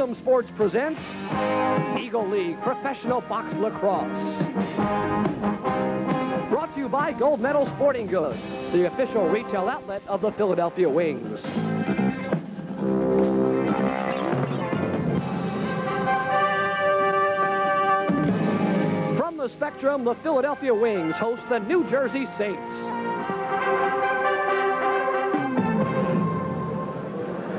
Prism Sports presents Eagle League Professional Box Lacrosse. Brought to you by Gold Medal Sporting Goods, the official retail outlet of the Philadelphia Wings. From the Spectrum, the Philadelphia Wings host the New Jersey Saints.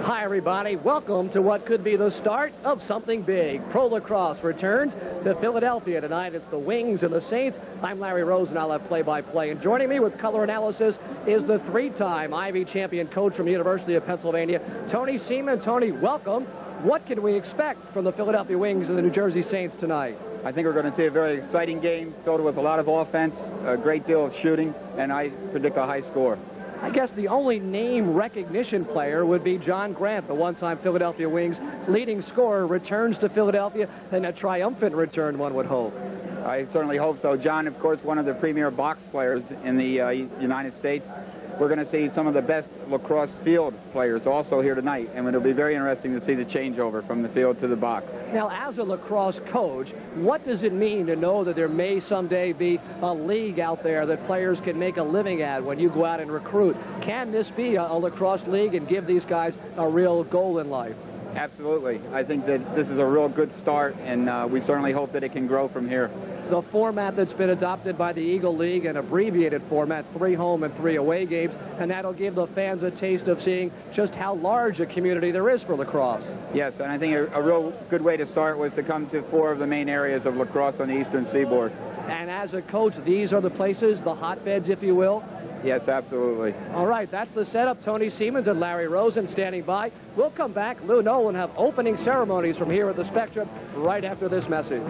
Hi, everybody. Welcome to what could be the start of something big. Pro Lacrosse returns to Philadelphia tonight. It's the Wings and the Saints. I'm Larry Rose, and I'll have play-by-play. And joining me with color analysis is the three-time Ivy champion coach from the University of Pennsylvania, Tony Seaman. Tony, welcome. What can we expect from the Philadelphia Wings and the New Jersey Saints tonight? I think we're going to see a very exciting game filled with a lot of offense, a great deal of shooting, and I predict a high score. I guess the only name recognition player would be John Grant, the one-time Philadelphia Wings leading scorer, returns to Philadelphia, and a triumphant return, one would hope. I certainly hope so. John, of course, one of the premier box players in the United States. We're going to see some of the best lacrosse field players also here tonight, and it'll be very interesting to see the changeover from the field to the box. Now, as a lacrosse coach, what does it mean to know that there may someday be a league out there that players can make a living at when you go out and recruit? Can this be a lacrosse league and give these guys a real goal in life? Absolutely. I think that this is a real good start, and we certainly hope that it can grow from here. The format that's been adopted by the Eagle League, an abbreviated format, 3 home and 3 away games, and that'll give the fans a taste of seeing just how large a community there is for lacrosse. Yes, and I think a real good way to start was to come to 4 of the main areas of lacrosse on the Eastern Seaboard. And as a coach, these are the places, the hotbeds, if you will? Yes, absolutely. All right, that's the setup. Tony Seamans and Larry Rosen standing by. We'll come back. Lou Nolan have opening ceremonies from here at the Spectrum right after this message.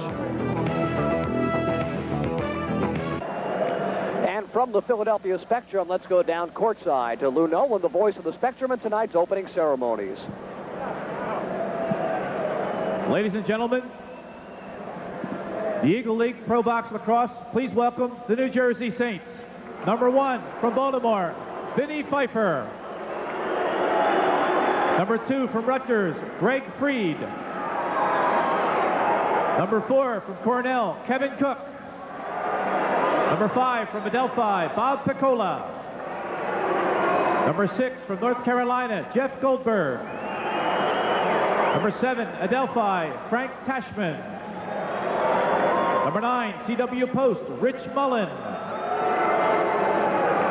And from the Philadelphia Spectrum, let's go down courtside to Lou Nolan, the voice of the Spectrum, and tonight's opening ceremonies. Ladies and gentlemen, the Eagle League Pro Box Lacrosse, please welcome the New Jersey Saints. Number 1 from Baltimore, Vinny Pfeiffer. Number 2 from Rutgers, Greg Freed. Number 4 from Cornell, Kevin Cook. Number 5 from Adelphi, Bob Piccola. Number 6 from North Carolina, Jeff Goldberg. Number 7, Adelphi, Frank Tashman. Number 9, CW Post, Rich Mullen.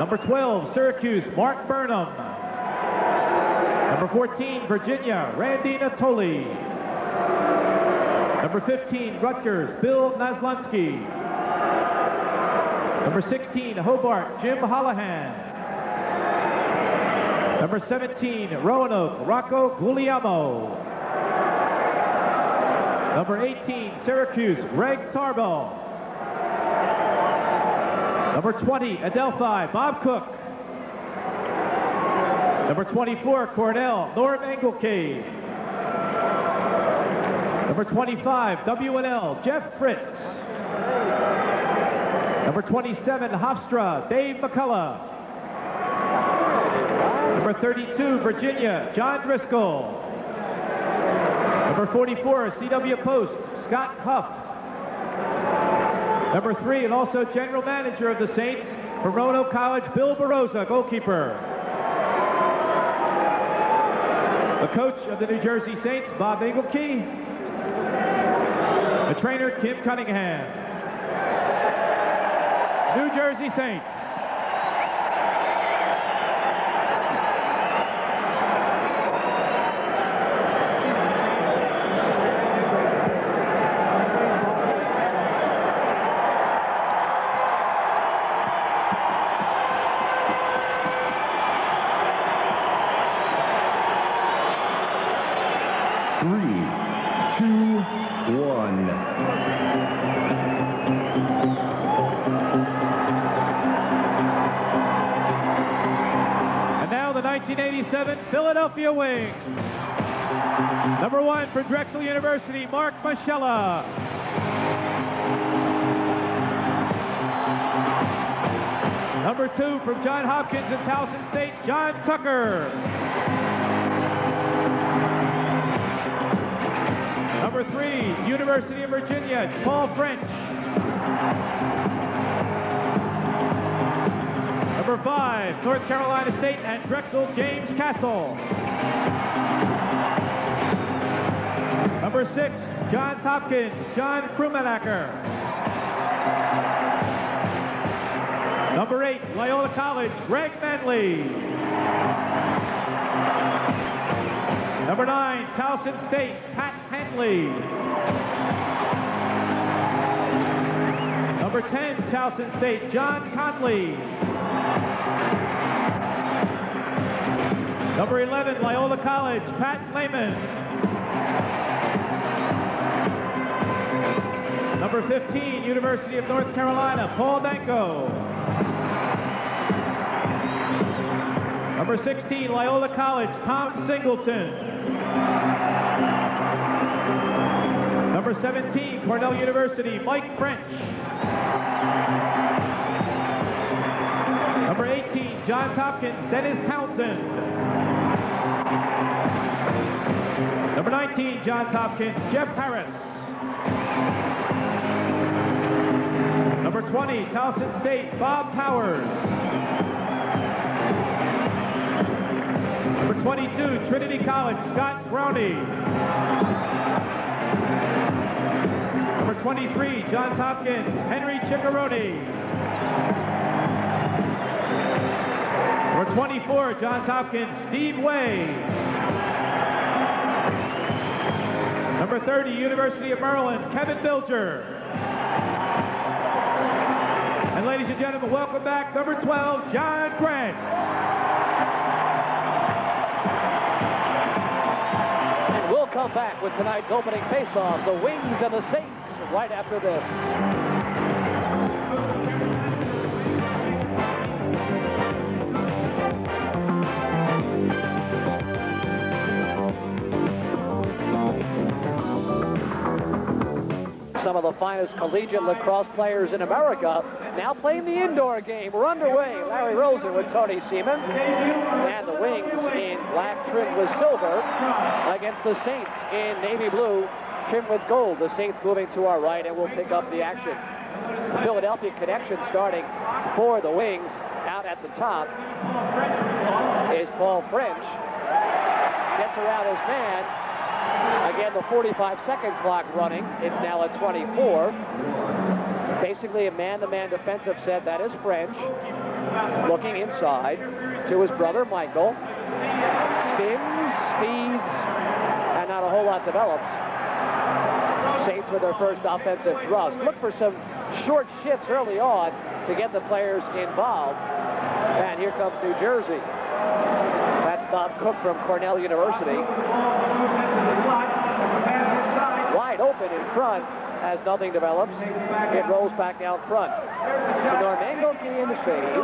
Number 12, Syracuse, Mark Burnham. Number 14, Virginia, Randy Natoli. Number 15, Rutgers, Bill Naslunski. Number 16, Hobart, Jim Holohan. Number 17, Roanoke, Rocco Guglielmo. Number 18, Syracuse, Greg Tarbell. Number 20, Adelphi, Bob Cook. Number 24, Cornell, Norm Engelke. Number 25, WNL, Jeff Fritz. Number 27, Hofstra, Dave McCullough. Number 32, Virginia, John Driscoll. Number 44, CW Post, Scott Huff. Number 3, and also general manager of the Saints, from Roanoke College, Bill Barosa, goalkeeper. The coach of the New Jersey Saints, Bob Engelke. The trainer, Kim Cunningham. New Jersey Saints. And now the 1987 Philadelphia Wings. Number 1 for Drexel University, Mark Maschella. Number 2 from Johns Hopkins and Towson State, John Tucker. University of Virginia, Paul French. Number 5, North Carolina State and Drexel, James Castle. Number 6, Johns Hopkins, John Krummenacker. Number 8, Loyola College, Greg Manley. Number 9, Towson State, Pat Henley. Number 10, Towson State, John Conley. Number 11, Loyola College, Pat Lehman. Number 15, University of North Carolina, Paul Danko. Number 16, Loyola College, Tom Singleton. Number 17, Cornell University, Mike French. Number 18, Johns Hopkins, Dennis Townsend. Number 19, Johns Hopkins, Jeff Harris. Number 20, Towson State, Bob Powers. Number 22, Trinity College, Scott Brownie. Number 23, Johns Hopkins, Henry Ciccarone. Number 24, Johns Hopkins, Steve Way. Number 30, University of Maryland, Kevin Bilger. And ladies and gentlemen, welcome back, number 12, John Grant. And we'll come back with tonight's opening face-off, the Wings and the Saints, right after this. Some of the finest collegiate lacrosse players in America now playing the indoor game. We're underway. Larry Rosen with Tony Seaman. And the Wings in black trimmed with silver against the Saints in navy blue trimmed with gold. The Saints moving to our right, and we'll pick up the action. Philadelphia connection starting for the Wings. Out at the top is Paul French. Gets around his man. Again, the 45-second clock running. It's now at 24. Basically a man-to-man defensive set. That is French. Looking inside to his brother, Michael. Spins, speeds, and not a whole lot develops. Saints with their first offensive thrust. Look for some short shifts early on to get the players involved. And here comes New Jersey. That's Bob Cook from Cornell University. Wide open in front as nothing develops. It rolls back out front. The Normango key in the save.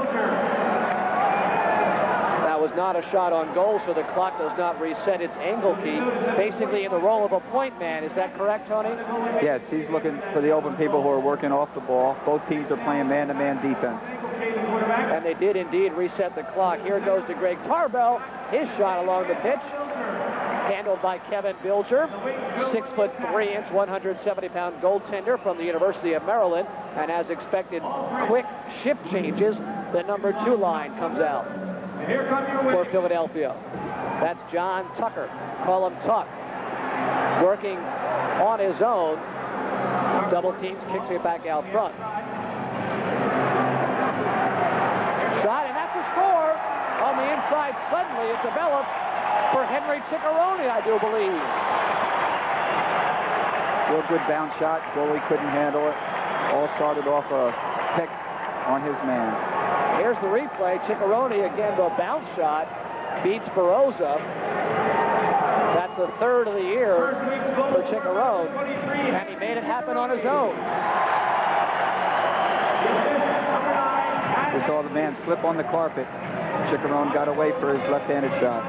That was not a shot on goal, so the clock does not reset its angle key. Basically in the role of a point man. Is that correct, Tony? Yes, he's looking for the open people who are working off the ball. Both teams are playing man-to-man defense. And they did indeed reset the clock. Here goes to Greg Tarbell. His shot along the pitch. Handled by Kevin Bilger, 6'3", 170-pound goaltender from the University of Maryland. And as expected, quick shift changes. The number 2 line comes out for Philadelphia. That's John Tucker. Call him Tuck. Working on his own. Double teams, kicks it back out front. Shot, and that's a score. On the inside, suddenly it develops for Henry Ciccarone, I do believe. Real good bounce shot. Goalie couldn't handle it. All started off a pick on his man. Here's the replay. Ciccarone, again, the bounce shot, beats Baroza. That's the third of the year for Ciccarone, and he made it happen on his own. We saw the man slip on the carpet. Ciccarone got away for his left-handed shot.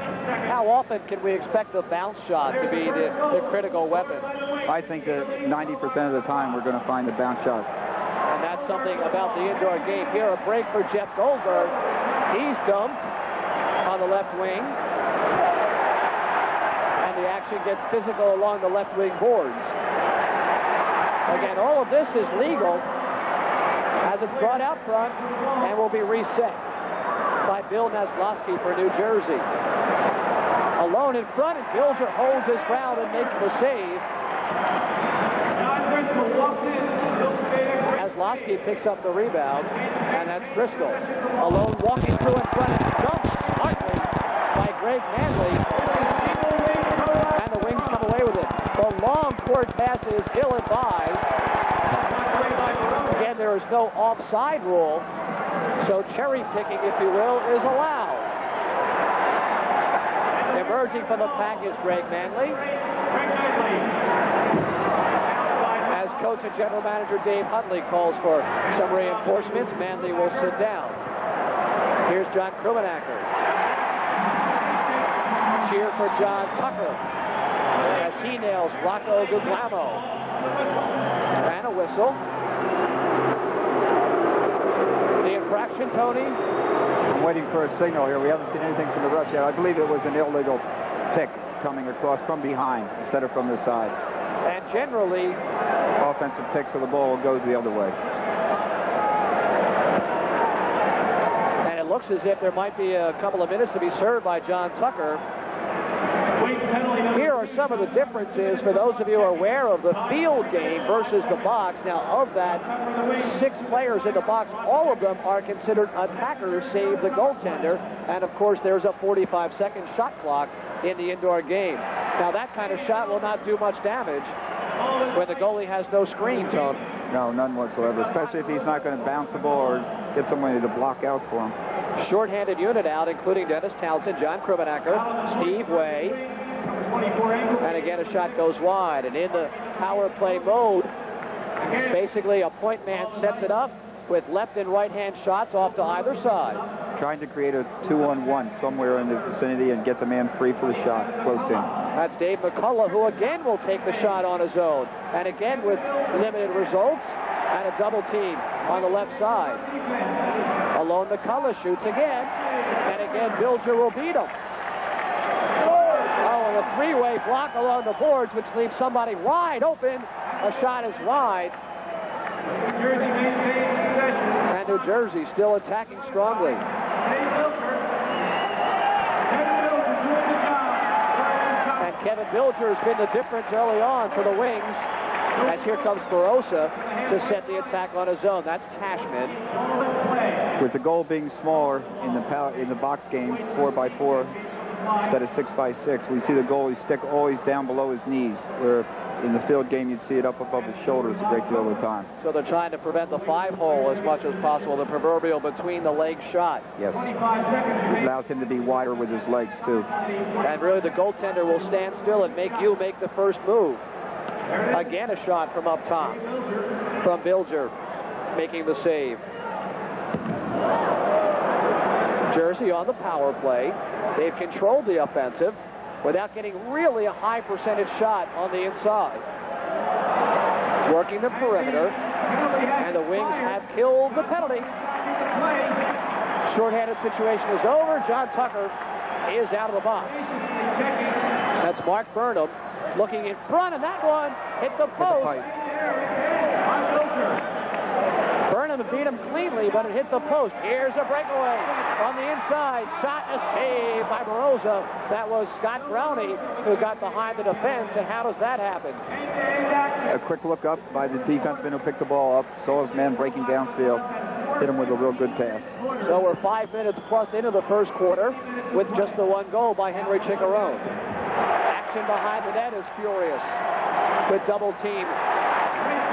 How often can we expect the bounce shot to be the critical weapon? I think that 90% of the time we're going to find the bounce shot. And that's something about the indoor game. Here, a break for Jeff Goldberg. He's dumped on the left wing. And the action gets physical along the left wing boards. Again, all of this is legal as it's brought out front and will be reset by Bill Naslovsky for New Jersey. Alone in front, and Bilger holds his ground and makes the save. Naslovsky picks up the rebound, and that's Driscoll. Alone walking through in front and dumped smartly by Greg Manley. And the Wings come away with it. The long court pass is ill-advised. Again, there is no offside rule, so cherry picking, if you will, is allowed. Emerging from the pack is Greg Manley. As coach and general manager Dave Huntley calls for some reinforcements, Manley will sit down. Here's John Krumenacker. Cheer for John Tucker as he nails Rocco Guglielmo. And a whistle. The infraction, Tony? I'm waiting for a signal here. We haven't seen anything from the refs yet. I believe it was an illegal pick coming across from behind instead of from the side. And generally, offensive pick, so the ball goes the other way. And it looks as if there might be a couple of minutes to be served by John Tucker. Here are some of the differences for those of you who are aware of the field game versus the box. Now, of that 6 players in the box, all of them are considered attackers, save the goaltender. And, of course, there's a 45-second shot clock in the indoor game. Now, that kind of shot will not do much damage when the goalie has no screen, Tone. No, none whatsoever, especially if he's not going to bounce the ball or get somebody to block out for him. Short-handed unit out, including Dennis Townsend, John Krumenacker, Steve Way. And again, a shot goes wide. And in the power play mode, basically a point man sets it up with left and right-hand shots off to either side. Trying to create a 2-on-1 somewhere in the vicinity and get the man free for the shot, close in. That's Dave McCullough, who again will take the shot on his own. And again with limited results and a double team on the left side. Alone McCullough shoots again. And again, Bilger will beat him. Oh, and a three-way block along the boards, which leaves somebody wide open. A shot is wide. And New Jersey still attacking strongly. And Kevin Bilger has been the difference early on for the Wings. As here comes Barossa to set the attack on his own. That's Tashman. With the goal being smaller in the box game, 4x4 instead of 6x6, we see the goalie stick always down below his knees, where in the field game you'd see it up above his shoulders a great deal of the time. So they're trying to prevent the 5-hole as much as possible, the proverbial between-the-legs shot. Yes. It allows him to be wider with his legs, too. And really the goaltender will stand still and make you make the first move. Again, a shot from up top from Bilger, making the save. Jersey on the power play. They've controlled the offensive without getting really a high percentage shot on the inside. Working the perimeter, and the Wings have killed the penalty. Short-handed situation is over. John Tucker is out of the box. That's Mark Burnham looking in front, and that one hit the post. Burnham beat him cleanly, but it hit the post. Here's a breakaway on the inside. Shot and a save by Barossa. That was Scott Brownie who got behind the defense, and how does that happen? A quick look up by the defenseman who picked the ball up, saw his man breaking downfield, hit him with a real good pass. So we're 5 minutes plus into the first quarter with just the one goal by Henry Chicharone. Action behind the net is furious with double team.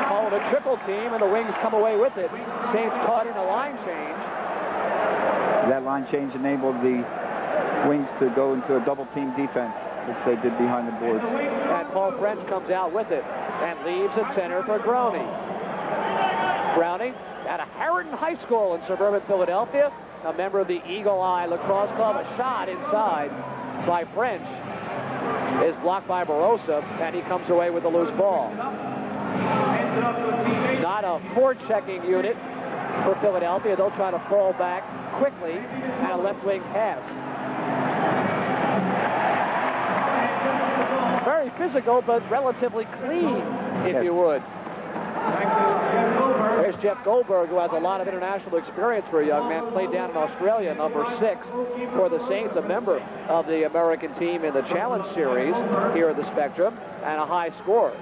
Called a triple team, and the Wings come away with it. Saints caught in a line change. That line change enabled the Wings to go into a double team defense, which they did behind the boards. And Paul French comes out with it and leaves at center for Brownie. Brownie at a Harrington High School in suburban Philadelphia, a member of the Eagle Eye Lacrosse Club. A shot inside by French is blocked by Barossa, and he comes away with the loose ball. Not a forechecking unit for Philadelphia. They'll try to fall back quickly and a left wing pass. Very physical, but relatively clean, if you would. There's Jeff Goldberg, who has a lot of international experience for a young man. Played down in Australia, number 6 for the Saints, a member of the American team in the Challenge Series here at the Spectrum, and a high scorer.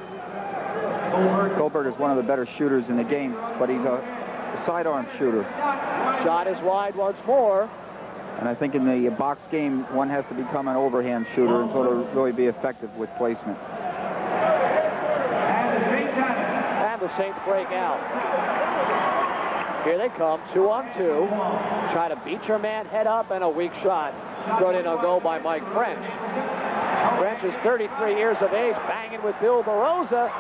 Goldberg is one of the better shooters in the game, but he's a sidearm shooter. Shot is wide once more. And I think in the box game, one has to become an overhand shooter and sort of really be effective with placement. And the Saints break out. Here they come, 2-on-2. Try to beat your man head up, and a weak shot. Thrown in on goal by Mike French. French is 33 years of age, banging with Bill Barossa.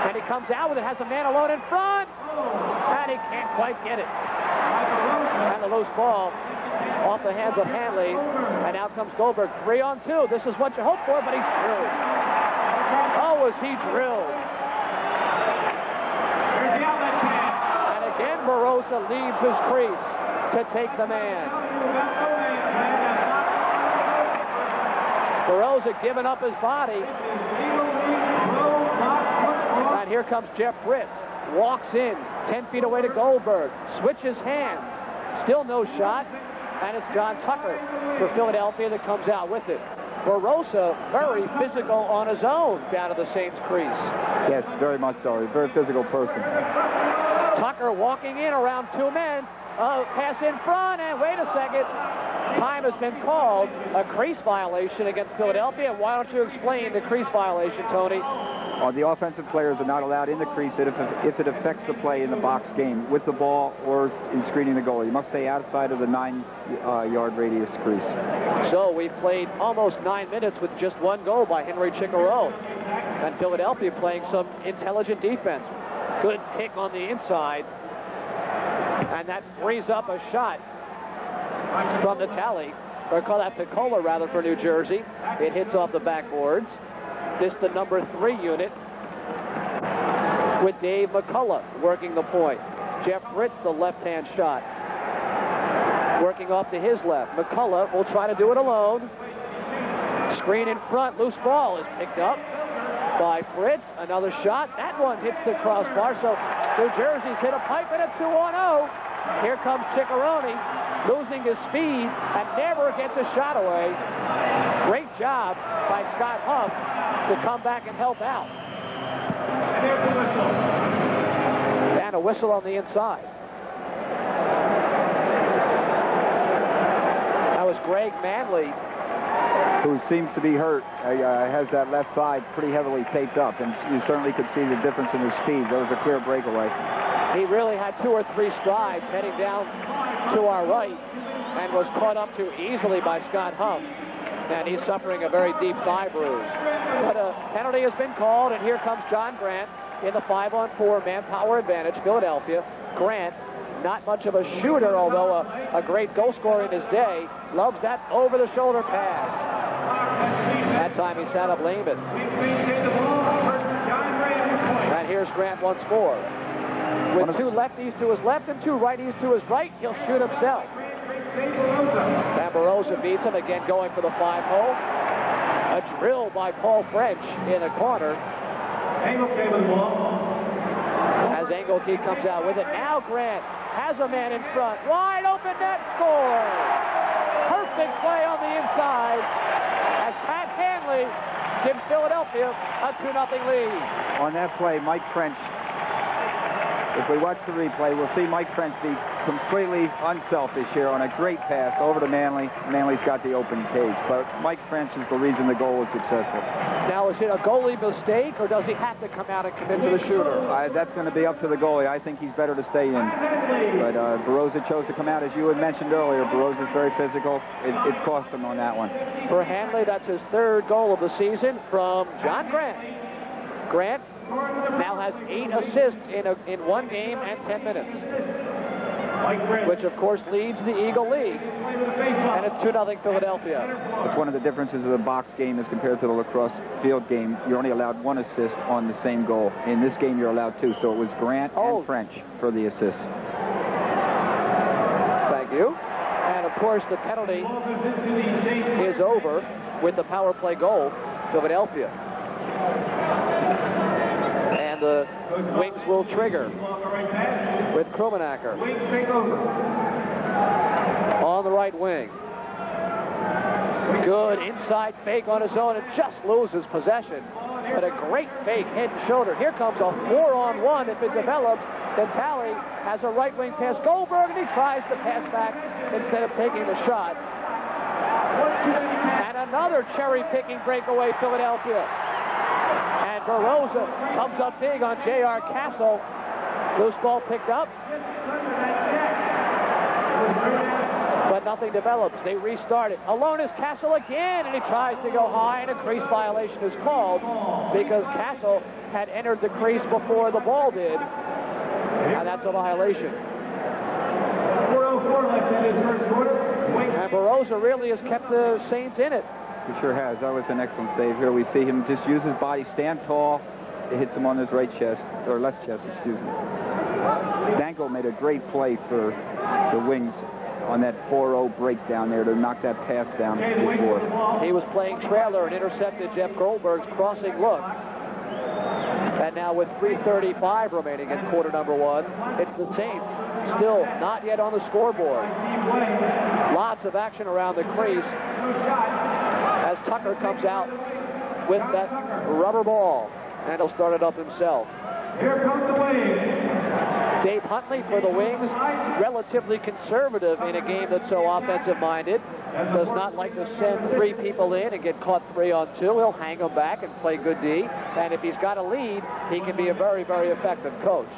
And he comes out with it, has a man alone in front. And he can't quite get it. And the loose ball off the hands of Hanley. And out comes Goldberg, 3-on-2. This is what you hope for, but he's drilled. Oh, was he drilled. And again, Barossa leaves his crease to take the man. Barossa giving up his body. And here comes Jeff Fritz. Walks in, 10 feet away to Goldberg. Switches hands. Still no shot. And it's John Tucker for Philadelphia that comes out with it. Barossa, very physical on his own down to the Saints crease. Yes, very much so. He's a very physical person. Tucker walking in around 2 men. Pass in front, and wait a second. Time has been called. A crease violation against Philadelphia. Why don't you explain the crease violation, Tony? The offensive players are not allowed in the crease if it affects the play in the box game with the ball or in screening the goalie. You must stay outside of the 9-yard radius crease. So we've played almost 9 minutes with just 1 goal by Henry Chicharone. And Philadelphia playing some intelligent defense. Good pick on the inside. And that frees up a shot from the tally, or call that Piccola rather, for New Jersey. It hits off the backboards. This the number 3 unit with Dave McCullough working the point. Jeff Fritz, the left-hand shot, working off to his left. McCullough will try to do it alone. Screen in front, loose ball is picked up by Fritz. Another shot. That one hits the crossbar. So New Jersey's hit a pipe and a 2-on-0. Here comes Chicharone, losing his speed and never gets a shot away. Great job by Scott Huff to come back and help out. And a whistle on the inside. That was Greg Manley, who seems to be hurt. Has that left side pretty heavily taped up, and you certainly could see the difference in his speed. There was a clear breakaway. He really had 2 or 3 strides heading down to our right and was caught up to easily by Scott Huff. And he's suffering a very deep thigh bruise. But a penalty has been called, and here comes John Grant in the 5-on-4 manpower advantage, Philadelphia. Grant, not much of a shooter, although a great goal scorer in his day, loves that over-the-shoulder pass. That time he sat up Lehman. And here's Grant once more. With 2 lefties to his left and 2 righties to his right, he'll shoot himself. Barossa beats him, again going for the 5-hole. A drill by Paul French in the corner. As Engelke comes out with it. Now Grant has a man in front. Wide open net, score! Perfect play on the inside as Pat Hanley gives Philadelphia a 2-0 lead. On that play, Mike French, if we watch the replay, we'll see Mike French be completely unselfish here on a great pass over to Manley. Manley's got the open cage, but Mike French is the reason the goal was successful. Now, is it a goalie mistake, or does he have to come out and commit to the shooter? That's going to be up to the goalie. I think he's better to stay in. But Barossa chose to come out. As you had mentioned earlier, Barossa's very physical. It cost him on that one. For Hanley, that's his 3rd goal of the season from John Grant. Grant now has 8 assists in 1 game and 10 minutes, which of course leads the Eagle League, and it's 2-0 Philadelphia. That's one of the differences of the box game as compared to the lacrosse field game. You're only allowed 1 assist on the same goal. In this game, you're allowed 2, so it was Grant and French for the assists. Thank you. And of course, the penalty is over with the power play goal, Philadelphia. And And the Wings will trigger with Krumenacker on the right wing. Good inside fake on his own and just loses possession. But a great fake, head and shoulder. Here comes a 4-on-1 if it develops. Then Talley has a right wing pass. Goldberg, and he tries to pass back instead of taking the shot. And another cherry-picking breakaway, Philadelphia. And Barosa comes up big on J.R. Castle. Loose ball picked up. But nothing develops. They restart it. Alone is Castle again, and he tries to go high, and a crease violation is called because Castle had entered the crease before the ball did, and that's a violation. 4:04 left in his first quarter. And Barosa really has kept the Saints in it. He sure has. That was an excellent save. Here we see him just use his body, stand tall. It hits him on his right chest, or left chest, excuse me. Danko made a great play for the Wings on that 4-0 breakdown there to knock that pass down before. He was playing trailer and intercepted Jeff Goldberg's crossing look. And now with 3:35 remaining in quarter number one, it's the Saints still not yet on the scoreboard. Lots of action around the crease as Tucker comes out with that rubber ball, and he'll start it up himself. Here comes the Wings. Dave Huntley for the Wings, relatively conservative in a game that's so offensive-minded. Does not like to send three people in and get caught 3-on-2. He'll hang them back and play good D. And if he's got a lead, he can be a very, very effective coach.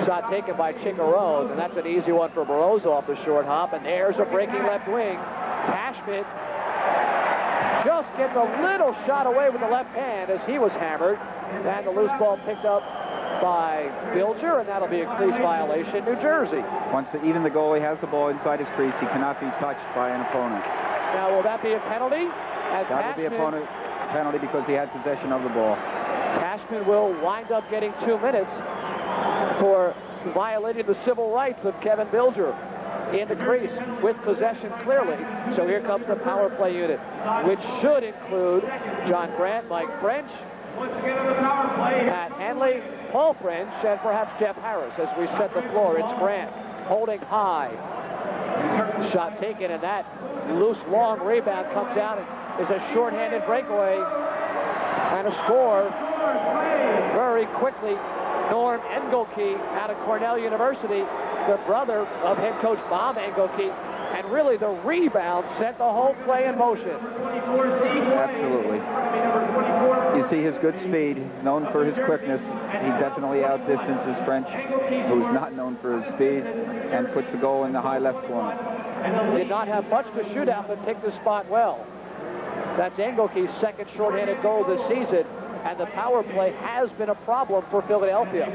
Shot taken by Chickarone, and that's an easy one for Barosa off the short hop. And there's a breaking left wing. Cashman just gets a little shot away with the left hand as he was hammered. And the loose ball picked up by Bilger, and that'll be a crease violation, New Jersey. Even the goalie has the ball inside his crease, he cannot be touched by an opponent. Now, will that be a penalty? That will be a penalty because he had possession of the ball. Cashman will wind up getting 2 minutes for violating the civil rights of Kevin Bilger in the crease with possession clearly. So here comes the power play unit, which should include John Grant, Mike French, Pat Hanley, Paul French, and perhaps Jeff Harris as we set the floor. It's Grant holding high. Shot taken, and that loose long rebound comes out and is a shorthanded breakaway and a score very quickly. Norm Engelke out of Cornell University, the brother of head coach Bob Engelke, and really the rebound set the whole play in motion. Absolutely. You see his good speed. He's known for his quickness. He definitely outdistances French, who's not known for his speed, and puts the goal in the high left corner. Did not have much to shoot at, but picked the spot well. That's Engelke's second shorthanded goal this season, and the power play has been a problem for Philadelphia.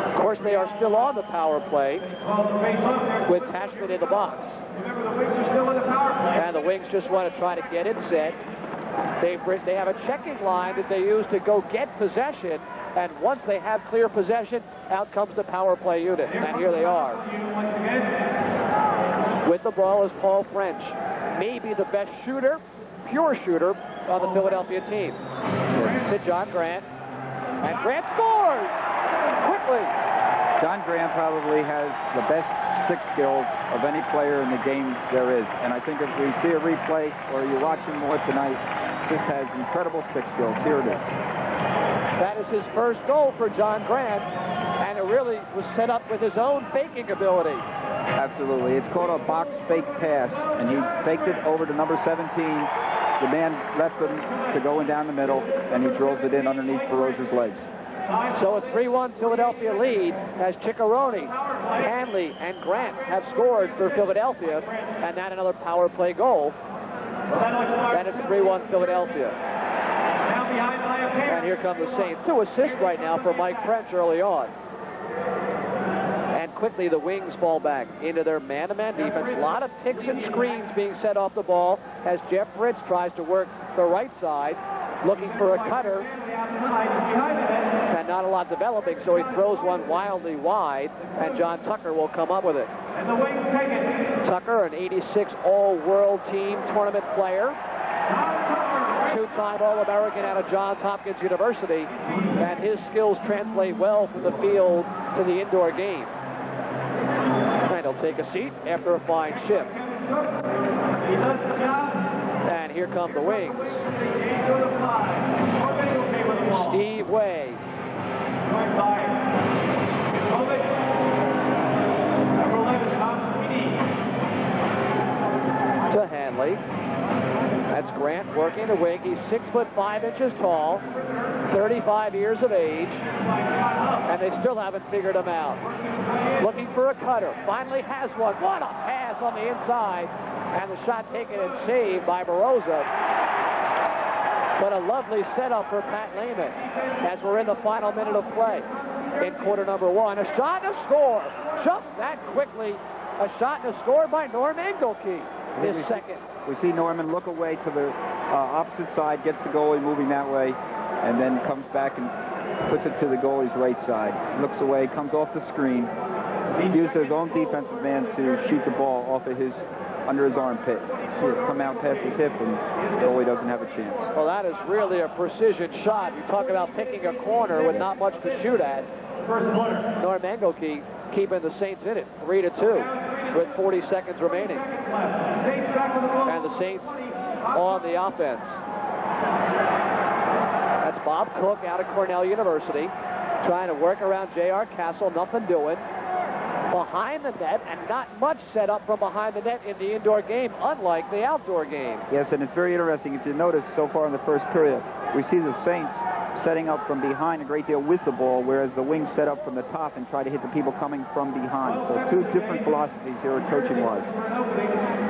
Of course, they are still on the power play with Tashman in the box. And the Wings just want to try to get it set. They have a checking line that they use to go get possession, and once they have clear possession, out comes the power play unit, and here they are. With the ball is Paul French, maybe the best shooter, pure shooter on the Philadelphia team. To John Grant, and Grant scores quickly. John Grant probably has the best stick skills of any player in the game there is. And I think if we see a replay or you watch him more tonight, just has incredible stick skills. Here it is. That is his first goal for John Grant, and it really was set up with his own faking ability. Absolutely. It's called a box fake pass, and he faked it over to number 17. The man left him to go in down the middle, and he drills it in underneath Barosa's legs. So a 3-1 Philadelphia lead as Chickarone, Hanley, and Grant have scored for Philadelphia, and that another power play goal. That is 3-1 Philadelphia. And here come the Saints. 2 assists right now for Mike French early on. And quickly the Wings fall back into their man-to-man defense. A lot of picks and screens being set off the ball as Jeff Fritz tries to work the right side, looking for a cutter, and not a lot developing, so he throws one wildly wide, and John Tucker will come up with it. Tucker, an '86 All-World Team tournament player, two-time All-American out of Johns Hopkins University, and his skills translate well from the field to the indoor game. And he'll take a seat after a fine shift. And here come the Wings. Steve Way. To Hanley. That's Grant working the wing. He's 6'5" tall, 35 years of age, and they still haven't figured him out. Looking for a cutter. Finally has one. What a pass on the inside, and the shot taken and saved by Baroza. But a lovely setup for Pat Lehman as we're in the final minute of play in quarter number one. A shot and a score. Just that quickly. A shot and a score by Norm Engelke. His second. We see Norman look away to the opposite side, gets the goalie moving that way, and then comes back and puts it to the goalie's right side. Looks away, comes off the screen. He used his own defensive man to shoot the ball off of under his armpit. See it come out past his hip, and the goalie doesn't have a chance. Well, that is really a precision shot. You talk about picking a corner with not much to shoot at. Norm Engelke keeping the Saints in it, 3-2, with 40 seconds remaining. And the Saints on the offense. That's Bob Cook out of Cornell University, trying to work around J.R. Castle, nothing doing. Behind the net, and not much set up from behind the net in the indoor game, unlike the outdoor game. Yes, and it's very interesting. If you notice so far in the first period, we see the Saints setting up from behind a great deal with the ball, whereas the Wings set up from the top and try to hit the people coming from behind. So two different philosophies here coaching-wise.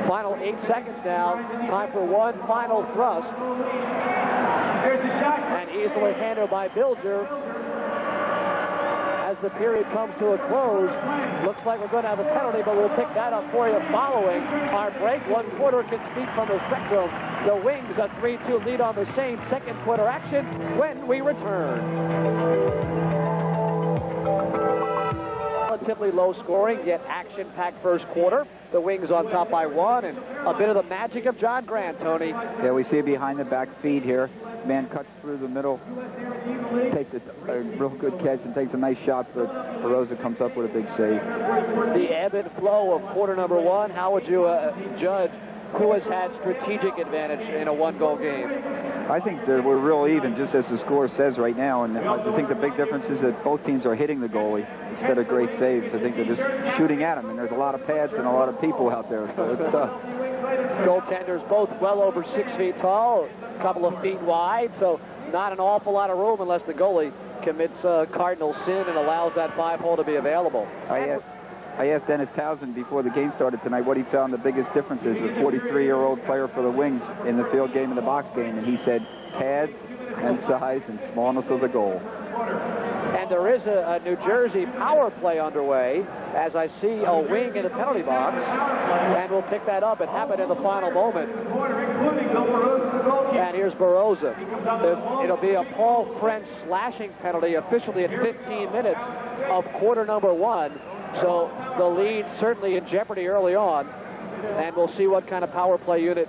Final 8 seconds now. Time for one final thrust. And easily handled by Bilger. As the period comes to a close, looks like we're going to have a penalty, but we'll pick that up for you following our break. One quarter can speak from the spectrum. The Wings a 3-2 lead on the Saints. Second quarter action when we return. Relatively low scoring, yet action-packed first quarter. The Wings on top by one, and a bit of the magic of John Grant, Tony. Yeah, we see behind the back feed here. Man cuts through the middle, takes a real good catch and takes a nice shot, but Baroza comes up with a big save. The ebb and flow of quarter number one, how would you judge who has had strategic advantage in a one-goal game? I think that we're real even, just as the score says right now, and I think the big difference is that both teams are hitting the goalie instead of great saves. I think they're just shooting at him, and there's a lot of pads and a lot of people out there, so it's tough. Goaltenders both well over 6 feet tall, a couple of feet wide, so not an awful lot of room unless the goalie commits cardinal sin and allows that 5-hole to be available. I asked Dennis Townsend before the game started tonight what he found the biggest differences, a 43-year-old player for the Wings in the field game and the box game, and he said pads and size and smallness of the goal. And there is a New Jersey power play underway as I see a wing in the penalty box, and we'll pick that up. It happened in the final moment. And here's Baroza. It'll be a Paul French slashing penalty officially at 15 minutes of quarter number one. So the lead certainly in jeopardy early on, and we'll see what kind of power play unit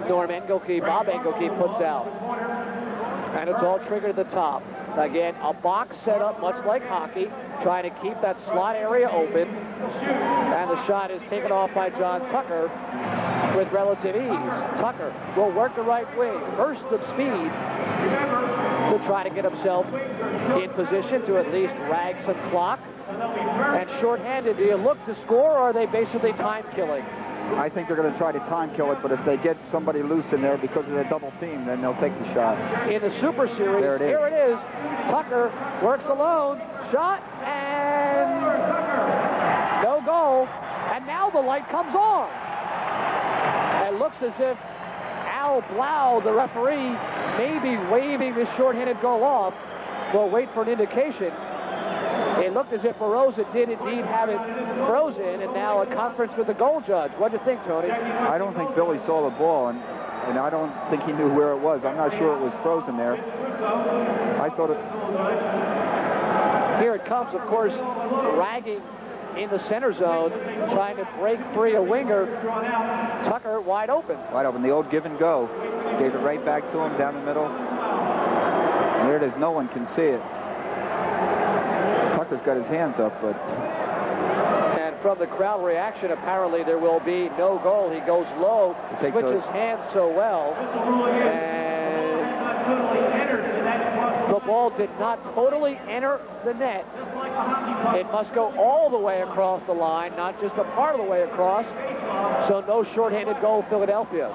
Norm Engelke, Bob Engelke puts out. And it's all triggered at the top. Again, a box set up much like hockey, trying to keep that slot area open. And the shot is taken off by John Tucker with relative ease. Tucker will work the right wing, burst of speed to try to get himself in position to at least rag some clock. And shorthanded, do you look to score, or are they basically time killing? I think they're going to try to time kill it, but if they get somebody loose in there because of their double team, then they'll take the shot. In the Super Series, here it is. Tucker works alone, shot, and no goal. And now the light comes on. It looks as if Al Blau, the referee, may be waving this shorthanded goal off. We'll wait for an indication. It looked as if Baroza did indeed have it frozen, and now a conference with the goal judge. What do you think, Tony? I don't think Billy saw the ball, and I don't think he knew where it was. I'm not sure it was frozen there. I thought it... Here it comes, of course, ragging in the center zone, trying to break free a winger. Tucker wide open. Wide open. The old give and go. Gave it right back to him down the middle. And there it is. No one can see it. Tucker's got his hands up, but... And from the crowd reaction, apparently there will be no goal. He goes low, switches hands so well, and the ball did not totally enter the net. It must go all the way across the line, not just a part of the way across. So no shorthanded goal, Philadelphia. I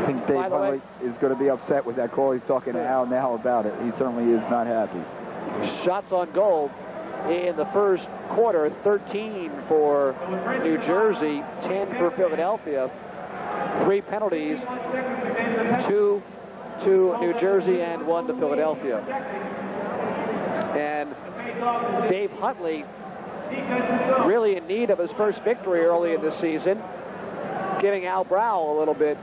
think Dave Huntley is going to be upset with that call. He's talking to Al now about it. He certainly is not happy. Shots on goal in the first quarter, 13 for New Jersey, 10 for Philadelphia. 3 penalties, 2 to New Jersey and 1 to Philadelphia. And Dave Huntley really in need of his first victory early in the season, giving Al Brow a little bit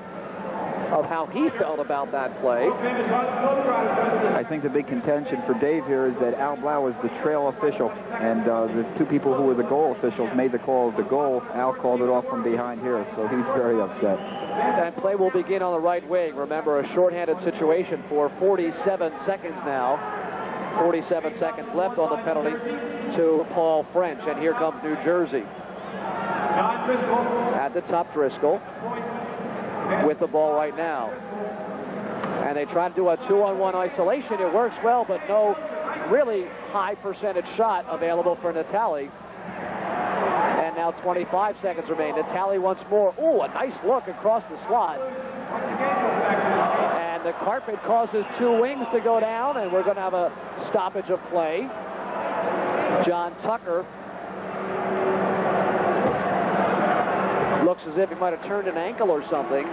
of how he felt about that play. I think the big contention for Dave here is that Al Blau was the trail official, and the 2 people who were the goal officials made the call as a goal. Al called it off from behind here, so he's very upset. That play will begin on the right wing. Remember, a shorthanded situation for 47 seconds now. 47 seconds left on the penalty to Paul French, and here comes New Jersey. At the top, Driscoll with the ball right now. And they try to do a 2-on-1 isolation. It works well, but no really high percentage shot available for Natali. And now 25 seconds remain. Natali once more. Ooh, a nice look across the slot. And the carpet causes 2 wings to go down, and we're going to have a stoppage of play. John Tucker looks as if he might have turned an ankle or something.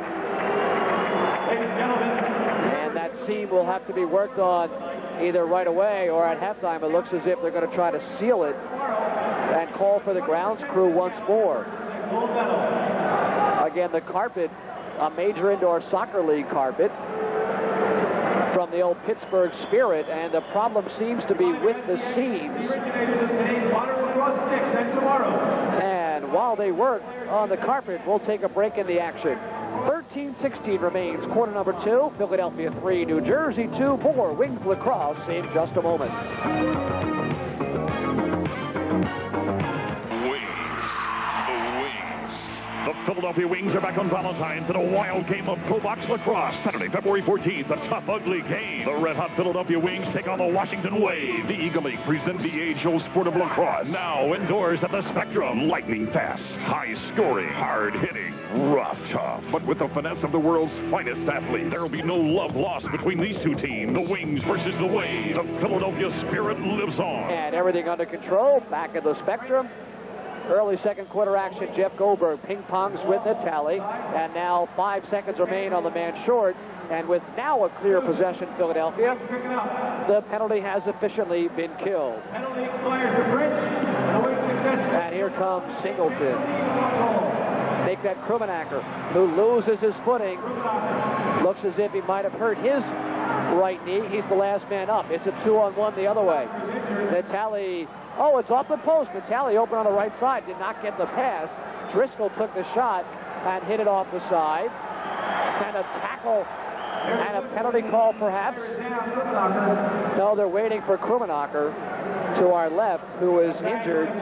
And that seam will have to be worked on either right away or at halftime. It looks as if they're going to try to seal it and call for the grounds crew once more. Again, the carpet, a major indoor soccer league carpet from the old Pittsburgh Spirit, and the problem seems to be with the seams. And while they work on the carpet, we'll take a break in the action. 13-16 remains, quarter number 2. Philadelphia 3, New Jersey 2. More Wings Lacrosse in just a moment. The Philadelphia Wings are back on Valentine's in a wild game of Pro Box Lacrosse. Saturday, February 14th, a tough, ugly game. The red-hot Philadelphia Wings take on the Washington Wave. The Eagle League presents the age-old sport of lacrosse. Now indoors at the Spectrum. Lightning fast, high-scoring, hard-hitting, rough, tough. But with the finesse of the world's finest athlete, there will be no love lost between these 2 teams. The Wings versus the Wave. The Philadelphia spirit lives on. And everything under control, back at the Spectrum. Early second quarter action, Jeff Goldberg ping-pongs with Natali, and now 5 seconds remain on the man short, and with now a clear possession, Philadelphia, the penalty has efficiently been killed. And here comes Singleton. Make that Krumenacker, who loses his footing. Looks as if he might have hurt his right knee. He's the last man up. It's a 2-on-1 the other way. Natali. Oh, it's off the post. Natali open on the right side. Did not get the pass. Driscoll took the shot and hit it off the side. And a tackle and a penalty call, perhaps. No, they're waiting for Krumenacker to our left, who is injured.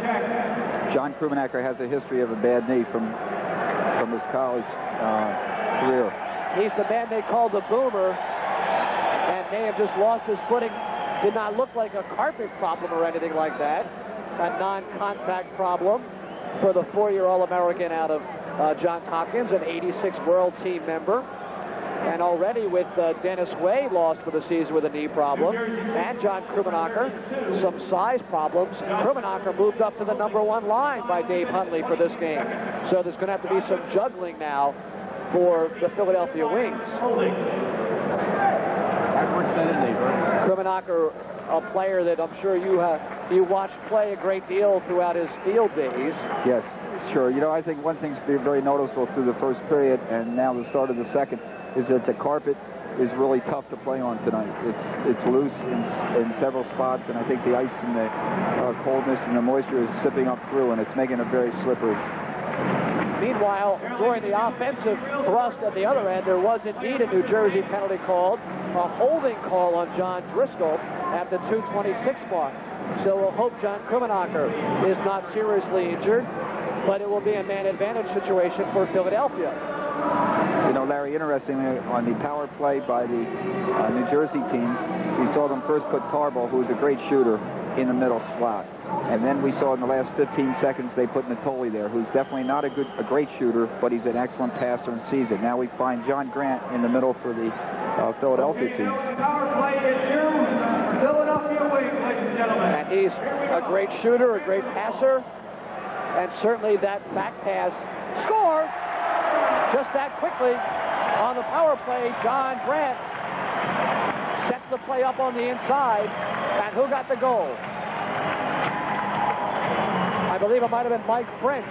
John Krumenacker has a history of a bad knee from his college career. He's the man they call the Boomer, and may have just lost his footing. Did not look like a carpet problem or anything like that. A non-contact problem for the 4-year All-American out of Johns Hopkins, an 86 World Team member. And already with Dennis Way lost for the season with a knee problem, and John Krumenacker, some size problems. Krumenacker moved up to the #1 line by Dave Huntley for this game. So there's going to have to be some juggling now for the Philadelphia Wings. Krumenacker, a player that I'm sure you watched play a great deal throughout his field days. Yes. Sure. You know, I think one thing's been very noticeable through the first period and now the start of the second is that the carpet is really tough to play on tonight. It's loose in several spots, and I think the ice and the coldness and the moisture is sipping up through, and it's making it very slippery. Meanwhile, during the offensive thrust at the other end, there was indeed a New Jersey penalty called, a holding call on John Driscoll at the 2:26 mark. So we'll hope John Krummenacher is not seriously injured, but it will be a man advantage situation for Philadelphia. You know, Larry, interestingly, on the power play by the New Jersey team, we saw them first put Tarbell, who is a great shooter, in the middle slot. And then we saw in the last 15 seconds they put Natoli there, who's definitely not a great shooter, but he's an excellent passer and sees it. Now we find John Grant in the middle for the Philadelphia team. And he's a great shooter, a great passer, and certainly that back pass score just that quickly on the power play. John Grant sets the play up on the inside, and who got the goal? I believe it might have been Mike French.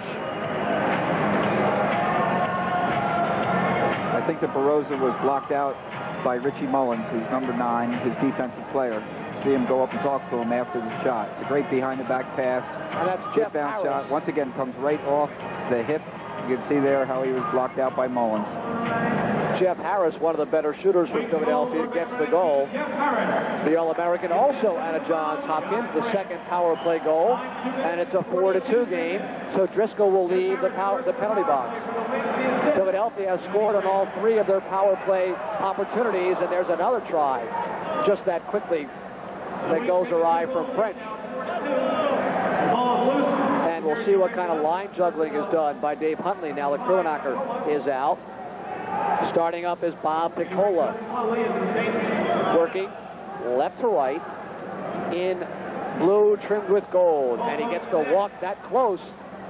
I think that Barroza was blocked out by Richie Mullins, who's number 9, his defensive player. See him go up and talk to him after the shot. It's a great behind-the-back pass. And that's Jeff bounce Harris. shot. Once again, comes right off the hip. You can see there how he was blocked out by Mullins. Jeff Harris, one of the better shooters for Philadelphia, gets the goal. The All-American also out of Johns Hopkins, the second power play goal. And it's a 4-2 game, so Driscoll will leave the penalty box. Philadelphia has scored on all 3 of their power play opportunities, and there's another try just that quickly that goes awry from French. And we'll see what kind of line juggling is done by Dave Huntley now that Krummenacher is out. Starting up is Bob Piccola, working left to right in blue trimmed with gold, and he gets to walk that close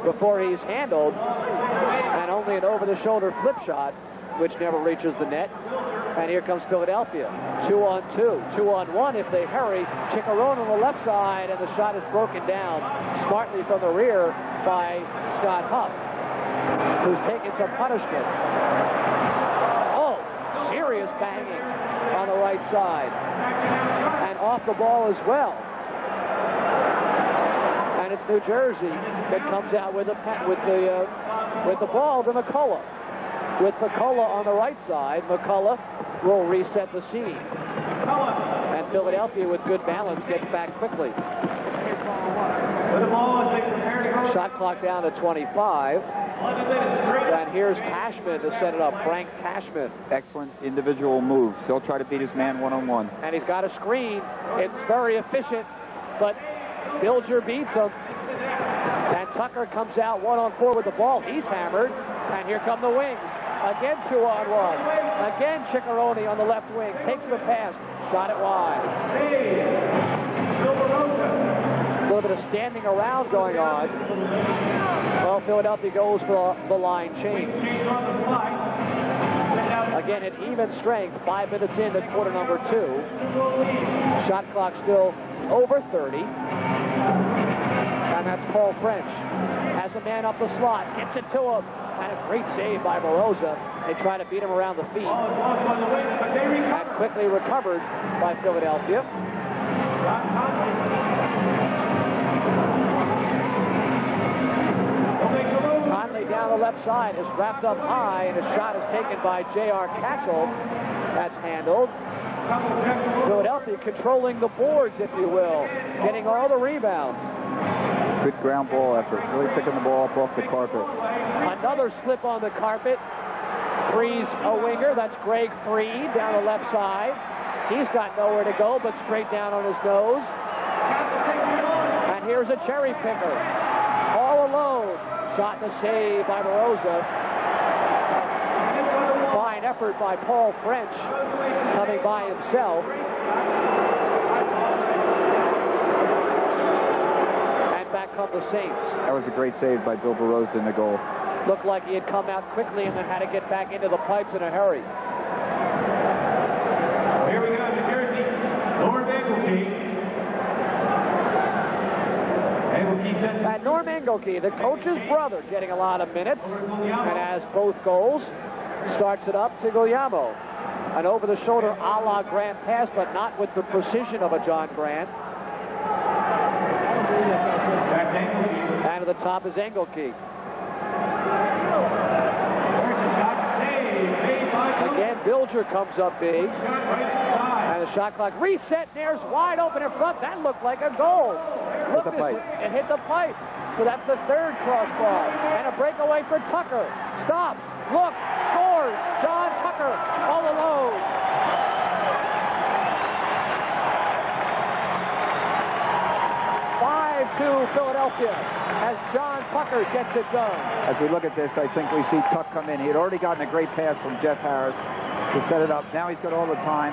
before he's handled, and only an over-the-shoulder flip shot, which never reaches the net. And here comes Philadelphia. 2-on-2, 2-on-1 if they hurry. Chicharone on the left side, and the shot is broken down smartly from the rear by Scott Huff, who's taking some punishment. Oh, serious banging on the right side, and off the ball as well. And it's New Jersey that comes out with the ball to McCullough. With McCullough on the right side, McCullough will reset the scene. And Philadelphia, with good balance, gets back quickly. Shot clock down to 25. And here's Cashman to set it up, Frank Cashman. Excellent individual moves. He'll try to beat his man one-on-one. And he's got a screen. It's very efficient, but Bilger beats him. And Tucker comes out 1-on-4 with the ball. He's hammered. And here come the wings. Again 2-on-1. Again Chicharone on the left wing. Takes the pass. Shot it wide. A little bit of standing around going on. Well, Philadelphia goes for the line change. Again, at even strength, 5 minutes in at quarter number 2. Shot clock still over 30. And that's Paul French. Has a man up the slot. Gets it to him. And a great save by Barroza. They try to beat him around the feet. And quickly recovered by Philadelphia. Conley down the left side is wrapped up high, and his shot is taken by J.R. Caxel. That's handled. Philadelphia controlling the boards, if you will, getting all the rebounds. Good ground ball effort, really picking the ball up off the carpet. Another slip on the carpet. Frees a winger. That's Greg Freed down the left side. He's got nowhere to go but straight down on his nose. And here's a cherry picker. All alone. Shot and a save by Barroza. Fine effort by Paul French, coming by himself. And back come the Saints. That was a great save by Bill Barroza in the goal. Looked like he had come out quickly and then had to get back into the pipes in a hurry. Here we go, New Jersey. Norm Engelke. And Norm Engelke, the coach's brother, getting a lot of minutes, and has both goals. Starts it up to Guglielmo. An over-the-shoulder a la Grant pass, but not with the precision of a John Grant. And at the top is Engelke. Again, Bilger comes up big. And the shot clock reset. Nair's wide open in front. That looked like a goal. Look, it hit the pipe. So that's the third crossbar. And a breakaway for Tucker. Stops. Look. Scores. John Tucker all alone. Philadelphia as John Tucker gets it done. As we look at this, I think we see Tuck come in. He had already gotten a great pass from Jeff Harris to set it up. Now he's got all the time,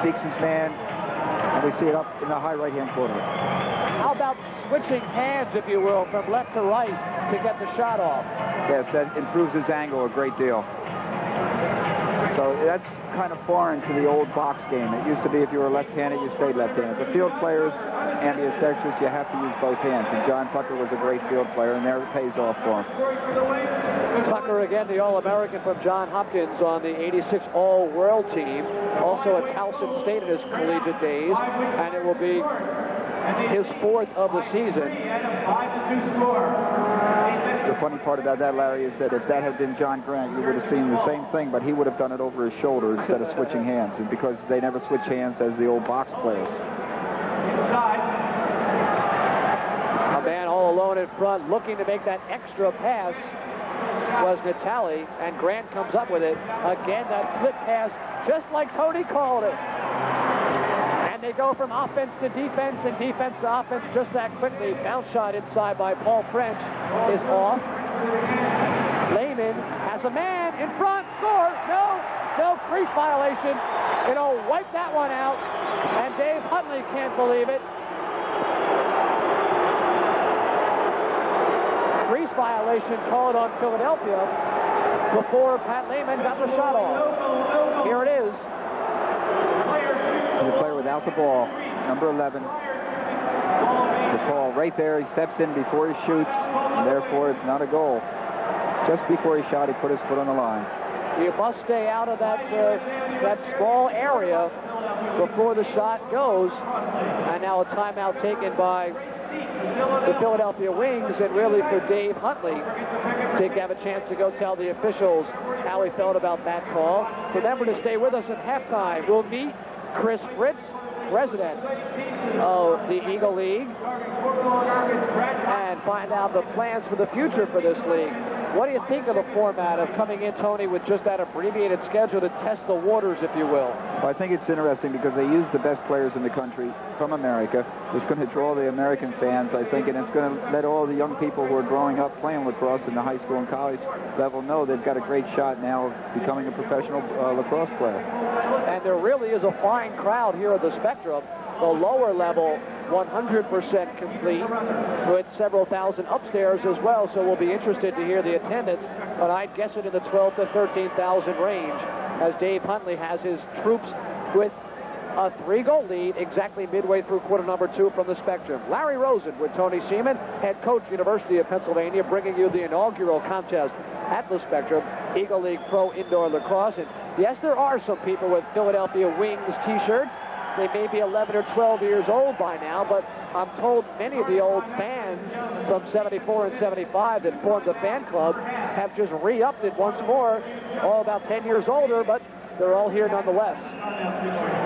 speaks his man, and we see it up in the high right-hand corner. How about switching hands, if you will, from left to right to get the shot off? Yes, that improves his angle a great deal. So that's kind of foreign to the old box game. It used to be if you were left-handed, you stayed left-handed. The field players and the attackers, you have to use both hands. And John Tucker was a great field player, and there it pays off for him. Tucker, again, the All-American from Johns Hopkins on the '86 All-World team. Also at Towson State in his collegiate days, and it will be his fourth of the season. The funny part about that, Larry, is that if that had been John Grant, you would have seen the same thing, but he would have done it over his shoulder instead of switching hands, and because they never switch hands as the old box players. A man all alone in front looking to make that extra pass was Natali, and Grant comes up with it. Again, that flip pass, just like Tony called it. And they go from offense to defense and defense to offense just that quickly. Bounce shot inside by Paul French is off. Lehman has a man in front. Score. No crease violation. It'll wipe that one out. And Dave Huntley can't believe it. Crease violation called on Philadelphia before Pat Lehman got the shot off. Here it is. The player without the ball, number 11. The call right there. He steps in before he shoots, and therefore it's not a goal. Just before he shot, he put his foot on the line. You must stay out of that small area before the shot goes. And now a timeout taken by the Philadelphia Wings, and really for Dave Huntley to have a chance to go tell the officials how he felt about that call. Remember to stay with us at halftime. We'll meet Chris Fritz, president of the Eagle League, and find out the plans for the future for this league. What do you think of the format of coming in, Tony, with just that abbreviated schedule to test the waters, if you will? Well, I think it's interesting because they use the best players in the country from America. It's going to draw the American fans, I think, and it's going to let all the young people who are growing up playing lacrosse in the high school and college level know they've got a great shot now of becoming a professional lacrosse player. And there really is a fine crowd here at the Spectrum. The lower level 100% complete with several thousand upstairs as well, so we'll be interested to hear the attendance, but I'd guess it in the 12 to 13,000 range as Dave Huntley has his troops with a 3-goal lead exactly midway through quarter number 2 from the Spectrum. Larry Rosen with Tony Seaman, head coach, University of Pennsylvania, bringing you the inaugural contest at the Spectrum, Eagle League Pro Indoor Lacrosse. And yes, there are some people with Philadelphia Wings t-shirts. They may be 11 or 12 years old by now, but I'm told many of the old fans from 74 and 75 that formed the fan club have just re-upped it once more, all about 10 years older, but they're all here nonetheless.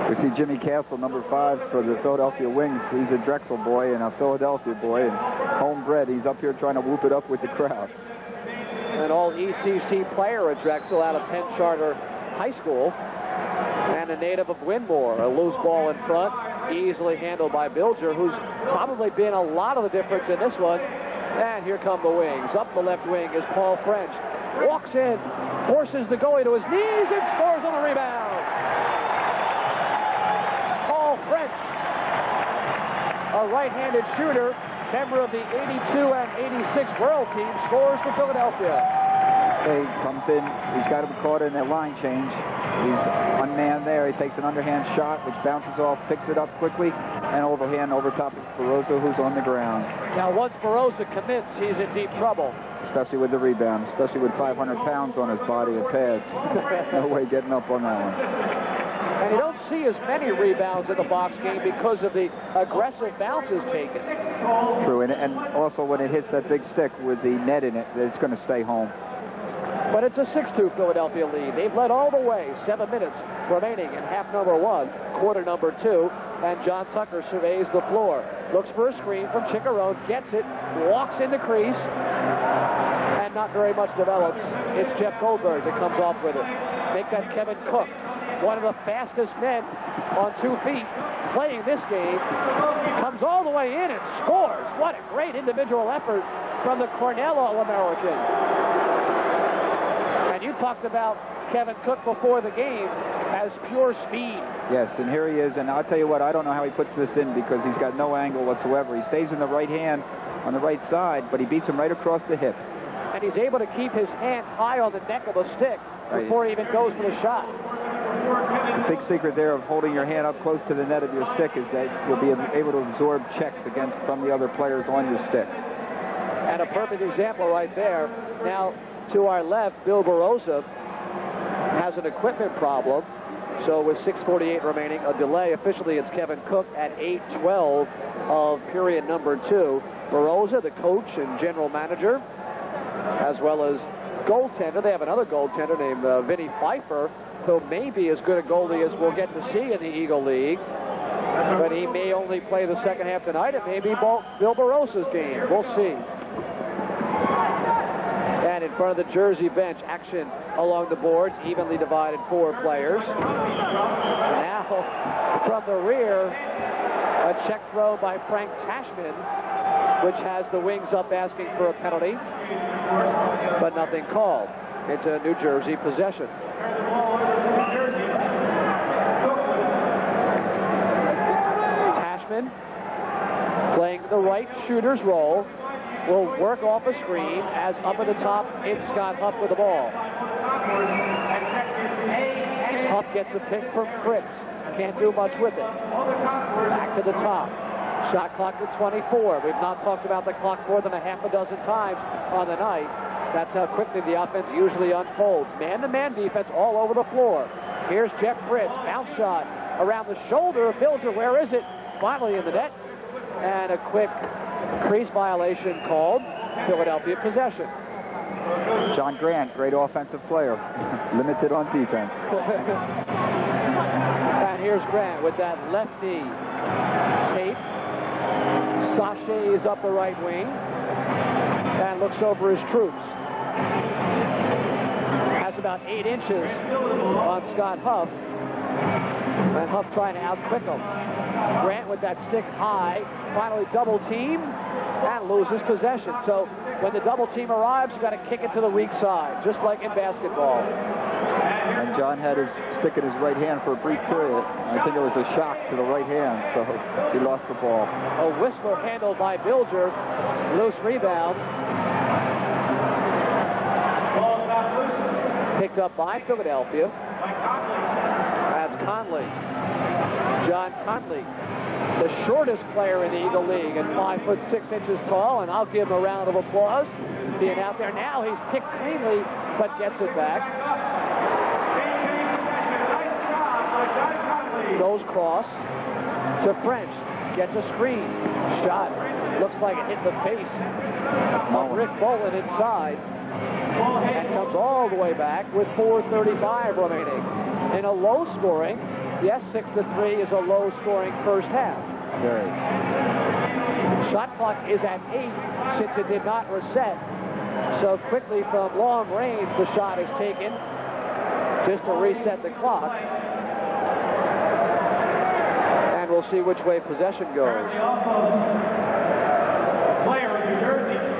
We see Jimmy Castle, number 5 for the Philadelphia Wings. He's a Drexel boy and a Philadelphia boy, and homebred. He's up here trying to whoop it up with the crowd. An all-ECC player at Drexel out of Penn Charter High School, and a native of Winmore. A loose ball in front, easily handled by Bilger, who's probably been a lot of the difference in this one. And here come the Wings. Up the left wing is Paul French. Walks in, forces the goalie to his knees, and scores on the rebound. Paul French, a right-handed shooter, member of the '82 and '86 World team, scores for Philadelphia. He comes in. He's got him caught in that line change. He's unmanned there. He takes an underhand shot, which bounces off, picks it up quickly, and overhand over top of Barroso, who's on the ground. Now, once Barroso commits, he's in deep trouble. Especially with the rebound, especially with 500 pounds on his body of pads. No way getting up on that one. And you don't see as many rebounds in the box game because of the aggressive bounces taken. True, and also when it hits that big stick with the net in it, it's going to stay home. But it's a 6-2 Philadelphia lead. They've led all the way. 7 minutes remaining in half number 1, quarter number 2, and John Tucker surveys the floor. Looks for a screen from Chicharone, gets it, walks in the crease, and not very much develops. It's Jeff Goldberg that comes off with it. Make that Kevin Cook, one of the fastest men on 2 feet playing this game, comes all the way in and scores. What a great individual effort from the Cornell All-American. And you talked about Kevin Cook before the game as pure speed. Yes, and here he is, and I'll tell you what, I don't know how he puts this in because he's got no angle whatsoever. He stays in the right hand on the right side, but he beats him right across the hip. And he's able to keep his hand high on the neck of a stick before he even goes for the shot. The big secret there of holding your hand up close to the net of your stick is that you'll be able to absorb checks from the other players on your stick. And a perfect example right there. Now, to our left, Bill Barroso has an equipment problem. So with 6:48 remaining, a delay. Officially, it's Kevin Cook at 8:12 of period number 2. Barroso, the coach and general manager, as well as goaltender. They have another goaltender named Vinny Pfeiffer, who may be as good a goalie as we'll get to see in the Eagle League. But he may only play the second half tonight. It may be Bill Barroso's game. We'll see. And in front of the Jersey bench, action along the boards, evenly divided 4 players. Now, from the rear, a check throw by Frank Tashman, which has the Wings up asking for a penalty, but nothing called. It's a New Jersey possession. Tashman, playing the right shooter's role, will work off a screen as up at the top, it's Scott Huff with the ball. Huff gets a pick from Fritz. Can't do much with it. Back to the top. Shot clock to 24. We've not talked about the clock more than a half a dozen times on the night. That's how quickly the offense usually unfolds. Man-to-man defense all over the floor. Here's Jeff Fritz. Bounce shot around the shoulder of Bilger. Where is it? Finally in the net. And a quick crease violation called. Philadelphia possession. John Grant, great offensive player. Limited on defense. And here's Grant with that left knee tape. Sachets up the right wing. And looks over his troops. Has about 8 inches on Scott Huff. And Huff trying to outquick him. Grant with that stick high, finally double team and loses possession. So when the double team arrives, you got to kick it to the weak side, just like in basketball. And John had his stick in his right hand for a brief period. I think it was a shock to the right hand, so he lost the ball. A Whistler handled by Bilger, loose rebound. Picked up by Philadelphia. That's Conley. John Conley, the shortest player in the Eagle League and 5'6" tall, and I'll give him a round of applause being out there. Now he's kicked cleanly, but gets it back. Goes cross to French, gets a screen. Shot, looks like it hit the face of Rick Boland inside, and comes all the way back with 4:35 remaining. In a low-scoring, yes, 6-3 is a low-scoring first half. Very. Shot clock is at 8 since it did not reset. So quickly from long range, the shot is taken just to reset the clock. And we'll see which way possession goes.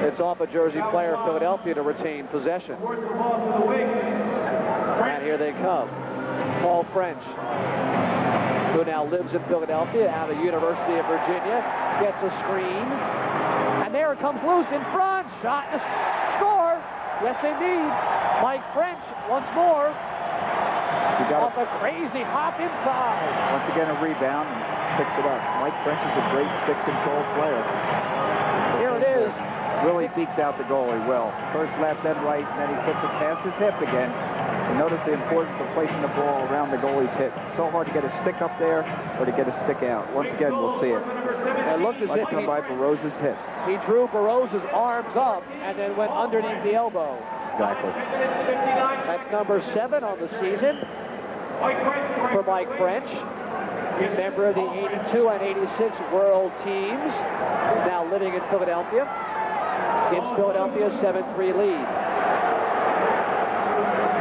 It's off a Jersey player, Philadelphia, to retain possession. And here they come. Paul French, who now lives in Philadelphia out of University of Virginia, gets a screen. And there it comes loose in front. Shot and score. Yes, indeed. Mike French once more off a crazy hop inside. Once again, a rebound and picks it up. Mike French is a great stick control player. Here it is. Really beats out the goalie well. First left, then right, and then he puts it past his hip again. And notice the importance of placing the ball around the goalie's hip. It's so hard to get a stick up there or to get a stick out. Once again, we'll see it. It looked as if come by Barroza's hip. He drew Barroza's arms up and then went underneath the elbow. Exactly. That's number 7 on the season for Mike French. Member of the 82 and 86 World teams. Now living in Philadelphia. Gives Philadelphia a 7-3 lead.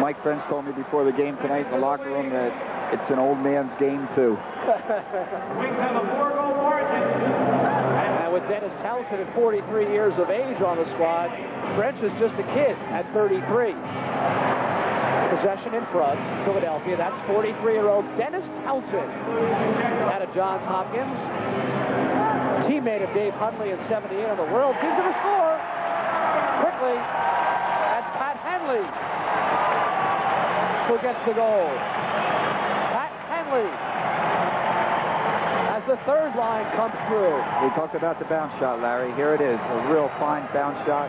Mike French told me before the game tonight in the locker room that it's an old man's game, too. And with Dennis Townsend at 43 years of age on the squad, French is just a kid at 33. Possession in front, Philadelphia. That's 43-year-old Dennis Townsend out of Johns Hopkins. Teammate of Dave Huntley in 78 on the World. Gives him a score. Quickly, that's Pat Henley who gets the goal. Pat Henley, as the third line comes through. We talked about the bounce shot, Larry. Here it is, a real fine bounce shot.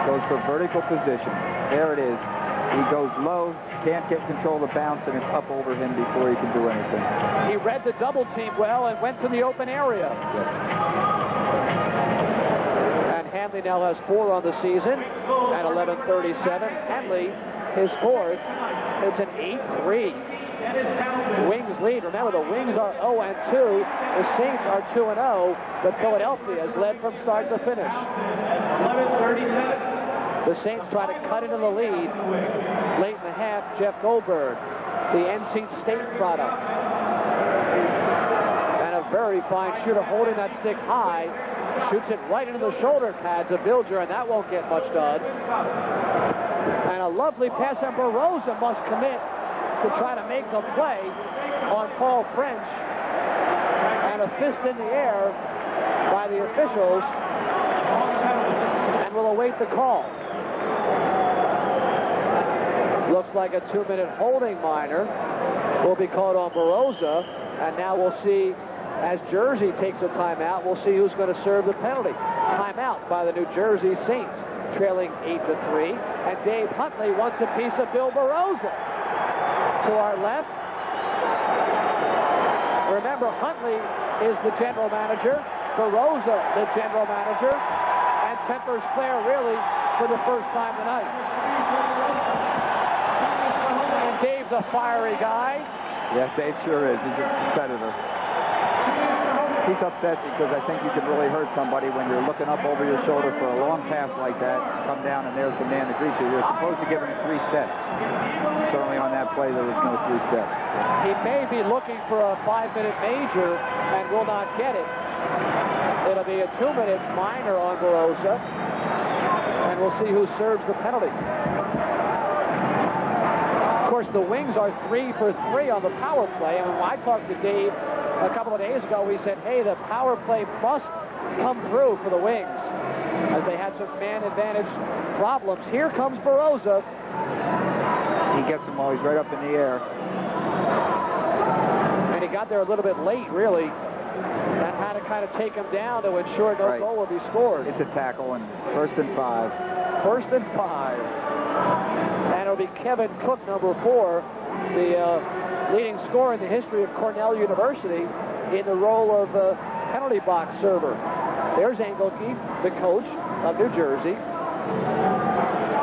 Goes for vertical position. There it is. He goes low, can't get control of the bounce, and it's up over him before he can do anything. He read the double team well and went to the open area. Yes. And Hanley now has 4 on the season at 11:37. Hanley, his 4th. It's an 8-3. Wings lead. Remember, the Wings are 0-2. The Saints are 2-0. But Philadelphia has led from start to finish. 11:37. The Saints try to cut into the lead. Late in the half, Jeff Goldberg, the NC State product. And a very fine shooter holding that stick high. Shoots it right into the shoulder pads of Bilger, and that won't get much done. And a lovely pass, and Barroza must commit to try to make the play on Paul French. And a fist in the air by the officials. And will await the call. Looks like a 2-minute holding minor will be called on Barroza. And now we'll see, as Jersey takes a timeout, we'll see who's going to serve the penalty. Timeout by the New Jersey Saints, trailing 8-3. And Dave Huntley wants a piece of Bill Barroza. To our left, remember, Huntley is the general manager, Barroza the general manager, and tempers flare really for the first time tonight. And Dave's a fiery guy. Yes, Dave sure is. He's a competitor. He's upset because I think you can really hurt somebody when you're looking up over your shoulder for a long pass like that, come down, and there's the man that greets you. You're supposed to give him 3 steps. Certainly on that play, there was no 3 steps. He may be looking for a 5-minute major and will not get it. It'll be a 2-minute minor on Barroza, and we'll see who serves the penalty. Of course, the Wings are 3 for 3 on the power play, and when I talked to Dave a couple of days ago, he said, hey, the power play must come through for the Wings, as they had some man advantage problems. Here comes Barroza. He gets him while he's right up in the air. And he got there a little bit late, really, and had to kind of take him down to ensure no goal will be scored. It's a tackle, and 1st and 5. 1st and 5. And it'll be Kevin Cook, number 4, the leading scorer in the history of Cornell University, in the role of penalty box server. There's Engelke, the coach of New Jersey.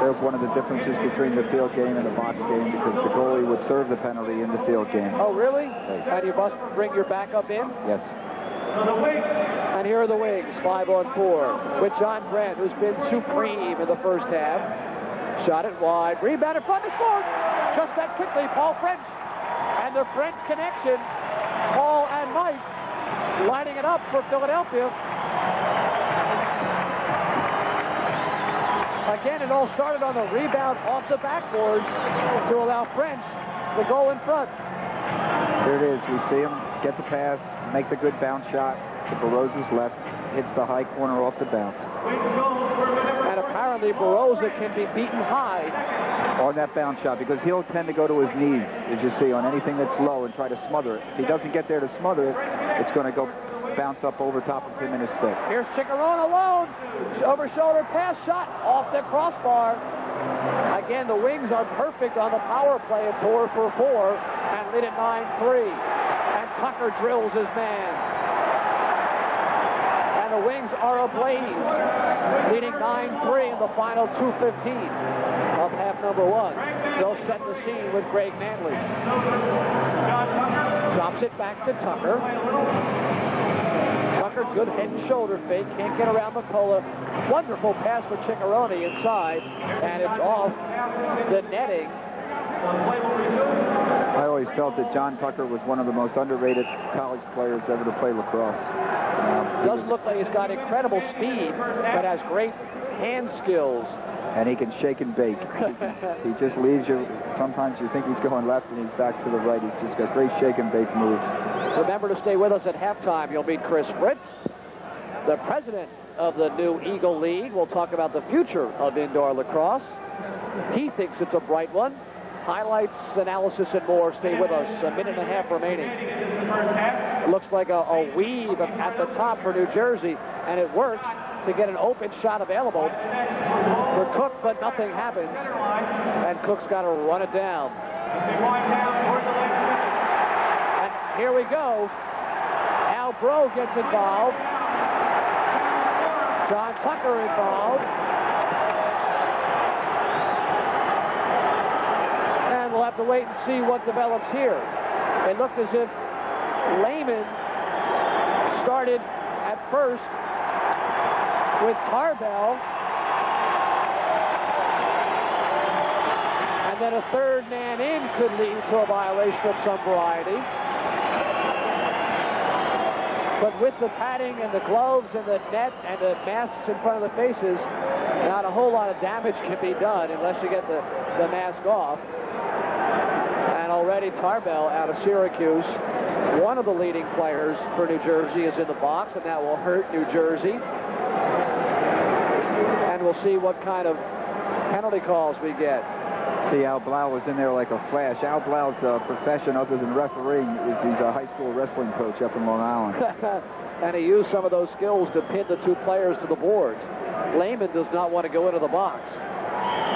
There's one of the differences between the field game and the box game, because the goalie would serve the penalty in the field game. Oh, really? And you must bring your backup in? Yes. And here are the Wings, 5-on-4, with John Brent, who's been supreme in the first half. Shot it wide, rebound in front, to score! Just that quickly, Paul French. And the French connection, Paul and Mike, lining it up for Philadelphia. Again, it all started on the rebound off the backboards to allow French the goal in front. There it is. We see him get the pass, make the good bounce shot to Barroza's left, hits the high corner off the bounce. And a apparently Baroza can be beaten high on that bounce shot, because he'll tend to go to his knees, as you see, on anything that's low and try to smother it. If he doesn't get there to smother it, it's going to go bounce up over top of him in his stick. Here's Chicharron alone. Over-shoulder pass shot off the crossbar. Again, the Wings are perfect on the power play at 4 for 4 and lead at 9-3. And Tucker drills his man. And the Wings are ablaze, leading 9-3 in the final 2:15 of half number 1. They'll set the scene with Greg Manley. Drops it back to Tucker. Tucker, good head and shoulder fake. Can't get around McCullough. Wonderful pass for Ciccarone inside, and it's off the netting. I always felt that John Tucker was one of the most underrated college players ever to play lacrosse. Doesn't look like he's got incredible speed, but has great hand skills. And he can shake and bake. He just leaves you. Sometimes you think he's going left and he's back to the right. He's just got great shake and bake moves. Remember to stay with us at halftime. You'll meet Chris Fritz, the president of the new Eagle League. We'll talk about the future of indoor lacrosse. He thinks it's a bright one. Highlights, analysis, and more. Stay with us. A minute and a half remaining. It looks like a weave at the top for New Jersey, and it works to get an open shot available for Cook, but nothing happens, and Cook's got to run it down. And here we go. Al Bro gets involved. John Tucker involved. And we'll have to wait and see what develops here. It looked as if Lehman started at first with Tarbell, and then a third man in could lead to a violation of some variety. But with the padding and the gloves and the net and the masks in front of the faces, not a whole lot of damage can be done unless you get the mask off. And already Tarbell out of Syracuse, one of the leading players for New Jersey, is in the box, and that will hurt New Jersey. And we'll see what kind of penalty calls we get. See, Al Blau was in there like a flash. Al Blau's profession, other than refereeing, is he's a high school wrestling coach up in Long Island. And he used some of those skills to pin the two players to the boards. Lehman does not want to go into the box,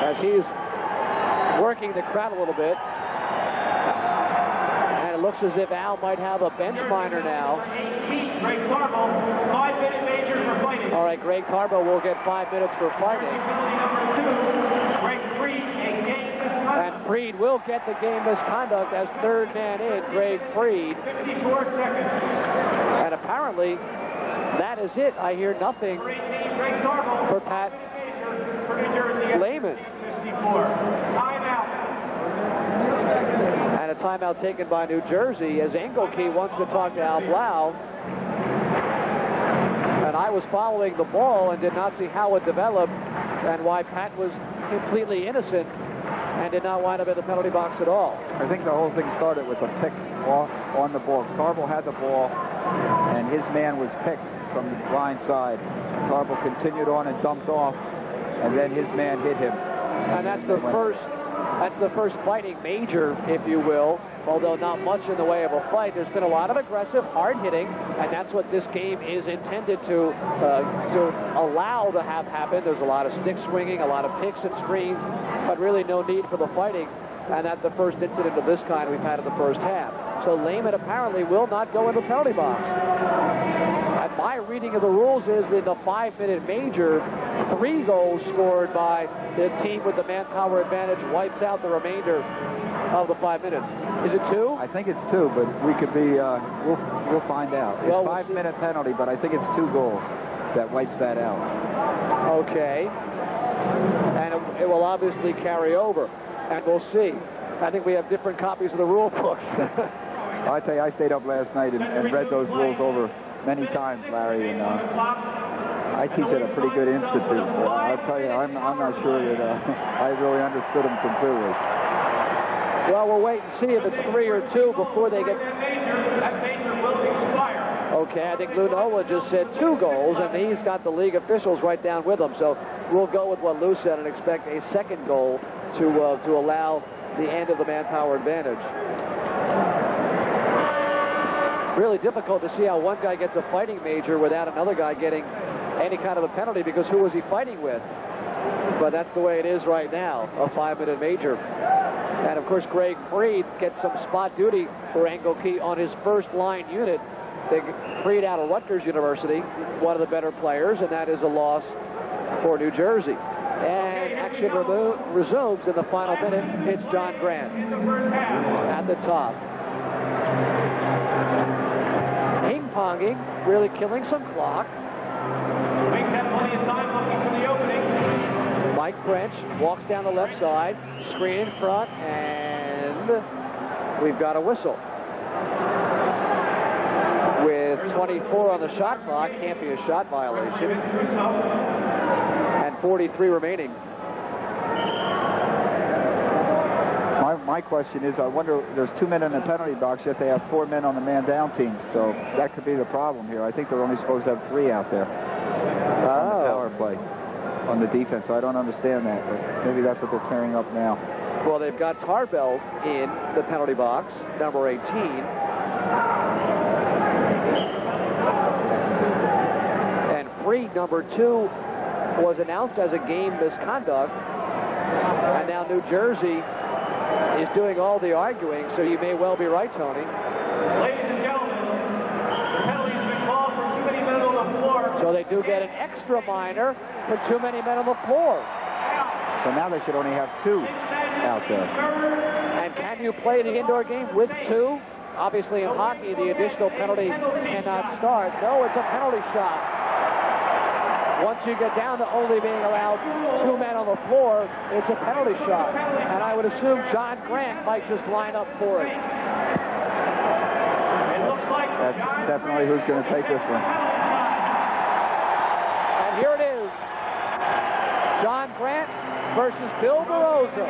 as he's working the crowd a little bit. And it looks as if Al might have a bench minor now. All right, Greg Carbo will get 5 minutes for fighting. And Freed will get the game misconduct as third man in, Greg Freed. 54 seconds. And apparently, that is it. I hear nothing for Pat Lehman. 54. Timeout. And a timeout taken by New Jersey as Engelke wants to talk to Al Blau. And I was following the ball and did not see how it developed and why Pat was completely innocent and did not wind up in the penalty box at all. I think the whole thing started with a pick on the ball. Carbo had the ball, and his man was picked from the blind side. Carbo continued on and dumped off, and then his man hit him. And that's the first fighting major, if you will, although not much in the way of a fight. There's been a lot of aggressive, hard hitting, and that's what this game is intended to allow to have happen. There's a lot of stick swinging, a lot of picks and screens, but really no need for the fighting. And that's the first incident of this kind we've had in the first half. So Lehman apparently will not go in the penalty box. And my reading of the rules is in the 5-minute major, 3 goals scored by the team with the manpower advantage wipes out the remainder of the 5 minutes. Is it 2? I think it's 2, but we could be, we'll find out. It's well, 5-minute penalty, but I think it's 2 goals that wipes that out. Okay. And it will obviously carry over. And we'll see. I think we have different copies of the rule book. I tell you, I stayed up last night and read those rules over many times, Larry, and I teach at a pretty good institute. I'll tell you, I'm not sure that I really understood them completely. Well, we'll wait and see if it's 3 or 2 before they get... That major will expire. Okay, I think Lou Nola just said 2 goals, and he's got the league officials right down with him. So we'll go with what Lou said and expect a second goal to allow the end of the manpower advantage. Really difficult to see how one guy gets a fighting major without another guy getting any kind of a penalty, because who was he fighting with? But that's the way it is right now, a 5-minute major. And of course, Greg Freed gets some spot duty for Engelke on his first line unit. Freed out of Rutgers University, one of the better players, and that is a loss for New Jersey. And action resumes in the final minute. It's John Grant at the top. Ping-ponging, really killing some clock. Mike French walks down the left side, screen in front, and we've got a whistle. With 24 on the shot clock, can't be a shot violation. And 43 remaining. My question is, I wonder, there's 2 men in the penalty box, yet they have 4 men on the man-down team. So that could be the problem here. I think they're only supposed to have 3 out there on the power play, on the defense. So I don't understand that, but maybe that's what they're clearing up now. Well, they've got Tarbell in the penalty box, number 18. And Freed, number 2, was announced as a game misconduct. And now New Jersey is doing all the arguing, so you may well be right, Tony. Ladies and gentlemen, the penalty's been called for too many men on the floor. So they do get an extra minor for too many men on the floor. So now they should only have 2 out there. And can you play the indoor game with 2? Obviously in hockey, the additional penalty cannot start. No, it's a penalty shot. Once you get down to only being allowed 2 men on the floor, it's a penalty shot. And I would assume John Grant might just line up for it. That's definitely who's going to take this one. And here it is. John Grant versus Bill Barosa.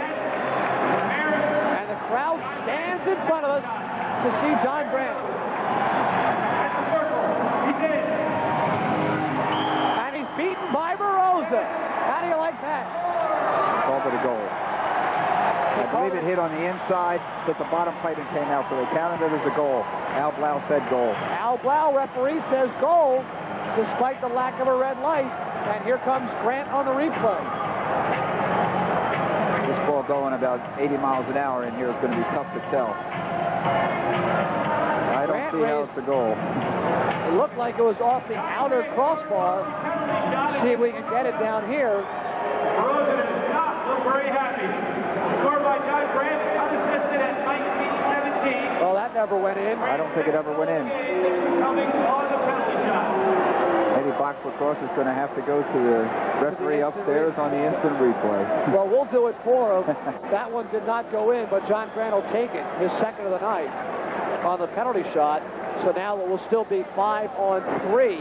And the crowd stands in front of us to see John Grant. Beaten by Barosa. How do you like that? Called it a goal. I believe it hit on the inside, but the bottom plate and came out, so they counted it as a goal. Al Blau said goal. Al Blau, referee, says goal, despite the lack of a red light. And here comes Grant on the replay. This ball going about 80 miles an hour in here is going to be tough to tell. I don't see how it's a goal. It looked like it was off the outer crossbar. See if we can get it down here. Rosen does not look very happy. Scored by John Grant, unassisted at 1917. Well, that never went in. I don't think it ever went in. Coming on the penalty shot. Maybe box lacrosse is going to have to go to the referee upstairs on the instant replay. Well, we'll do it for him. That one did not go in, but John Grant will take it, his second of the night on the penalty shot. So now it will still be 5-on-3,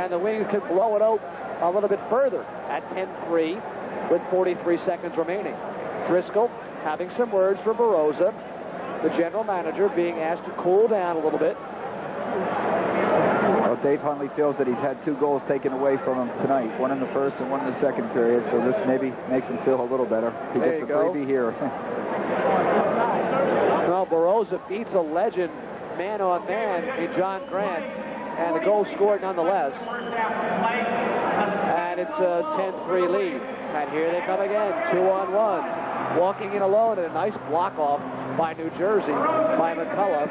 and the Wings can blow it out a little bit further at 10-3 with 43 seconds remaining. Driscoll having some words for Barosa, the general manager being asked to cool down a little bit. Well, Dave Huntley feels that he's had 2 goals taken away from him tonight, one in the first and one in the second period, so this maybe makes him feel a little better. He there gets a freebie here. Well, Barosa beats a legend man-on-man in John Grant, and the goal scored nonetheless. And it's a 10-3 lead. And here they come again, 2-on-1. Walking in alone, and a nice block off by New Jersey, by McCullough.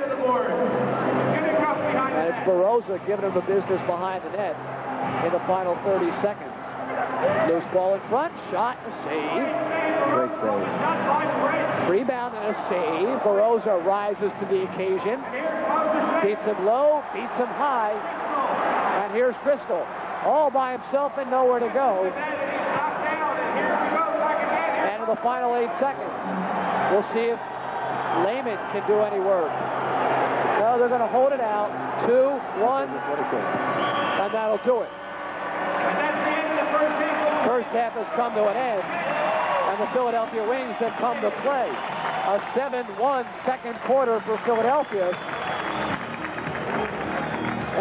And it's Barosa giving him the business behind the net in the final 30 seconds. Loose ball in front, shot, and a save. Great save. Rebound and a save. Barosa rises to the occasion. Beats him low, beats him high. And here's Driscoll, all by himself and nowhere to go. And in the final 8 seconds, we'll see if Lehman can do any work. No, they're going to hold it out. 2-1. And that'll do it. First half has come to an end, and the Philadelphia Wings have come to play. A 7-1 second quarter for Philadelphia.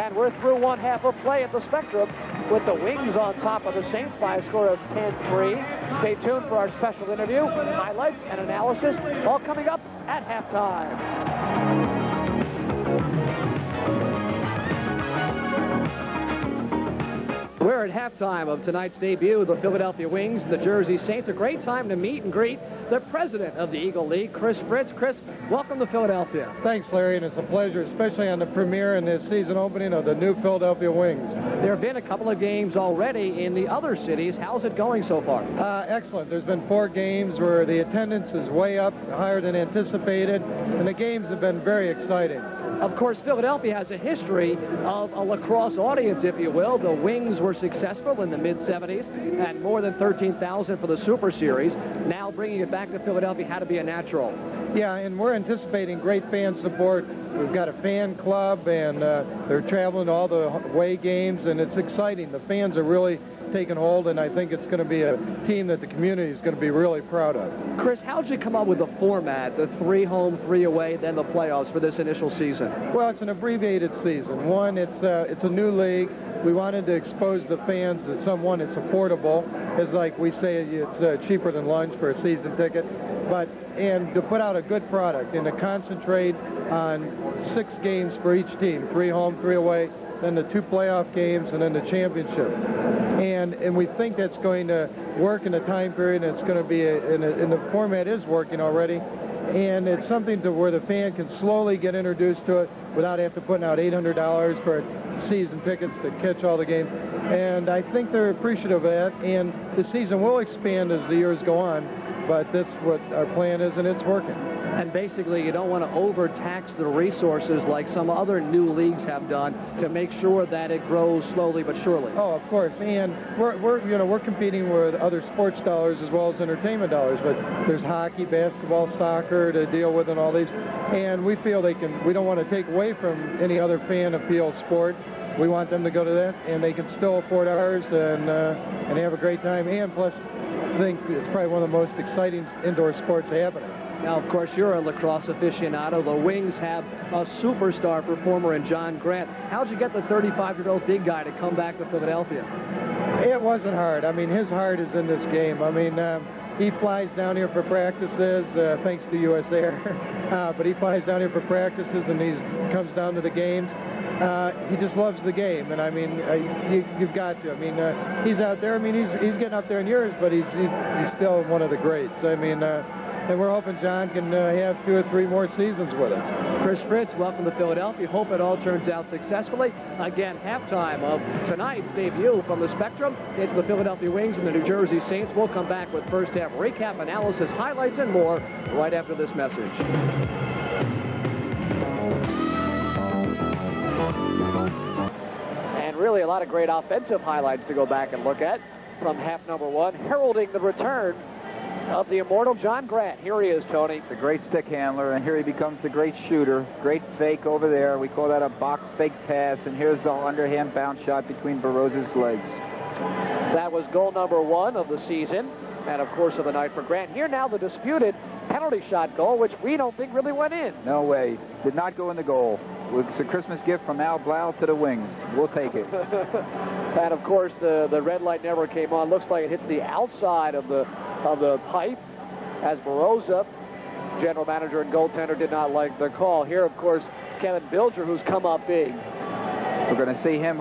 And we're through one half of play at the Spectrum with the Wings on top of the Saints by a score of 10-3. Stay tuned for our special interview, highlights, and analysis, all coming up at halftime. We're at halftime of tonight's debut of the Philadelphia Wings and the Jersey Saints. A great time to meet and greet the president of the Eagle League, Chris Fritz. Chris, welcome to Philadelphia. Thanks, Larry, and it's a pleasure, especially on the premiere and the season opening of the new Philadelphia Wings. There have been a couple of games already in the other cities. How's it going so far? Excellent. There's been 4 games where the attendance is way up, higher than anticipated, and the games have been very exciting. Of course, Philadelphia has a history of a lacrosse audience, if you will. The Wings were successful in the mid-'70s and more than 13,000 for the Super Series. Now bringing it back to Philadelphia had to be a natural. Yeah, and we're anticipating great fan support. We've got a fan club, and they're traveling to all the away games, and it's exciting. The fans are really taken hold, and I think it's going to be a team that the community is going to be really proud of. Chris, how'd you come up with the format, the 3 home, 3 away, then the playoffs for this initial season? Well, it's an abbreviated season. One, it's a new league. We wanted to expose the fans that it's affordable. It's like we say, it's cheaper than lunch for a season ticket. And to put out a good product and to concentrate on 6 games for each team, 3 home, 3 away, then the 2 playoff games, and then the championship. And we think that's going to work in a time period, and it's going to be, and the format is working already. And it's something to where the fan can slowly get introduced to it without having to put out $800 for season tickets to catch all the games. And I think they're appreciative of that. And the season will expand as the years go on, but that's what our plan is, and it's working. And basically, you don't want to overtax the resources like some other new leagues have done to make sure that it grows slowly but surely. Oh, of course. And we're competing with other sports dollars as well as entertainment dollars. But there's hockey, basketball, soccer to deal with, and all these. And we feel we don't want to take away from any other fan appeal sport. We want them to go to that, and they can still afford ours and have a great time. And plus, I think it's probably one of the most exciting indoor sports happening. Now, of course, you're a lacrosse aficionado. The Wings have a superstar performer in John Grant. How'd you get the 35-year-old big guy to come back to Philadelphia? It wasn't hard. I mean, his heart is in this game. I mean, he flies down here for practices, thanks to U.S. Air. But he flies down here for practices, and he comes down to the games. He just loves the game, and I mean, you've got to. I mean, he's out there. I mean, he's getting up there in years, but he's still one of the greats. I mean, and we're hoping John can have 2 or 3 more seasons with us. Chris Fritz, welcome to Philadelphia. Hope it all turns out successfully. Again, halftime of tonight's debut from the Spectrum. It's the Philadelphia Wings and the New Jersey Saints. We'll come back with first half recap, analysis, highlights, and more right after this message. And really a lot of great offensive highlights to go back and look at from half number 1, heralding the return of the immortal John Grant. Here he is, Tony. It's a great stick handler, and here he becomes the great shooter. Great fake over there. We call that a box fake pass, and here's the underhand bounce shot between Barroza's legs. That was goal number 1 of the season, and of course of the night for Grant. Here now the disputed penalty shot goal, which we don't think really went in. No way. Did not go in the goal. It's a Christmas gift from Al Blau to the Wings. We'll take it. And of course the red light never came on. Looks like it hits the outside of the pipe as Barroza, general manager and goaltender, did not like the call. Here, of course, Kevin Bilger, who's come up big. We're going to see him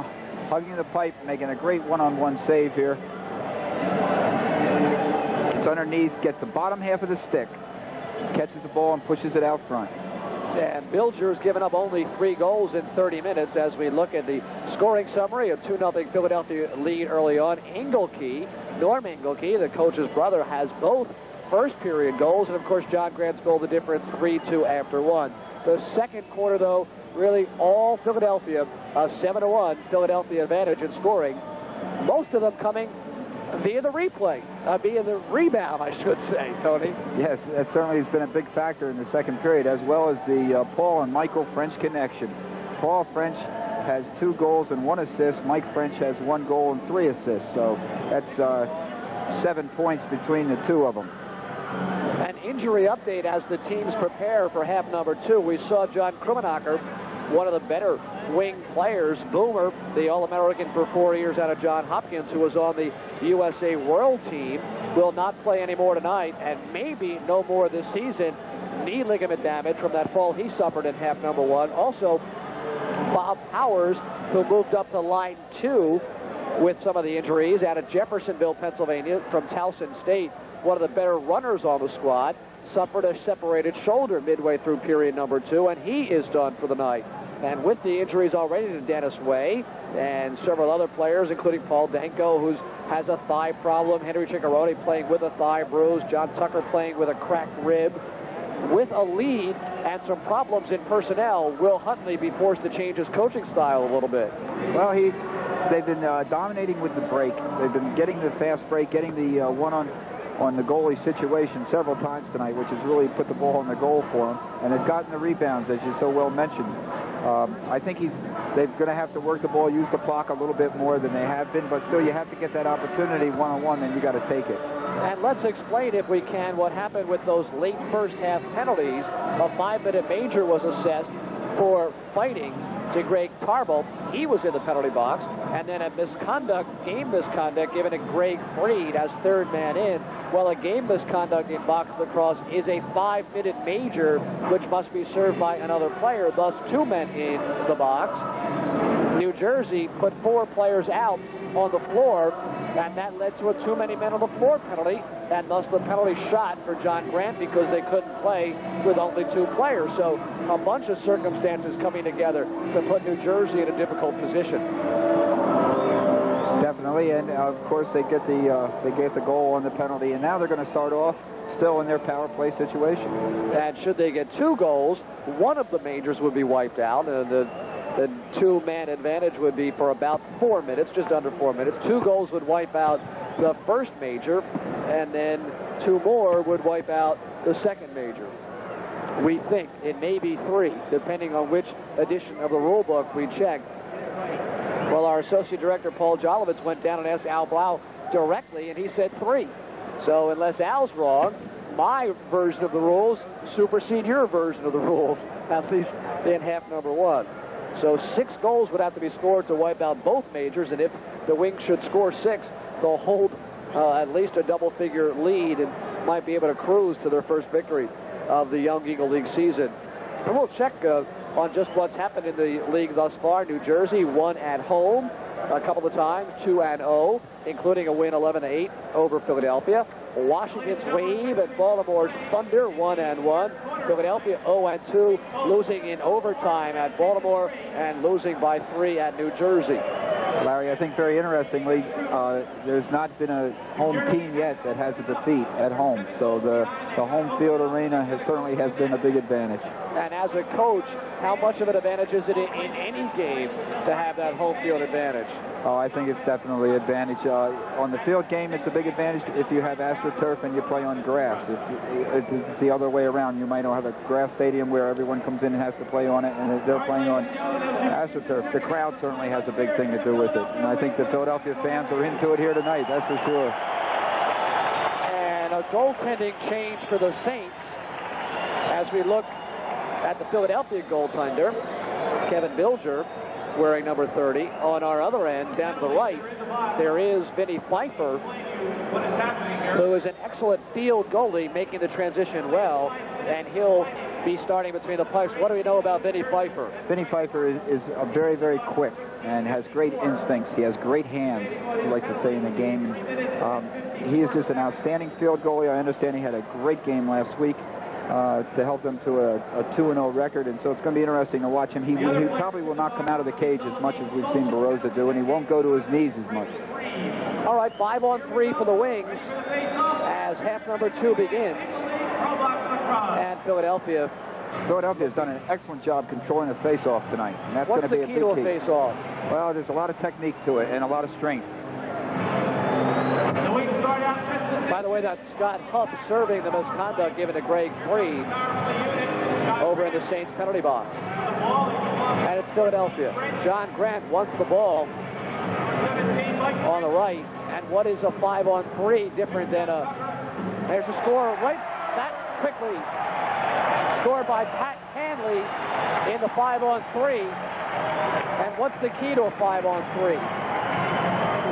hugging the pipe, making a great one-on-one save here. It's underneath, gets the bottom half of the stick, catches the ball and pushes it out front. And Bilger's given up only 3 goals in 30 minutes as we look at the scoring summary. A 2-0 Philadelphia lead early on. Norm Engelke, the coach's brother, has both first period goals. And, of course, John Grant's goal, the difference, 3-2 after 1. The second quarter, though, really all Philadelphia, a 7-1 Philadelphia advantage in scoring. Most of them coming via the replay, via the rebound, I should say, Tony. Yes, that certainly has been a big factor in the second period, as well as the Paul and Michael French connection. Paul French has 2 goals and 1 assist. Mike French has 1 goal and 3 assists. So that's 7 points between the 2 of them. An injury update as the teams prepare for half number 2. We saw John Krummenacher one of the better wing players, Boomer, the All-American for 4 years out of Johns Hopkins, who was on the USA World Team, will not play anymore tonight, and maybe no more this season. Knee ligament damage from that fall he suffered in half number 1. Also, Bob Powers, who moved up to line 2 with some of the injuries out of Jeffersonville, Pennsylvania, from Towson State, one of the better runners on the squad, suffered a separated shoulder midway through period number 2, and he is done for the night. And with the injuries already to Dennis Way and several other players, including Paul Danko, who has a thigh problem, Henry Ciccarone playing with a thigh bruise, John Tucker playing with a cracked rib, with a lead and some problems in personnel, will Huntley be forced to change his coaching style a little bit? Well, they've been dominating with the break. They've been getting the fast break, getting the one on the goalie situation several times tonight, which has really put the ball in the goal for them, and they've gotten the rebounds, as you so well mentioned. I think they're going to have to work the ball, use the clock a little bit more than they have been, but still you have to get that opportunity one-on-one, then you got to take it. And let's explain, if we can, what happened with those late first half penalties. A 5-minute major was assessed for fighting to Greg Tarbell. He was in the penalty box, and then a game misconduct given to Greg Freed as third man in. Well, a game misconduct in box lacrosse is a 5-minute major, which must be served by another player, thus 2 men in the box. New Jersey put 4 players out on the floor, and that led to a too many men on the floor penalty, and thus the penalty shot for John Grant because they couldn't play with only 2 players. So a bunch of circumstances coming together to put New Jersey in a difficult position. Definitely, and of course they get the goal on the penalty, and now they're going to start off still in their power play situation. And should they get 2 goals, one of the majors would be wiped out, and the 2-man advantage would be for about 4 minutes, just under 4 minutes. 2 goals would wipe out the first major, and then 2 more would wipe out the second major. We think it may be 3, depending on which edition of the rule book we check. Well, our Associate Director, Paul Jolovitz, went down and asked Al Blau directly, and he said 3. So unless Al's wrong, my version of the rules supersede your version of the rules, at least in half number 1. So 6 goals would have to be scored to wipe out both majors, and if the Wings should score 6, they'll hold at least a double-figure lead and might be able to cruise to their first victory of the Young Eagle League season. And we'll check on just what's happened in the league thus far. New Jersey won at home a couple of times, 2-0, including a win 11-8 over Philadelphia. Washington's Wave and Baltimore's Thunder 1-1. Philadelphia 0-2, losing in overtime at Baltimore and losing by 3 at New Jersey. Larry, I think very interestingly, there's not been a home team yet that has a defeat at home. So the home field arena certainly has been a big advantage. And as a coach, how much of an advantage is it in any game to have that home field advantage? Oh, I think it's definitely an advantage. On the field game, it's a big advantage if you have AstroTurf and you play on grass. If it's the other way around, you might not have a grass stadium where everyone comes in and has to play on it, and they're playing on AstroTurf. The crowd certainly has a big thing to do with it. And I think the Philadelphia fans are into it here tonight, that's for sure. And a goaltending change for the Saints as we look at the Philadelphia goaltender, Kevin Bilger, wearing number 30. On our other end, down to the right, there is Vinny Pfeiffer, who is an excellent field goalie, making the transition well, and he'll be starting between the pipes. What do we know about Vinny Pfeiffer? Vinny Pfeiffer is very, very quick and has great instincts. He has great hands, we like to say in the game. He is just an outstanding field goalie. I understand he had a great game last week to help them to a 2-0 record, and so it's going to be interesting to watch him. He probably will not come out of the cage as much as we've seen Barossa do, and he won't go to his knees as much. All right, 5-on-3 for the Wings as half number 2 begins. And Philadelphia has done an excellent job controlling the face-off tonight, and that's going to be a big key. What's the key to a face-off? Well, there's a lot of technique to it and a lot of strength. By the way, that's Scott Huff serving the misconduct given to Greg Freed over in the Saints penalty box. And it's Philadelphia. John Grant wants the ball on the right. And what is a 5-on-3 different than there's a score right that quickly. Scored by Pat Hanley in the 5-on-3. And what's the key to a 5-on-3?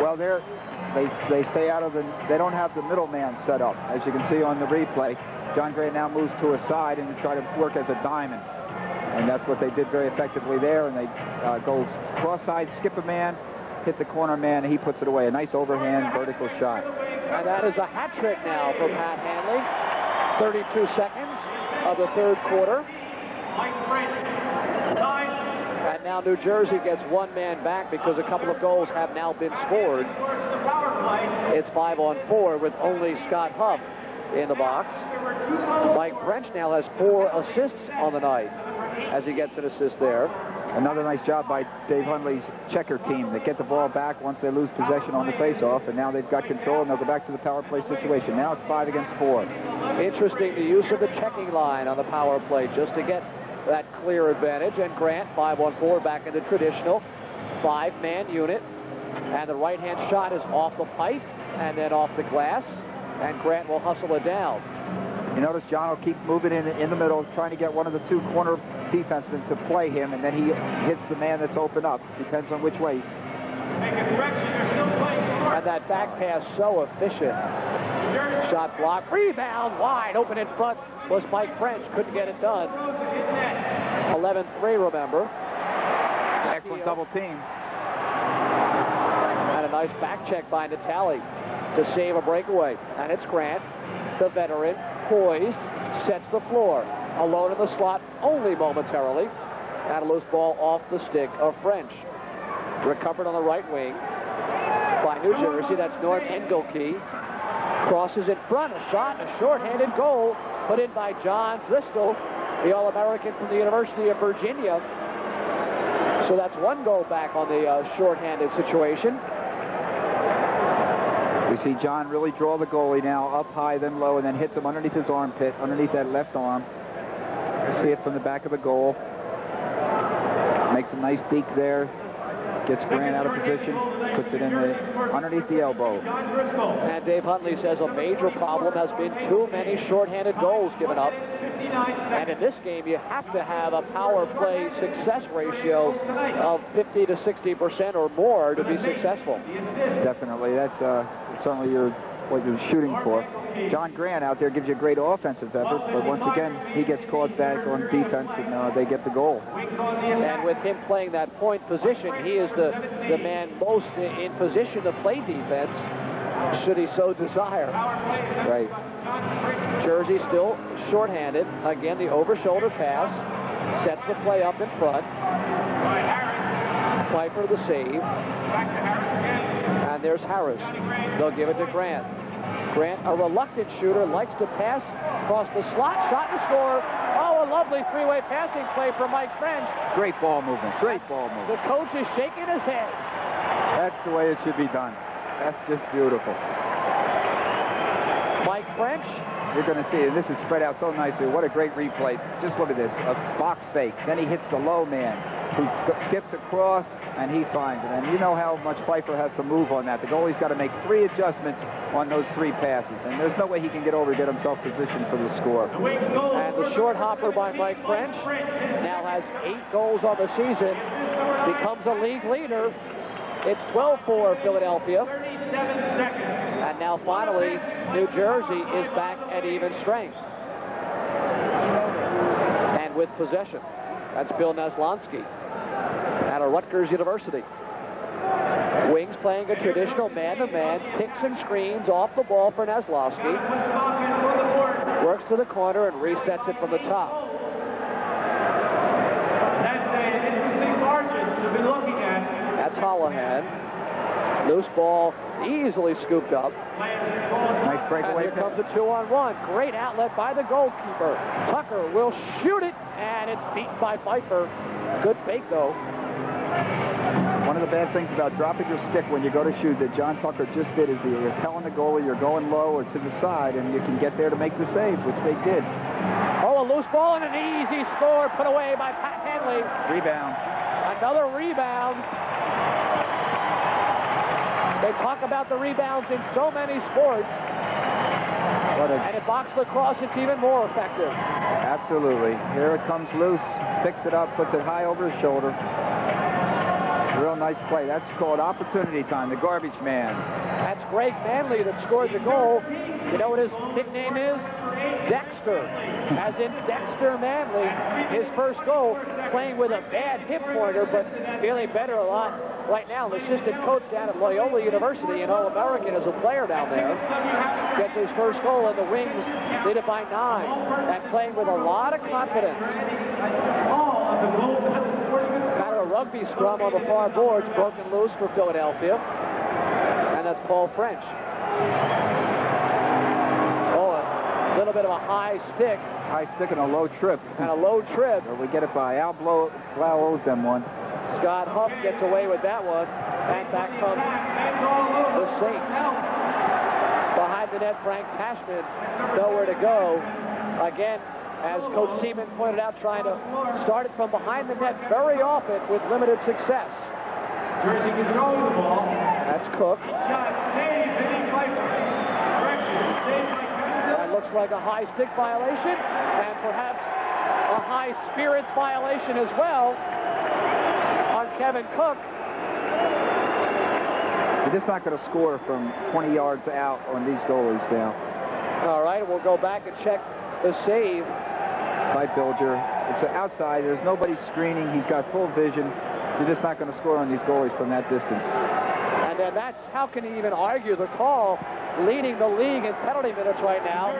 Well, they stay out of they don't have the middleman set up. As you can see on the replay, John Grant now moves to a side and try to work as a diamond. And that's what they did very effectively there. And they go cross-side, skip a man, hit the corner man, and he puts it away. A nice overhand vertical shot. And that is a hat trick now for Pat Hanley. 32 seconds of the third quarter. And now New Jersey gets one man back because a couple of goals have now been scored. It's 5-on-4 with only Scott Huff in the box. Mike French now has 4 assists on the night as he gets an assist there. Another nice job by Dave Hundley's checker team. They get the ball back once they lose possession on the faceoff, and now they've got control, and they'll go back to the power play situation. Now it's 5 against 4. Interesting, the use of the checking line on the power play just to get that clear advantage. And Grant, 5-on-4, back in the traditional 5-man unit. And the right-hand shot is off the pipe and then off the glass, and Grant will hustle it down. You notice John will keep moving in the middle, trying to get one of the 2 corner defensemen to play him, and then he hits the man that's open up. Depends on which way. And that back pass so efficient. Shot blocked, rebound, wide open in front was Mike French. Couldn't get it done. 11-3, remember. Excellent double team. And a nice back check by Natale to save a breakaway. And it's Grant, the veteran, poised, sets the floor. Alone in the slot only momentarily. And a loose ball off the stick of French. Recovered on the right wing by New Jersey. That's Norm Engelke. Crosses in front. A shot, a shorthanded goal put in by John Driscoll, the All-American from the University of Virginia. So that's 1 goal back on the shorthanded situation. We see John really draw the goalie now, up high, then low, and then hits him underneath his armpit, underneath that left arm. You see it from the back of the goal. Makes a nice deke there. Gets Grant out of position, puts it in underneath the elbow. And Dave Huntley says a major problem has been too many shorthanded goals given up. And in this game, you have to have a power play success ratio of 50 to 60% or more to be successful. Definitely. That's certainly what you're shooting for. John Grant out there gives you a great offensive effort, but once again, he gets caught back on defense, and they get the goal. And with him playing that point position, he is the man most in position to play defense, should he so desire. Right. Jersey still shorthanded. Again, the over-shoulder pass sets the play up in front. Pfeiffer the save. And there's Harris. They'll give it to Grant. Grant, a reluctant shooter, likes to pass across the slot. Shot and score. Oh, a lovely three-way passing play for Mike French. Great ball movement. Great ball movement. The coach is shaking his head. That's the way it should be done. That's just beautiful. Mike French. You're going to see it. This is spread out so nicely. What a great replay. Just look at this. A box fake. Then he hits the low man, who skips across, and he finds it. And you know how much Pfeiffer has to move on that. The goalie's got to make 3 adjustments on those 3 passes. And there's no way he can get over, get himself positioned for the score. And the short hopper by Mike French now has 8 goals on the season. Becomes a league leader. It's 12-4 Philadelphia. And now finally, New Jersey is back at even strength. And with possession. That's Bill Neslonsky out of Rutgers University. Wings playing a traditional man-to-man, kicks and screens off the ball for Neslonsky. Works to the corner and resets it from the top. That's an interesting margin to be looking at. That's Holohan. Loose ball easily scooped up. Nice breakaway. And here comes a 2-on-1. Great outlet by the goalkeeper. Tucker will shoot it, and it's beat by Pfeiffer. Good fake, though. One of the bad things about dropping your stick when you go to shoot that John Tucker just did is you're telling the goalie you're going low or to the side, and you can get there to make the save, which they did. Oh, a loose ball and an easy score put away by Pat Hanley. Rebound. Another rebound. They talk about the rebounds in so many sports. And in box lacrosse, it's even more effective. Absolutely. Here it comes loose, picks it up, puts it high over his shoulder. Real nice play. That's called opportunity time, the garbage man. That's Greg Manley that scored the goal. You know what his nickname is? Dexter. As in Dexter Manley, his first goal, playing with a bad hip pointer, but feeling better a lot right now. An assistant coach down at Loyola University, an All-American as a player down there, gets his first goal, and the Wings lead it by 9, and playing with a lot of confidence. Kind of a rugby scrum on the far boards, broken loose for Philadelphia, and that's Paul French. A little bit of a high stick. High stick and a low trip. And a low trip. So we get it by Al Blau owes them one. Scott Huff gets away with that one. And back comes the Saints. Behind the net, Frank Cashman. Nowhere to go. Again, as Coach Seaman pointed out, trying to start it from behind the net very often with limited success. Jersey controls the ball. That's Cook. Looks like a high stick violation, and perhaps a high spirits violation as well on Kevin Cook. You're just not going to score from 20 yards out on these goalies now. All right, we'll go back and check the save. By Bilger. It's outside. There's nobody screening. He's got full vision. You're just not going to score on these goalies from that distance. And then that's, how can he even argue the call? Leading the league in penalty minutes right now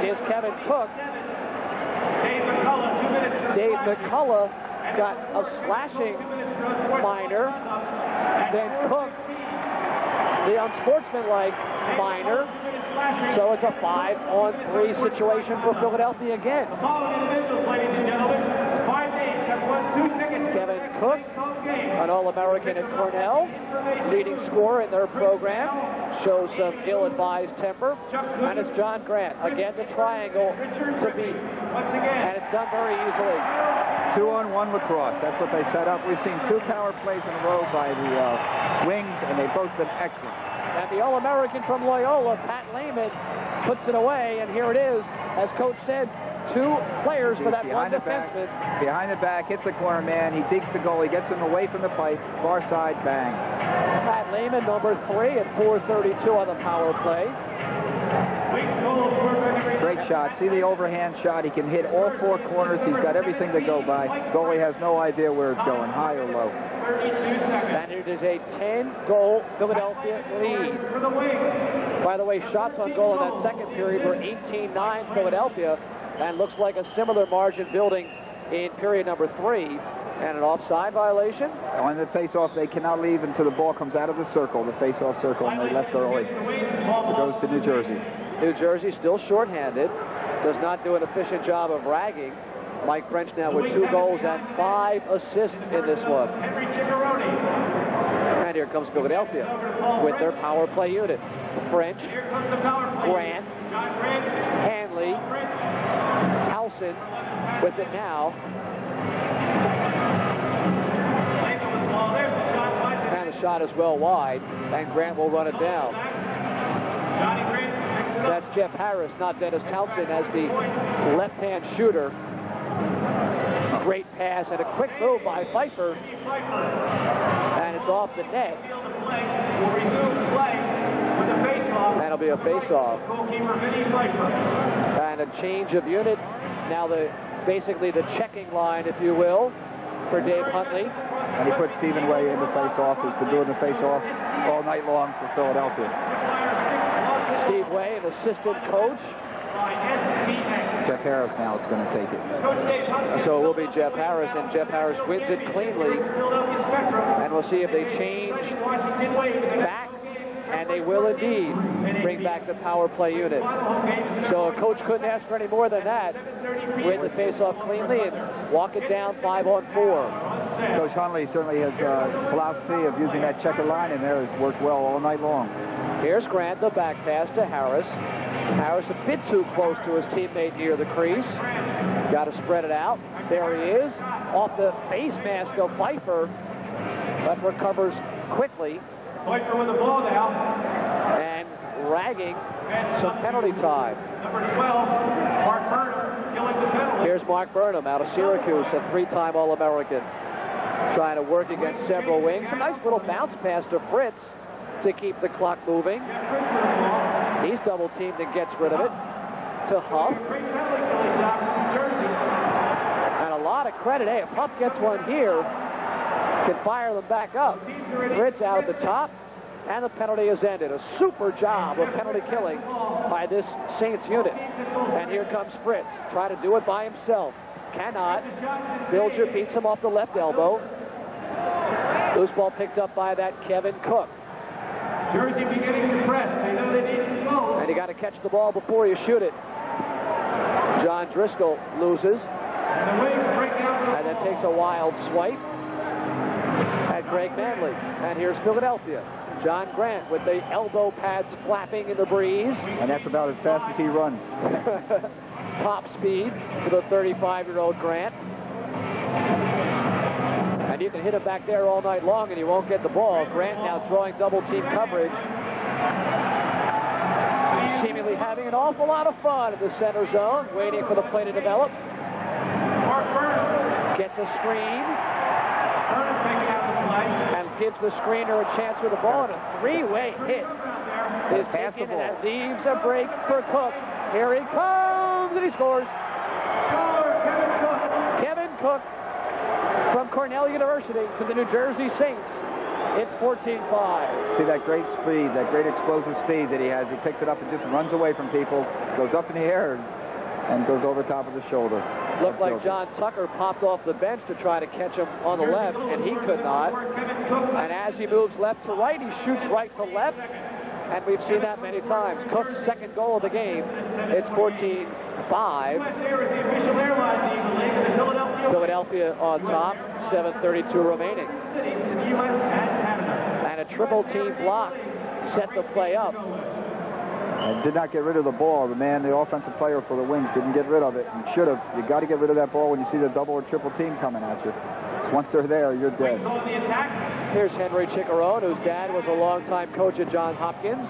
is Kevin Cook. Dave McCullough got a slashing minor. Then Cook, the unsportsmanlike minor. So it's a 5-on-3 situation for Philadelphia again. Kevin Cook, an All-American at Cornell, leading scorer in their program, shows some ill-advised temper. And it's John Grant, again the triangle to beat. And it's done very easily. 2-on-1 lacrosse. That's what they set up. We've seen 2 power plays in a row by the Wings, and they've both been excellent. And the All-American from Loyola, Pat Lehman, puts it away, and here it is. As Coach said, 2 players for that one defenseman. Behind the back, hits the corner man. He digs the goal. He gets him away from the pipe. Far side, bang. Pat Lehman, number 3 at 4:32 on the power play. Great shot. See the overhand shot. He can hit all 4 corners. He's got everything to go by. Goalie has no idea where it's going, high or low. And it is a 10-goal Philadelphia lead. By the way, shots on goal in that second period were 18-9 Philadelphia, and looks like a similar margin building in period number 3. And an offside violation. On the face-off, they cannot leave until the ball comes out of the circle, the face-off circle, and they left early. It goes to New Jersey. New Jersey still shorthanded. Does not do an efficient job of ragging. Mike French now with 2 goals and 5 assists in this one. And here comes Philadelphia with their power play unit. French, Grant, Hanley, Towson with it now. And the shot is well wide, and Grant will run it down. That's Jeff Harris, not Dennis Townsend, as the left-hand shooter. Great pass and a quick move by Pfeiffer. And it's off the net. That'll be a face-off. And a change of unit. Now basically the checking line, if you will, for Dave Huntley. And he put Stephen Way in the face-off. He's been doing the face-off all night long for Philadelphia. Steve Way, an assistant coach. Jeff Harris now is going to take it. So it will be Jeff Harris, and Jeff Harris wins it cleanly. And we'll see if they change back, and they will indeed bring back the power play unit. So a coach couldn't ask for any more than that. Win the face-off cleanly and walk it down 5-on-4. Coach Huntley certainly has a philosophy of using that checker line, and there has worked well all night long. Here's Grant, the back pass to Harris. Harris a bit too close to his teammate near the crease. Got to spread it out. There he is, off the face mask of Pfeiffer, but recovers quickly. Pfeiffer with the ball now. And ragging some penalty time. Number 12, Mark Burnham, killing the penalty. Here's Mark Burnham out of Syracuse, a three-time All-American, trying to work against several wings. A nice little bounce pass to Fritz to keep the clock moving. He's double-teamed and gets rid of it to Huff. And a lot of credit. Hey, if Huff gets one here, can fire them back up. Fritz out at the top, and the penalty is ended. A super job of penalty killing by this Saints unit. And here comes Fritz, trying to do it by himself. Cannot. Bilger beats him off the left elbow. Loose ball picked up by that Kevin Cook. Jersey beginning to press. They know they need to go. And you got to catch the ball before you shoot it. John Driscoll loses. And then takes a wild swipe at Greg Manley. And here's Philadelphia. John Grant with the elbow pads flapping in the breeze. And that's about as fast as he runs. Top speed for the 35-year-old Grant. And you can hit him back there all night long and you won't get the ball. Grant now throwing double-team coverage. Seemingly having an awful lot of fun in the center zone, waiting for the play to develop. Gets a screen. And gives the screener a chance for the ball, and a three-way hit is taken, and that leaves a break for Cook. Here he comes, and he scores. Kevin Cook from Cornell University to the New Jersey Saints. It's 14-5. See that great speed, that great explosive speed that he has. He picks it up and just runs away from people, goes up in the air, and goes over top of the shoulder. Looked like John Tucker popped off the bench to try to catch him on the left, and he could not. And as he moves left to right, he shoots right to left, and we've seen that many times. Cook's second goal of the game. It's 14-5. Philadelphia on top, 7:32 remaining. And a triple team block set the play up. And did not get rid of the ball. The man, the offensive player for the Wings, didn't get rid of it and should have. You got to get rid of that ball when you see the double or triple team coming at you. Once they're there, you're dead. Here's Henry Chicharone, whose dad was a longtime coach at Johns Hopkins,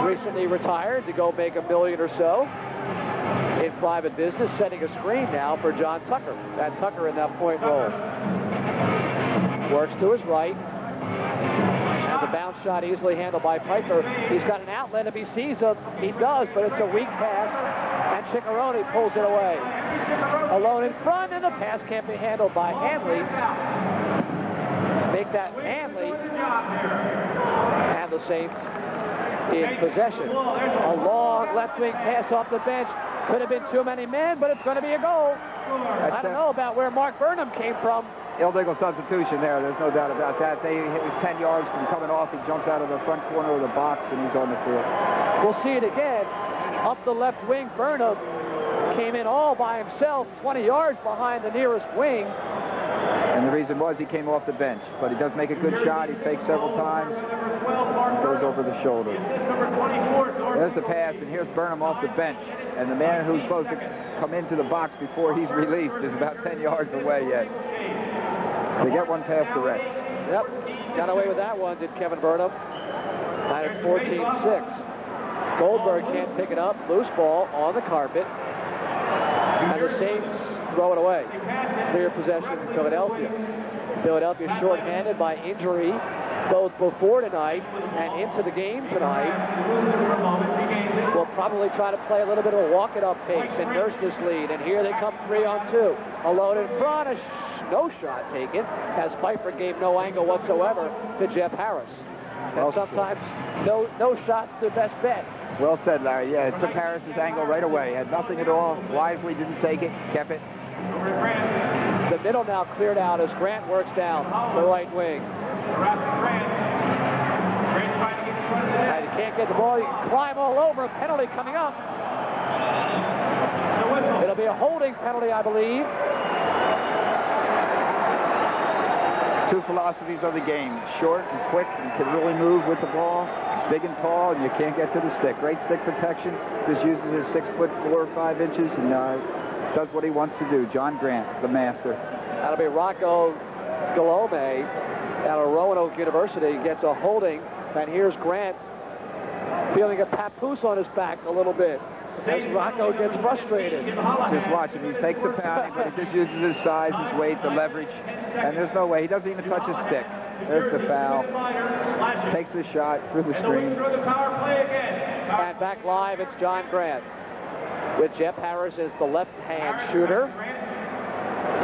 recently retired to go make $1 million or so in private business, setting a screen now for John Tucker. That Tucker in that point roll. Works to his right. And the bounce shot easily handled by Piper. He's got an outlet if he sees him. He does, but it's a weak pass. And Chicharone pulls it away. Alone in front, and the pass can't be handled by Hanley. Make that Hanley. And the Saints in possession. A long left wing pass off the bench. Could have been too many men, but it's going to be a goal. I don't know about where Mark Burnham came from. Illegal substitution there. There's no doubt about that. He was 10 yards from coming off. He jumps out of the front corner of the box, and he's on the field. We'll see it again. Up the left wing, Burnham came in all by himself, 20 yards behind the nearest wing. And the reason was he came off the bench. But he does make a good shot. He fakes several times. And goes over the shoulder. There's the pass, and here's Burnham off the bench. And the man who's supposed to come into the box before he's released is about 10 yards away yet. They get one past the Rex. Yep, got away with that one, did Kevin Burnham. And it's 14-6. Goldberg can't pick it up. Loose ball on the carpet. And the Saints throw it away. Clear possession for Philadelphia. Philadelphia shorthanded by injury both before tonight and into the game tonight. Will probably try to play a little bit of a walk-it-up pace and nurse this lead. And here they come 3-on-2. Alone in front. No shot taken, as Pfeiffer gave no angle whatsoever to Jeff Harris. And sometimes no shot's the best bet. Well said, Larry. Yeah, it took Harris's angle right away. Had nothing at all. Wisely didn't take it. Kept it. The middle now cleared out as Grant works down the right wing. And you can't get the ball. You can climb all over. A penalty coming up. It'll be a holding penalty, I believe. Two philosophies of the game. Short and quick, and can really move with the ball. Big and tall, and you can't get to the stick. Great stick protection. Just uses his 6'4" or 5 inches, and does what he wants to do. John Grant, the master. That'll be Rocco Galome out of Roanoke University. Gets a holding, and here's Grant Feeling a papoose on his back a little bit as Rocco gets frustrated. Just watch him. He takes the pounding, but he just uses his size, his weight, the leverage, and there's no way. He doesn't even touch his stick. There's the foul. Takes the shot through the screen. And back live, it's John Grant with Jeff Harris as the left-hand shooter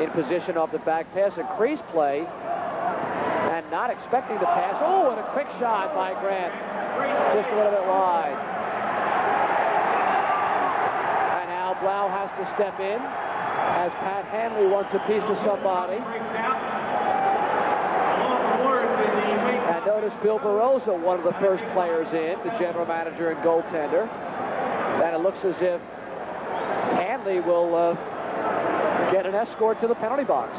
in position off the back pass, a crease play, and not expecting to pass. Oh, and a quick shot by Grant, just a little bit wide. And now Blau has to step in as Pat Hanley wants a piece of somebody. And notice Bill Barroso, one of the first players in, the general manager and goaltender. And it looks as if Hanley will get an escort to the penalty box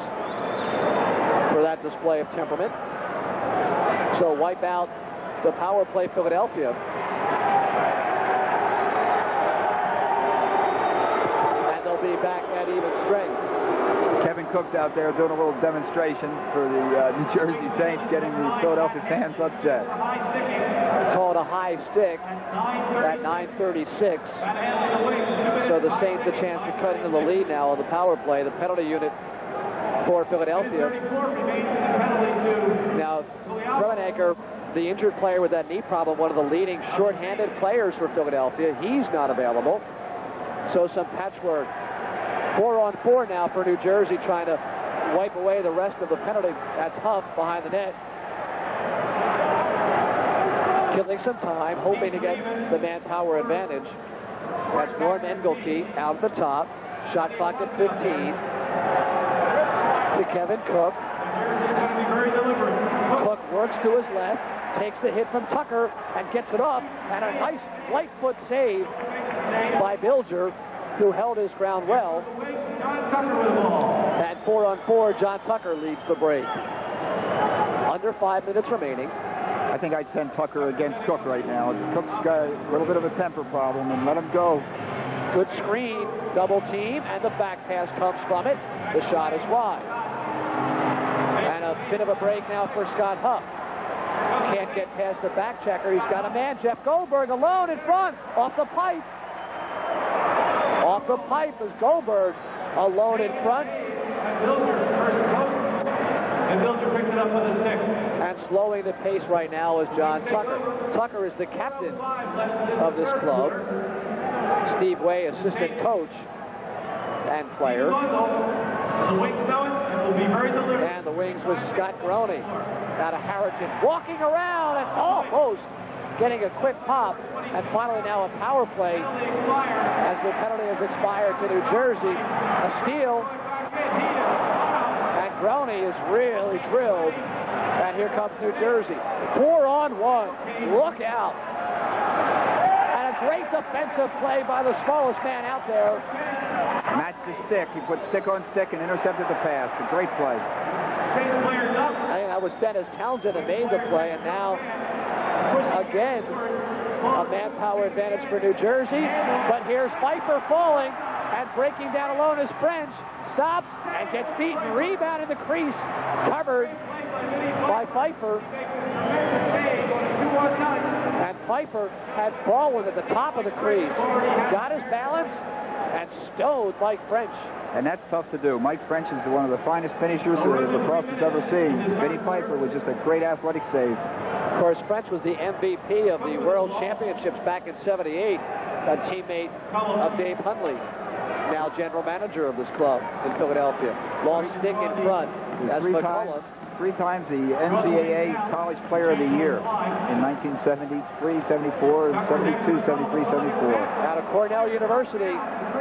for that display of temperament. So wipe out the power play Philadelphia. And they'll be back at even strength. Kevin Cook's out there doing a little demonstration for the New Jersey Saints, getting the Philadelphia fans upset. Called a high stick at 9:36. So the Saints a chance to cut into the lead now on the power play, the penalty unit for Philadelphia. Now, Grönecker, the injured player with that knee problem, one of the leading shorthanded players for Philadelphia, he's not available. So some patchwork. 4-on-4 now for New Jersey, trying to wipe away the rest of the penalty. That's Huff behind the net. Killing some time, hoping to get the manpower advantage. That's Norm Engelke out at the top. Shot clock at 15. To Kevin Cook. Cook works to his left, takes the hit from Tucker, and gets it up. And a nice light foot save by Bilger, who held his ground well. And 4-on-4, John Tucker leads the break. Under 5 minutes remaining. I think I'd send Tucker against Cook right now. Cook's got a little bit of a temper problem, and let him go. Good screen, double team, and the back pass comes from it. The shot is wide. And a bit of a break now for Scott Huff. Can't get past the back checker. He's got a man, Jeff Goldberg, alone in front, off the pipe. Off the pipe is Goldberg, alone in front. And Bilger picks it up with a stick. And slowing the pace right now is John Tucker. Tucker is the captain of this club. Steve Way, assistant coach and player. The wings know it and will be very deliberate. And the wings with Scott Groney out of Harrington, walking around and almost getting a quick pop. And finally now a power play as the penalty has expired to New Jersey. A steal. And Groney is really drilled. And here comes New Jersey. 4-on-1. Look out. And a great defensive play by the smallest man out there. Matched the stick. He put stick on stick and intercepted the pass. A great play. I think that was Dennis Townsend that made the play. And now, again, a manpower advantage for New Jersey. But here's Pfeiffer falling and breaking down alone is French. Stops and gets beaten. Rebound in the crease. Covered by Pfeiffer. And Pfeiffer had fallen at the top of the crease. Got his balance and stowed Mike French. And that's tough to do. Mike French is one of the finest finishers the lacrosse has ever seen. Vinny Pfeiffer was just a great athletic save. Of course, French was the MVP of the World Championships back in '78, a teammate of Dave Hundley, now general manager of this club in Philadelphia. Long stick in front. That's McCullough. Three times the NCAA College Player of the Year in 1973, 74, 72, 73, 74. Out of Cornell University,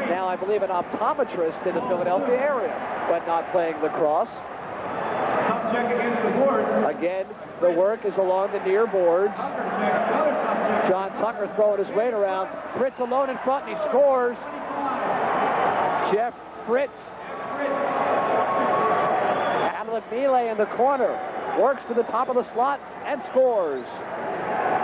now I believe an optometrist in the Philadelphia area, but not playing lacrosse. Again, the work is along the near boards. John Tucker throwing his weight around. Fritz alone in front, and he scores. Jeff Fritz. Melee in the corner, works to the top of the slot and scores.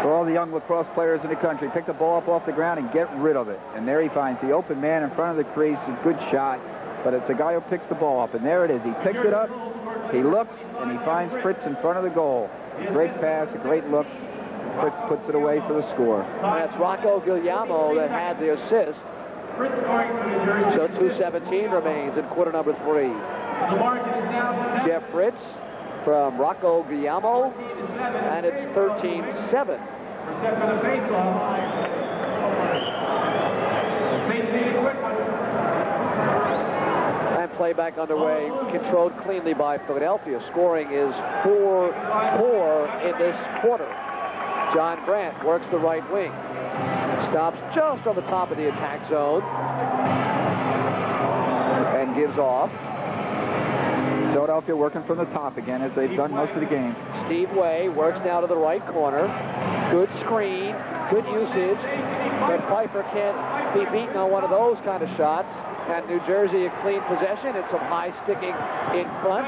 For all the young lacrosse players in the country, pick the ball up off the ground and get rid of it. And there he finds the open man in front of the crease. A good shot, but it's the guy who picks the ball up. And there it is. He picks it up, he looks, and he finds Fritz in front of the goal. A great pass, a great look. Fritz puts it away for the score. That's Rocco Guglielmo that had the assist. So 2:17 remains in quarter number 3. Jeff Fritz from Rocco Guglielmo, and it's 13-7. And playback underway, controlled cleanly by Philadelphia. Scoring is 4-4 in this quarter. John Brandt works the right wing. Stops just on the top of the attack zone. And gives off. Philadelphia working from the top again, as they've done most of the game. Steve Way works now to the right corner. Good screen, good usage. But Pfeiffer can't be beaten on one of those kind of shots. And New Jersey a clean possession and some high sticking in front.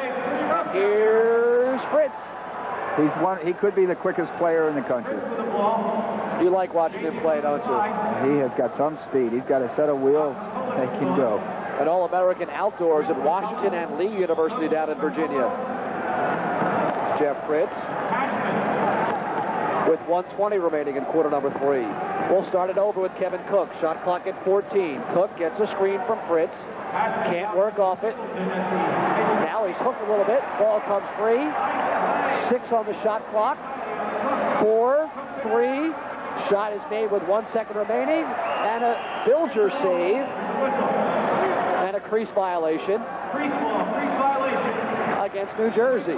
Here's Fritz. He could be the quickest player in the country. You like watching him play, don't you? He has got some speed. He's got a set of wheels that can go. An All-American outdoors at Washington and Lee University down in Virginia. Jeff Fritz with 1:20 remaining in quarter number 3. We'll start it over with Kevin Cook. Shot clock at 14. Cook gets a screen from Fritz. Can't work off it. Now he's hooked a little bit. Ball comes free. 6 on the shot clock. 4, 3. Shot is made with 1 second remaining. And a Bilger save. And a crease violation against New Jersey.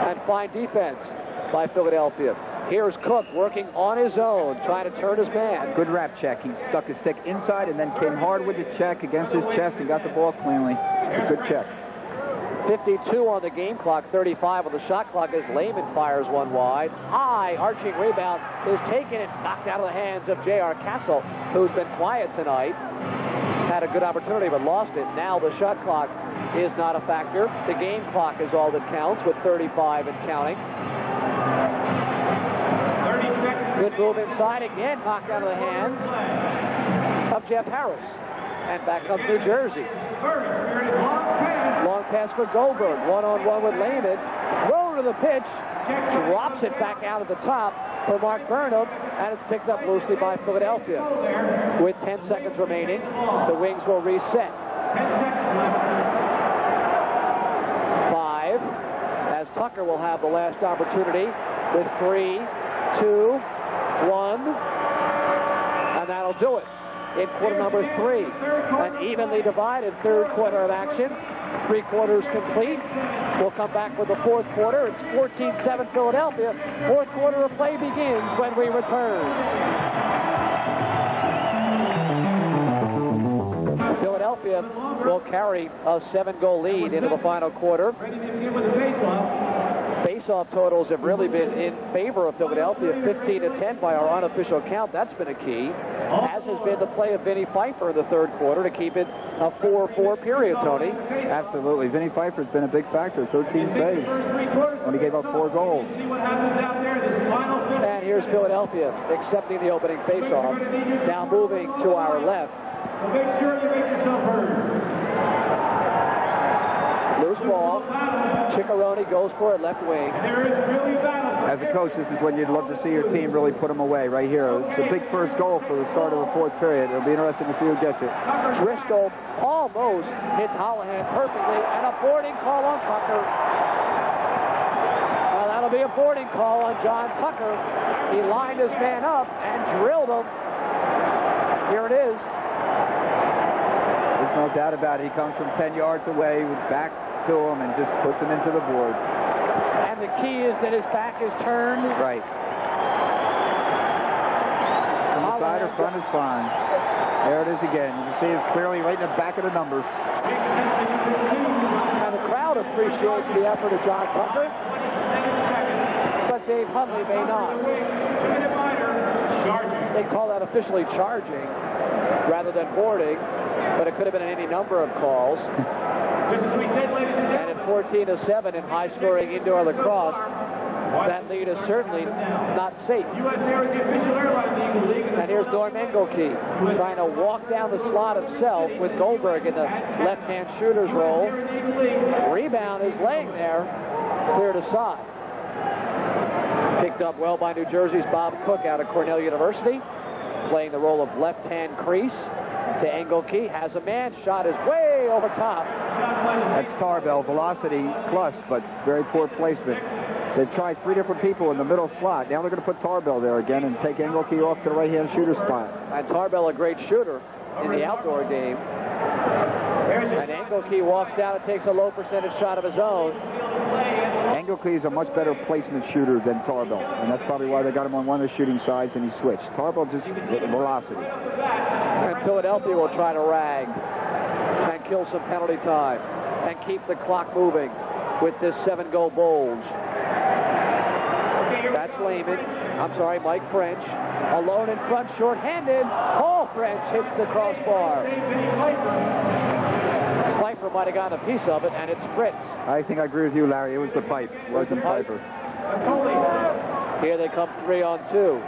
And fine defense by Philadelphia. Here's Cook working on his own, trying to turn his man. Good wrap check. He stuck his stick inside and then came hard with the check against his chest and got the ball cleanly. It's a good check. 52 on the game clock, 35 on the shot clock as Lehman fires one wide. High arching rebound is taken and knocked out of the hands of J.R. Castle, who's been quiet tonight. Had a good opportunity but lost it. Now the shot clock is not a factor. The game clock is all that counts with 35 and counting. Good move inside again, knocked out of the hands of Jeff Harris. And back comes New Jersey. Long pass for Goldberg. One-on-one with Lehman. Throw to the pitch. Drops it back out at the top for Mark Burnham. And it's picked up loosely by Philadelphia. With 10 seconds remaining, the Wings will reset. 5. As Tucker will have the last opportunity with 3, 2, 1. And that'll do it. In quarter number 3, an evenly divided third quarter of action. 3 quarters complete. We'll come back with the fourth quarter. It's 14-7 Philadelphia. Fourth quarter of play begins when we return. Philadelphia will carry a 7-goal lead into the final quarter. Face-off totals have really been in favor of Philadelphia, 15-10 by our unofficial count. That's been a key, as has been the play of Vinny Pfeiffer in the third quarter to keep it a 4-4 period, Tony. Absolutely. Vinny Pfeiffer's been a big factor, 13 saves when he gave up 4 goals. And here's Philadelphia accepting the opening face-off. Now moving to our left. Make sure you make yourself heard. Loose ball. Ciccarone goes for it, left wing. As a coach, this is when you'd love to see your team really put them away right here. It's a big first goal for the start of the fourth period. It'll be interesting to see who gets it. Driscoll almost hits Hollihan perfectly, and a boarding call on Tucker. Well, that'll be a boarding call on John Tucker. He lined his man up and drilled him. Here it is. There's no doubt about it. He comes from 10 yards away, back to him, and just puts him into the board. And the key is that his back is turned. Right. On the side or front is fine. There it is again. You can see it's clearly right in the back of the numbers. And the crowd appreciates the effort of John Tucker, but Dave Hundley may not. They call that officially charging rather than boarding, but it could have been any number of calls. And at 14-7 in high-scoring indoor lacrosse, that lead is certainly not safe. And here's Norm Engelke trying to walk down the slot himself with Goldberg in the left-hand shooter's role. Rebound is laying there, cleared aside. Picked up well by New Jersey's Bob Cook out of Cornell University, playing the role of left-hand crease. To Engelke, has a man, shot is way over top. That's Tarbell, velocity plus, but very poor placement. They've tried 3 different people in the middle slot. Now they're going to put Tarbell there again and take Engelke off to the right-hand shooter spot. And Tarbell, a great shooter in the outdoor game. And Engelke walks down and takes a low percentage shot of his own. Engelke is a much better placement shooter than Tarbell, and that's probably why they got him on one of the shooting sides and he switched. Tarbell just hit velocity. And Philadelphia will try to rag and kill some penalty time and keep the clock moving with this 7-goal bulge. That's Mike French. Alone in front, short-handed. Paul French hits the crossbar. Pfeiffer might have gotten a piece of it, and it's Fritz. I think I agree with you, Larry. It was the pipe. It wasn't Pfeiffer. Here they come 3-on-2.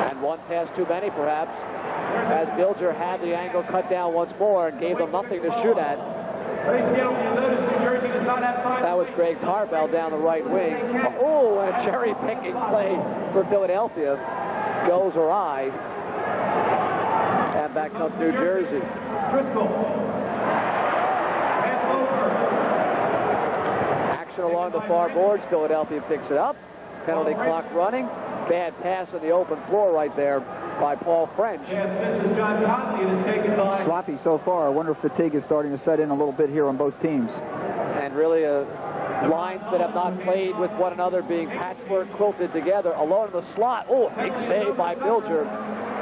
And one pass too many, perhaps, as Bilger had the angle cut down once more and gave them nothing to shoot at. That was Greg Tarbell down the right wing. Oh, and a cherry-picking play for Philadelphia goes awry. And back comes New Jersey. Action along the far boards. Philadelphia picks it up. Penalty clock running. Bad pass on the open floor right there by Paul French. Sloppy so far. I wonder if fatigue is starting to set in a little bit here on both teams. And really lines that have not played with one another being patchwork quilted together. Alone in the slot. Oh, big save by Bilger.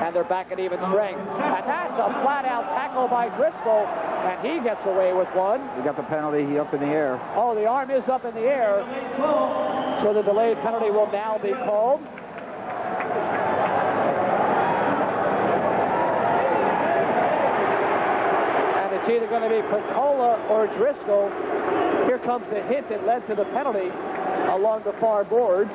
And they're back at even strength. And that's a flat-out tackle by Driscoll. And he gets away with one. He got the penalty. He up in the air. Oh, the arm is up in the air. So the delayed penalty will now be called. And it's either going to be Picola or Driscoll. Here comes the hit that led to the penalty along the far boards.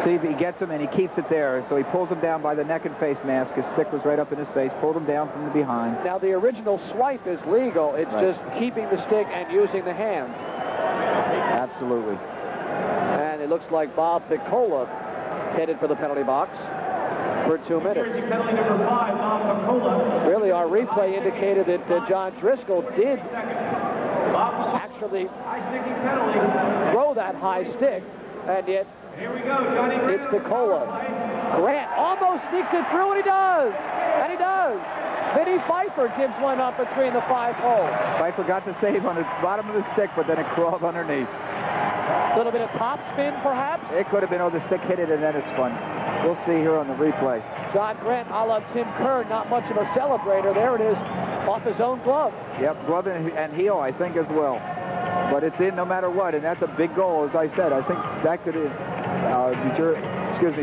See if he gets him, and he keeps it there. So he pulls him down by the neck and face mask. His stick was right up in his face. Pulled him down from the behind. Now, the original swipe is legal. It's just keeping the stick and using the hands. Absolutely. And it looks like Bob Picola headed for the penalty box for 2 minutes. Really, our replay indicated that John Driscoll did actually throw that high stick, and yet it's Picola. Grant almost sneaks it through, and he does. And he does. Vinny Pfeiffer gives one up between the 5 holes. Pfeiffer got the save on the bottom of the stick, but then it crawled underneath. A little bit of top spin, perhaps? It could have been, the stick hit it, and then it's spun. We'll see here on the replay. John Grant, a la Tim Kerr, not much of a celebrator. There it is, off his own glove. Yep, glove and heel, I think, as well. But it's in no matter what, and that's a big goal, as I said. I think that could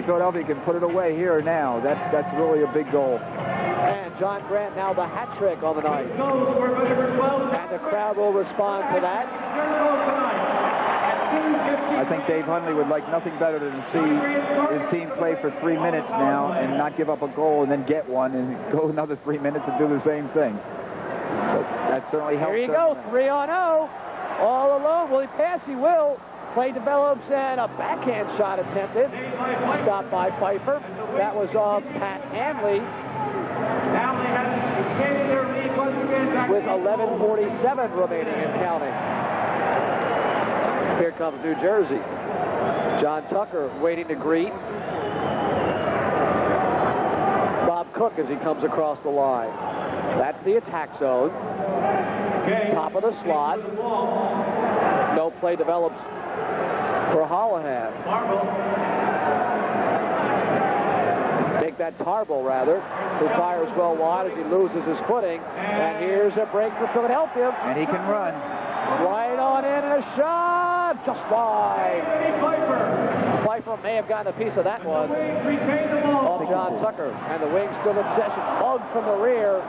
Philadelphia can put it away here now. That's really a big goal. And John Grant now the hat trick on the night. And the crowd will respond to that. I think Dave Hundley would like nothing better than to see his team play for 3 minutes now and not give up a goal and then get one and go another 3 minutes and do the same thing. But that certainly helps. Here you go, 3-on-0. All alone. Will he pass? He will. Play develops and a backhand shot attempted. Stopped by Pfeiffer. That was off Pat Hanley. With 11:47 remaining and counting. Here comes New Jersey. John Tucker waiting to greet Bob Cook as he comes across the line. That's the attack zone. Top of the slot. No play develops for Holohan. Take that Tarbell, rather, who fires well wide as he loses his footing. And here's a break for Philadelphia. And he can run. Right on in and a shot. Just wide. Pfeiffer may have gotten a piece of that one. Off John Tucker. And the Wings still in possession. Bugged from the rear.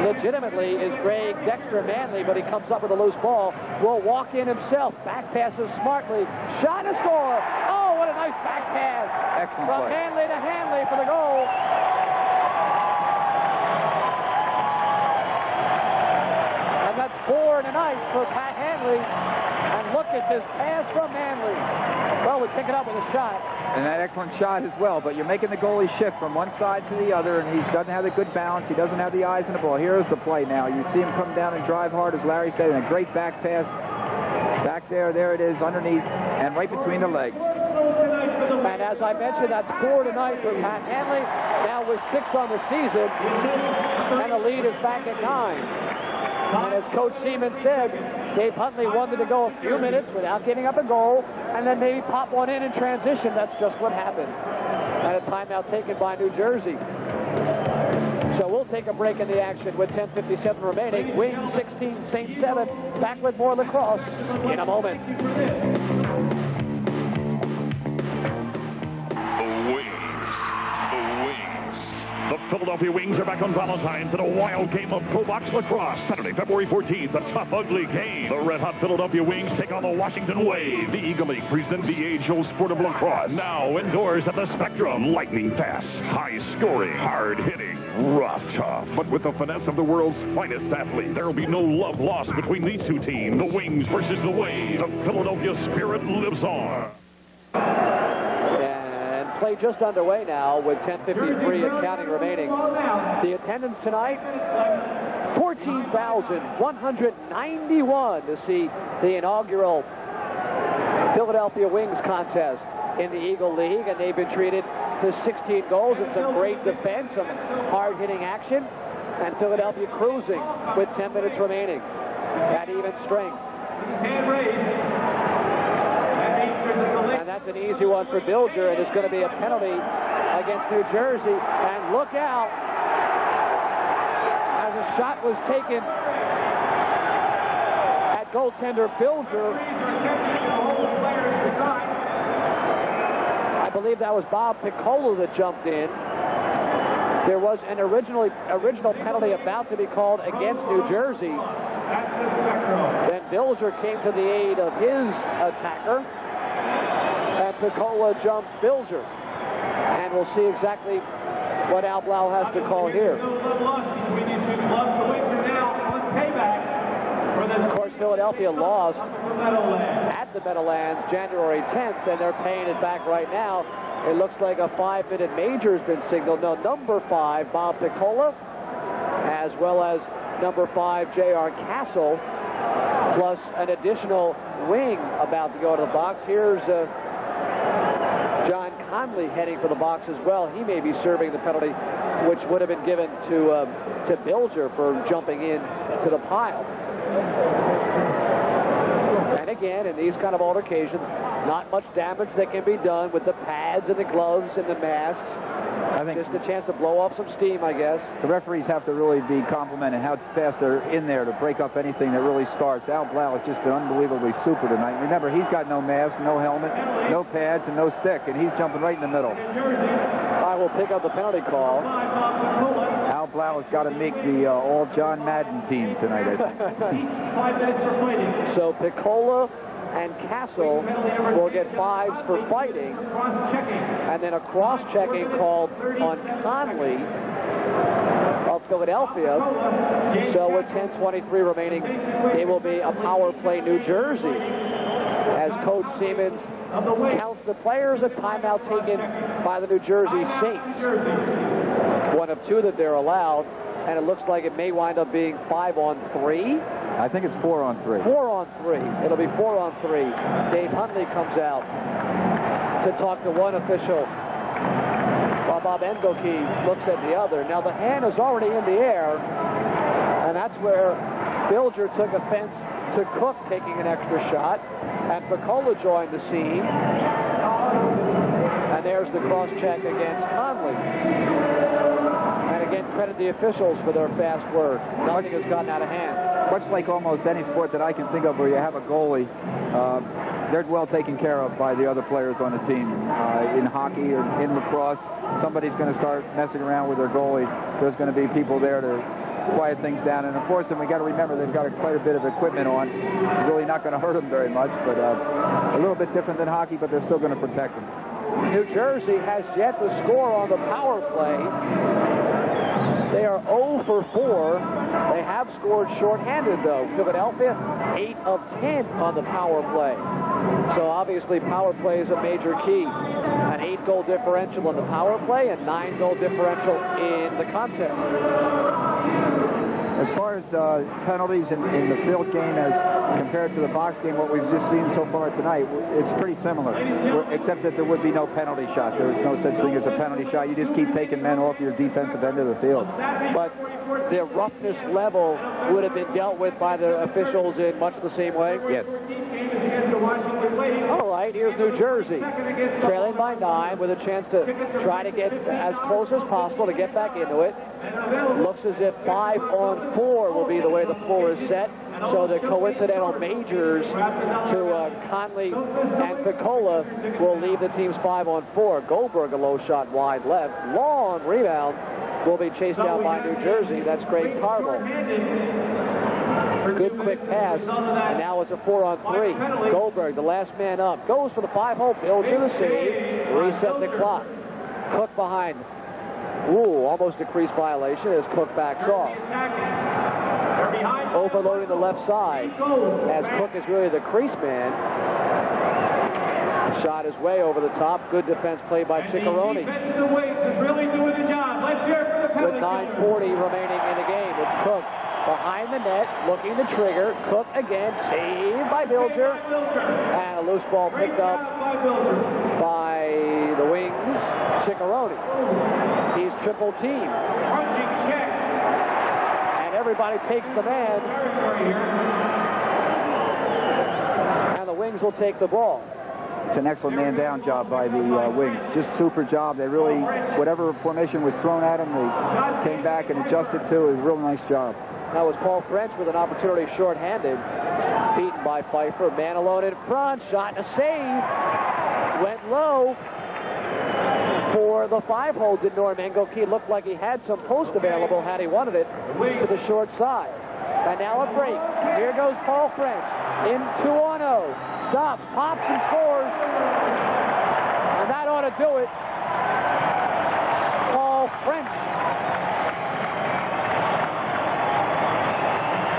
Legitimately is Greg Dexter Manley, but he comes up with a loose ball. Will walk in himself. Back passes smartly. Shot and score. Oh, what a nice back pass. Excellent From play. Manley to Hanley for the goal. And that's 4 score tonight for Pat Hanley. And look at this pass from Hanley. Well, we pick it up with a shot. And an excellent shot as well, but you're making the goalie shift from one side to the other, and he doesn't have the good balance. He doesn't have the eyes on the ball. Here's the play now. You see him come down and drive hard, as Larry said, and a great back pass. Back there it is, underneath, and right between the legs. And as I mentioned, that's 4 tonight for Pat Hanley. Now with 6 on the season, and the lead is back at 9. And as Coach Seaman said, Dave Huntley wanted to go a few minutes without giving up a goal, and then maybe pop one in transition. That's just what happened. And a timeout taken by New Jersey. So we'll take a break in the action with 10:57 remaining. Wings 16, Saints 7. Back with more lacrosse in a moment. The Philadelphia Wings are back on Valentine's in a wild game of pro box lacrosse. Saturday, February 14th, a tough, ugly game. The red-hot Philadelphia Wings take on the Washington Wave. The Eagle League presents the age-old sport of lacrosse. Now indoors at the Spectrum. Lightning fast, high-scoring, hard-hitting, rough, tough. But with the finesse of the world's finest athlete, there will be no love lost between these two teams. The Wings versus the Wave. The Philadelphia spirit lives on. Play just underway now with 10:53 and counting remaining. The attendance tonight, 14,191 to see the inaugural Philadelphia Wings contest in the Eagle League, and they've been treated to 16 goals and some great defense, some hard-hitting action, and Philadelphia cruising with 10 minutes remaining at even strength. And that's an easy one for Bilger, and it's going to be a penalty against New Jersey. And look out, as a shot was taken at goaltender Bilger. I believe that was Bob Piccola that jumped in. There was an original penalty about to be called against New Jersey. Then Bilger came to the aid of his attacker. And Piccola jumps Bilger. And we'll see exactly what Al Blau has to call here. Of course, Philadelphia lost at the Meadowlands January 10th, and they're paying it back right now. It looks like a 5-minute major has been signaled. No, number 5, Bob Piccola, as well as number 5, J.R. Castle, plus an additional wing about to go to the box. Here's John Conley heading for the box as well. He may be serving the penalty, which would have been given to Bilger for jumping in to the pile. And again, in these kind of altercations, not much damage that can be done with the pads and the gloves and the masks. I think just a chance to blow off some steam, I guess. The referees have to really be complimented how fast they're in there to break up anything that really starts. Al Blau has just been unbelievably super tonight. Remember, he's got no mask, no helmet, no pads, and no stick, and he's jumping right in the middle. I will pick up the penalty call. Al Blau has got to make the all John Madden team tonight, I think. So Piccola and Castle will get 5s for fighting, and then a cross-checking called on Conley of Philadelphia. So with 10:23 remaining, it will be a power play New Jersey as Coach Siemens counts the players. A timeout taken by the New Jersey Saints. One of 2 that they're allowed, and it looks like it may wind up being 5-on-3. I think it's 4-on-3. 4-on-3. It'll be 4-on-3. Dave Huntley comes out to talk to one official while Bob Engelke looks at the other. Now the hand is already in the air, and that's where Bilger took offense to Cook taking an extra shot, and Piccola joined the scene. And there's the cross-check against Conley. And again, credit the officials for their fast work. Nothing has gotten out of hand. Much like almost any sport that I can think of where you have a goalie, they're well taken care of by the other players on the team. In hockey or in lacrosse, somebody's going to start messing around with their goalie. There's going to be people there to quiet things down. And of course, then we got to remember they've got quite a bit of equipment on. It's really not going to hurt them very much, but a little bit different than hockey, but they're still going to protect them. New Jersey has yet to score on the power play. They are 0 for 4. They have scored shorthanded, though. Philadelphia, 8 of 10 on the power play. So obviously power play is a major key. An 8-goal differential on the power play and 9-goal differential in the contest. As far as penalties in the field game as compared to the box game, what we've just seen so far tonight, it's pretty similar, except that there would be no penalty shot. There is no such thing as a penalty shot. You just keep taking men off your defensive end of the field. But the roughness level would have been dealt with by the officials in much the same way? Yes. All right, here's New Jersey, trailing by 9 with a chance to try to get as close as possible to get back into it. Looks as if 5-on-4 will be the way the floor is set. So the coincidental majors to Conley and Piccola will leave the teams 5-on-4. Goldberg, a low shot wide left. Long rebound will be chased down by New Jersey. That's Greg Tarble. Good quick pass, and now it's a 4-on-3. Goldberg, the last man up, goes for the 5-hole, builds to the save, reset the clock. Cook behind. Ooh, almost a crease violation as Cook backs off. Overloading the left side, as Cook is really the crease man. Shot is way over the top. Good defense play by Ciccarone. With 9:40 remaining in the game, it's Cook behind the net, looking to trigger. Cook again, saved by Bilger. And a loose ball picked up by the wings, Ciccarone. He's triple team. And everybody takes the man. And the wings will take the ball. It's an excellent man-down job by the wings. Just super job. They really, whatever formation was thrown at them, they came back and adjusted to. It was a real nice job. That was Paul French with an opportunity shorthanded. Beaten by Pfeiffer. Man alone in front. Shot and a save. Went low for the 5-hole. Did Normango. He looked like he had some post available had he wanted it to the short side. And now a break. Here goes Paul French in 2-on-0. Stops, pops, and scores. And that ought to do it. Paul French.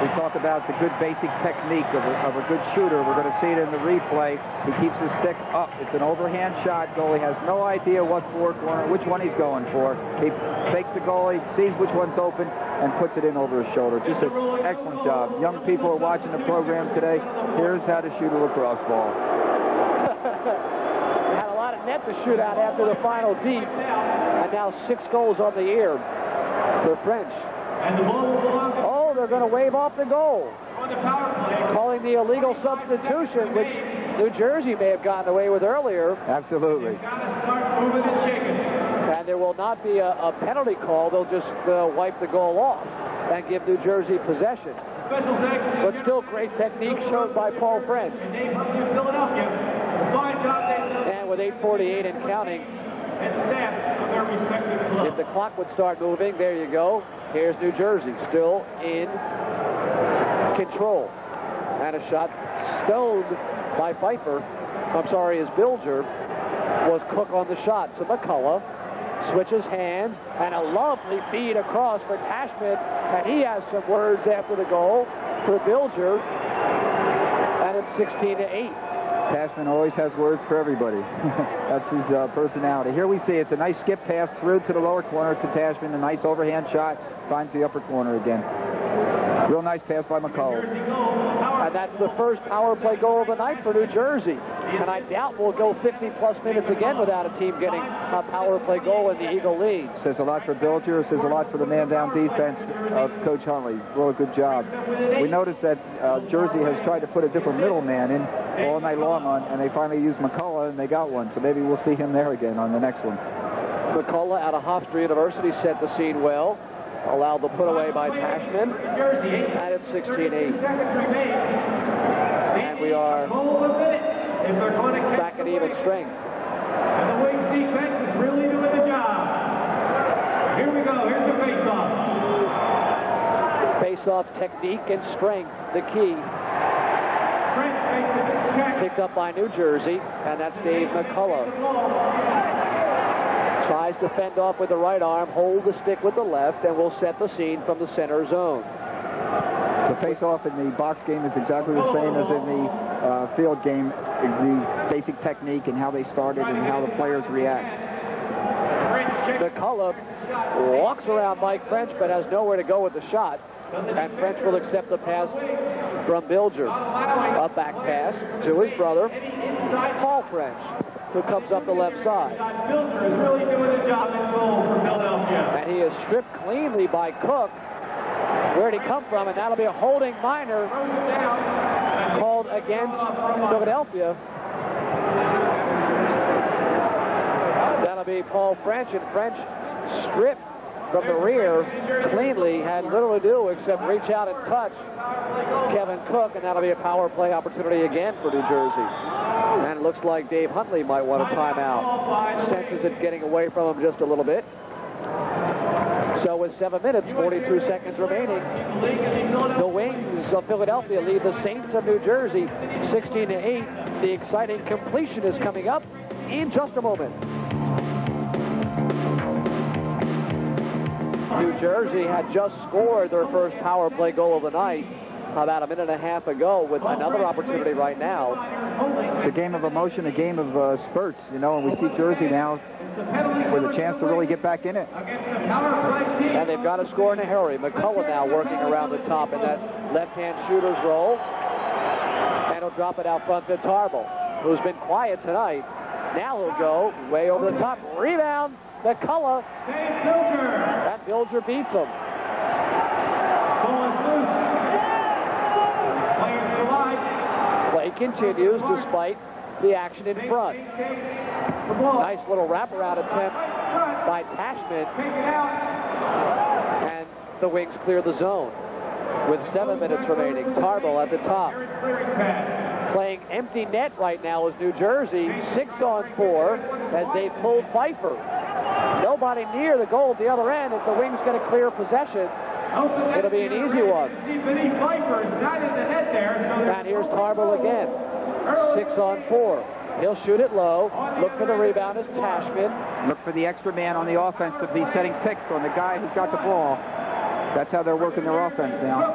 We talked about the good basic technique of a good shooter. We're going to see it in the replay. He keeps his stick up. It's an overhand shot. Goalie has no idea what four corner, which one he's going for. He fakes the goalie, sees which one's open, and puts it in over his shoulder. Just an excellent job. Young people are watching the program today. Here's how to shoot a lacrosse ball. Had a lot of net to shoot out after the final deep. And now 6 goals on the year for French. Oh, they're going to wave off the goal. Calling the illegal substitution, which New Jersey may have gotten away with earlier. Absolutely. And there will not be a penalty call. They'll just wipe the goal off and give New Jersey possession. But still great technique shown by Paul French. And with 8:48 and counting, if the clock would start moving, there you go. Here's New Jersey, still in control. And a shot stoned by Pfeiffer. I'm sorry, as Bilger was Cook on the shot. So McCullough switches hands, and a lovely feed across for Tashman. And he has some words after the goal for Bilger. And it's 16-8. Tashman always has words for everybody. That's his personality. Here we see it's a nice skip pass through to the lower corner to Tashman. A nice overhand shot. Finds the upper corner again. Real nice pass by McCullough. And that's the first power play goal of the night for New Jersey. And I doubt we'll go 50-plus minutes again without a team getting a power play goal in the Eagle lead. Says a lot for Bilger. Says a lot for the man-down defense of Coach Huntley. Real good job. We noticed that Jersey has tried to put a different middleman in all night long, and they finally used McCullough, and they got one. So maybe we'll see him there again on the next one. McCullough out of Hofstra University set the scene well. Allowed the put away by Tashman. And it's 16-8. And we are back at even strength. And the wing defense is really doing the job. Here we go. Here's the face-off. Face-off technique and strength, the key. Picked up by New Jersey, and that's Dave McCullough. Tries to fend off with the right arm, hold the stick with the left, and will set the scene from the center zone. The face-off in the box game is exactly the same as in the field game. The basic technique and how they started and how the players react. McCullough walks around Mike French, but has nowhere to go with the shot. And French will accept the pass from Bilger. A back pass to his brother, Paul French, who comes up the left side. And he is stripped cleanly by Cook. Where'd he come from? And that'll be a holding minor called against Philadelphia. That'll be Paul French, and French stripped from the rear cleanly, had little to do except reach out and touch Kevin Cook, and that'll be a power play opportunity again for New Jersey. And it looks like Dave Huntley might want a timeout. Senses it getting away from him just a little bit. So with 7 minutes, 42 seconds remaining, the Wings of Philadelphia lead the Saints of New Jersey 16-8. The exciting completion is coming up in just a moment. New Jersey had just scored their first power play goal of the night about a minute and a half ago with another opportunity right now. It's a game of emotion, a game of spurts, you know, and we see Jersey now with a chance to really get back in it. And they've got to score in a hurry. McCullough now working around the top in that left-hand shooter's role. And he'll drop it out front to Tarbell, who's been quiet tonight. Now he'll go way over the top. Rebound, McCullough. And Bilger beats him. Play continues despite the action in front. Nice little wraparound attempt by Tashman. And the Wings clear the zone with 7 minutes remaining. Tarbell at the top. Playing empty net right now is New Jersey. 6-on-4 as they pull Pfeiffer. Nobody near the goal at the other end. If the Wings get a clear possession, it'll be an easy one. And here's Tarbell again. 6-on-4. He'll shoot it low. Look for the rebound as Tashman. Look for the extra man on the offense to be setting picks on the guy who's got the ball. That's how they're working their offense now.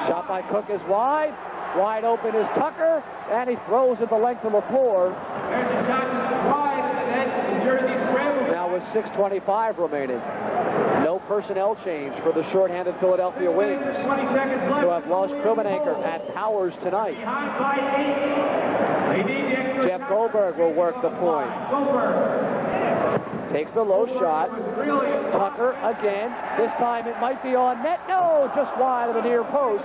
Shot by Cook is wide. Wide open is Tucker, and he throws it the length of the floor. Now with 6:25 remaining. No personnel change for the shorthanded Philadelphia Wings, who have lost Krumenanker and Powers tonight. Jeff Goldberg will work the point. Takes the low shot. Tucker again. This time it might be on net. No, just wide of the near post.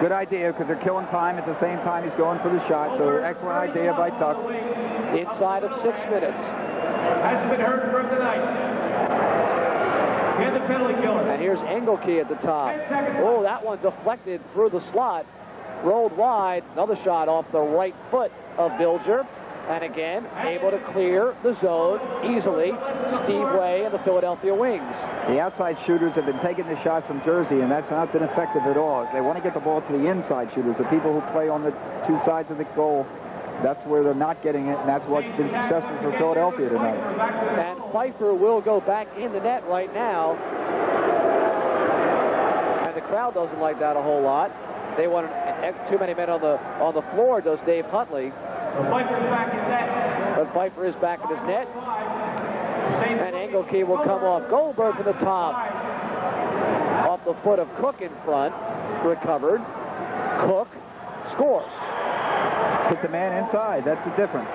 Good idea, because they're killing time at the same time he's going for the shot. So excellent idea by Tuck. Inside of 6 minutes. Hasn't been heard from tonight. And the penalty killer. And here's Engelke at the top. Oh, that one deflected through the slot. Rolled wide. Another shot off the right foot of Bilger. And again, able to clear the zone easily. Steve Way and the Philadelphia Wings. The outside shooters have been taking the shots from Jersey, and that's not been effective at all. They want to get the ball to the inside shooters, the people who play on the two sides of the goal. That's where they're not getting it, and that's what's been successful for Philadelphia tonight. And Pfeiffer will go back in the net right now. And the crowd doesn't like that a whole lot. They want too many men on the floor, does Dave Huntley. But Pfeiffer is back in his net. And Engelke will come off. Goldberg to the top. Off the foot of Cook in front. Recovered. Cook scores. Put the man inside. That's the difference.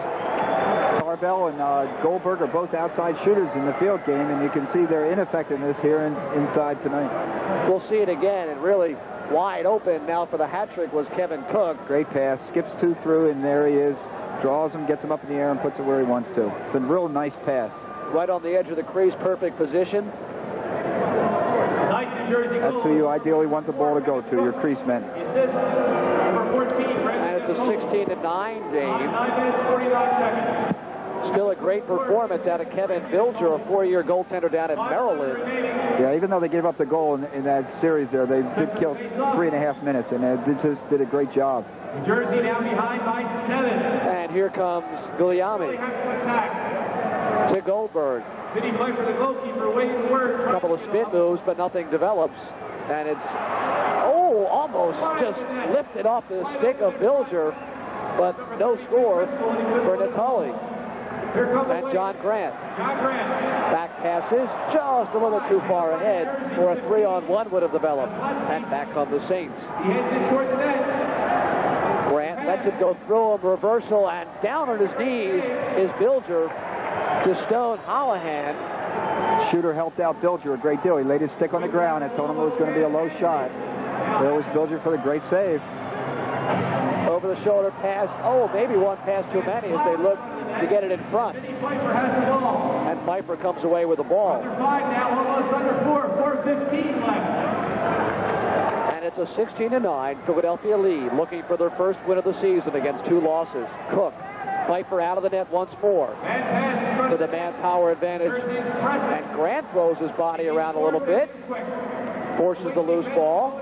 Tarbell and Goldberg are both outside shooters in the field game, and you can see their ineffectiveness here inside tonight. We'll see it again, and really wide open now for the hat trick was Kevin Cook. Great pass. Skips two through, and there he is. Draws him, gets him up in the air, and puts it where he wants to. It's a real nice pass. Right on the edge of the crease, perfect position. That's who you ideally want the ball to go to, your crease men. And it's a 16-9 game. Still a great performance out of Kevin Bilger, a four-year goaltender down at Maryland. Yeah, even though they gave up the goal in that series there, they did kill 3.5 minutes, and they just did a great job. Jersey now behind by 7. And here comes Guglielmi. to Goldberg. Vinny Piper, the goalkeeper, waiting the word. A couple of spin moves, but nothing develops. And it's, almost just lifted off the stick of Bilger, but no score for Natali. And John Grant. Back passes just a little too far ahead, or a 3-on-1 would have developed. And back come the Saints. Grant lets it go through him, reversal, and down on his knees is Bilger to stone Hallahan. Shooter helped out Bilger a great deal. He laid his stick on the ground and told him it was going to be a low shot. There was Bilger for the great save. Over the shoulder pass. Maybe one pass too many as they look to get it in front. And Piper comes away with the ball. And it's a 16-9 Philadelphia lead, looking for their first win of the season against 2 losses. Cook, Piper out of the net once more for the manpower advantage. And Grant throws his body around a little bit, forces the loose ball.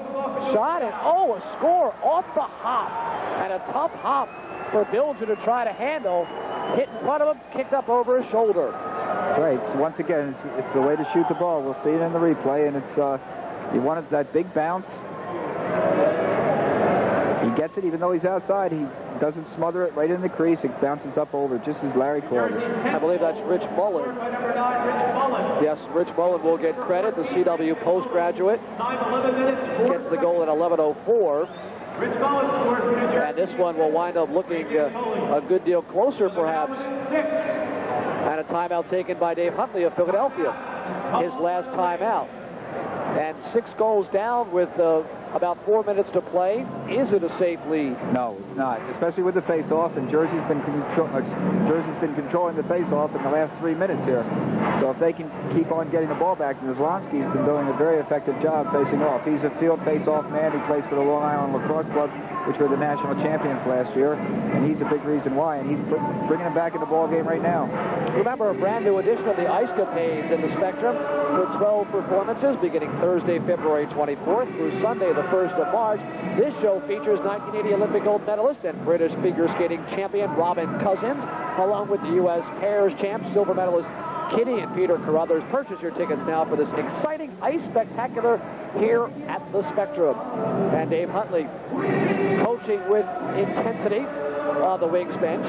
Shot, and a score off the hop. And a tough hop for Bilger to try to handle. Hit in front of him, kicked up over his shoulder. Right. So once again, it's the way to shoot the ball. We'll see it in the replay, and it's he wanted that big bounce. He gets it, even though he's outside. He doesn't smother it right in the crease. It bounces up over, just as Larry called it. I believe that's Rich Mullen. Yes, Rich Mullen will get credit. The CW postgraduate gets the goal at 11:04. And this one will wind up looking a good deal closer, perhaps. And a timeout taken by Dave Huntley of Philadelphia. His last timeout. And 6 goals down with about 4 minutes to play. Is it a safe lead? No, it's not, especially with the face-off, and Jersey's been controlling the face-off in the last 3 minutes here. So if they can keep on getting the ball back, and Zlonsky's been doing a very effective job facing off. He's a field face-off man. He plays for the Long Island Lacrosse Club, which were the national champions last year, and he's a big reason why, and he's bringing them back in the ball game right now. Remember, a brand new edition of the Ice Capades in the Spectrum for 12 performances beginning Thursday, February 24th through Sunday, the 1st of March. This show features 1980 Olympic gold medalist and British figure skating champion Robin Cousins, along with the U.S. pairs champ, silver medalist Kitty and Peter Carruthers. Purchase your tickets now for this exciting ice spectacular here at the Spectrum. And Dave Huntley coaching with intensity on the wings bench.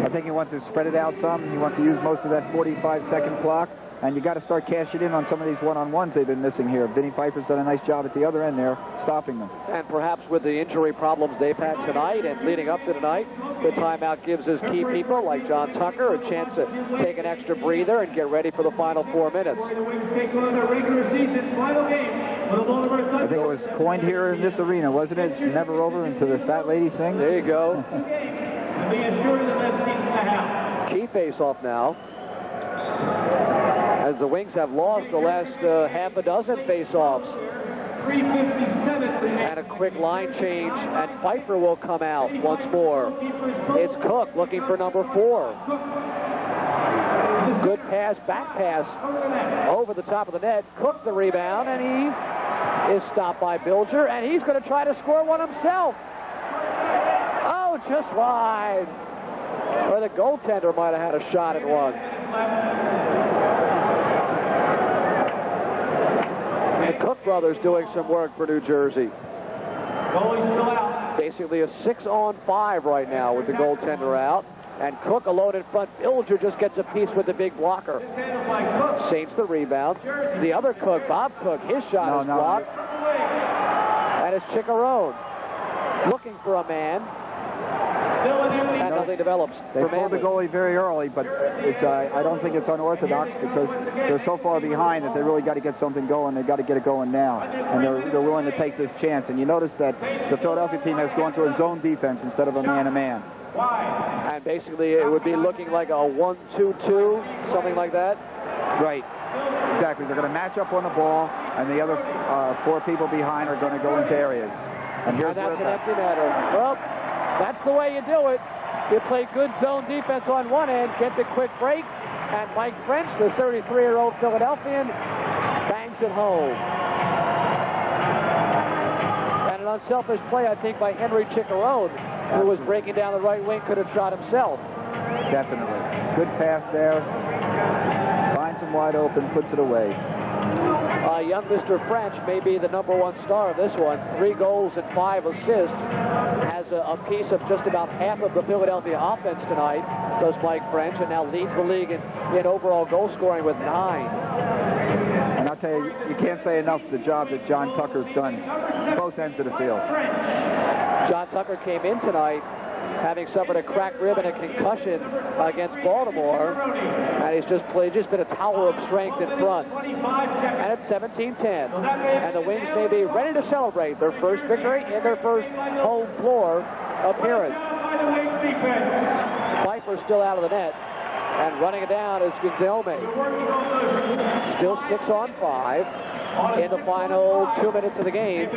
I think he wants to spread it out some. He wants to use most of that 45-second clock. And you got to start cashing in on some of these one-on-ones they've been missing here. Vinny Piper's done a nice job at the other end there, stopping them. And perhaps with the injury problems they've had tonight and leading up to tonight, the timeout gives his key people like John Tucker a chance to take an extra breather and get ready for the final 4 minutes. I think it was coined here in this arena, wasn't it? Never over until the fat lady sings. There you go. Key face-off now, as the Wings have lost the last half a dozen face-offs. And a quick line change, and Piper will come out once more. It's Cook looking for number 4. Good pass, back pass, over the top of the net. Cook the rebound, and he is stopped by Bilger, and he's going to try to score one himself. Oh, just wide. Or the goaltender might have had a shot at one. The Cook brothers doing some work for New Jersey. Basically a 6-on-5 right now with the goaltender out. And Cook alone in front. Bilger just gets a piece with the big blocker. Saints the rebound. The other Cook, Bob Cook, his shot is blocked. And it's Chicharone looking for a man. And nothing develops. They pulled the goalie very early, but it's, I don't think it's unorthodox because they're so far behind that they really got to get something going. They've got to get it going now. And they're willing to take this chance. And you notice that the Philadelphia team has gone to a zone defense instead of a man-to-man. And basically it would be looking like a 1-2-2, something like that. Right. Exactly. They're going to match up on the ball, and the other 4 people behind are going to go into areas. And here's that's an empty netter. Well, that's the way you do it. You play good zone defense on one end, get the quick break, and Mike French, the 33-year-old Philadelphian, bangs it home. And an unselfish play, I think, by Henry Chicharone, who was breaking down the right wing, could have shot himself. Definitely. Good pass there. Finds him wide open, puts it away. Young Mr. French may be the #1 star of this one. 3 goals and 5 assists. Has a piece of just about half of the Philadelphia offense tonight, does Mike French, and now leads the league in overall goal scoring with 9. And I'll tell you, you can't say enough the job that John Tucker's done, both ends of the field. John Tucker came in tonight having suffered a cracked rib and a concussion against Baltimore, and he's just been a tower of strength in front. And it's 17-10, and the Wings may be ready to celebrate their first victory in their first home floor appearance. Pfeiffer's still out of the net, and running it down is Guillaume. Still 6 on 5 in the final 2 minutes of the game.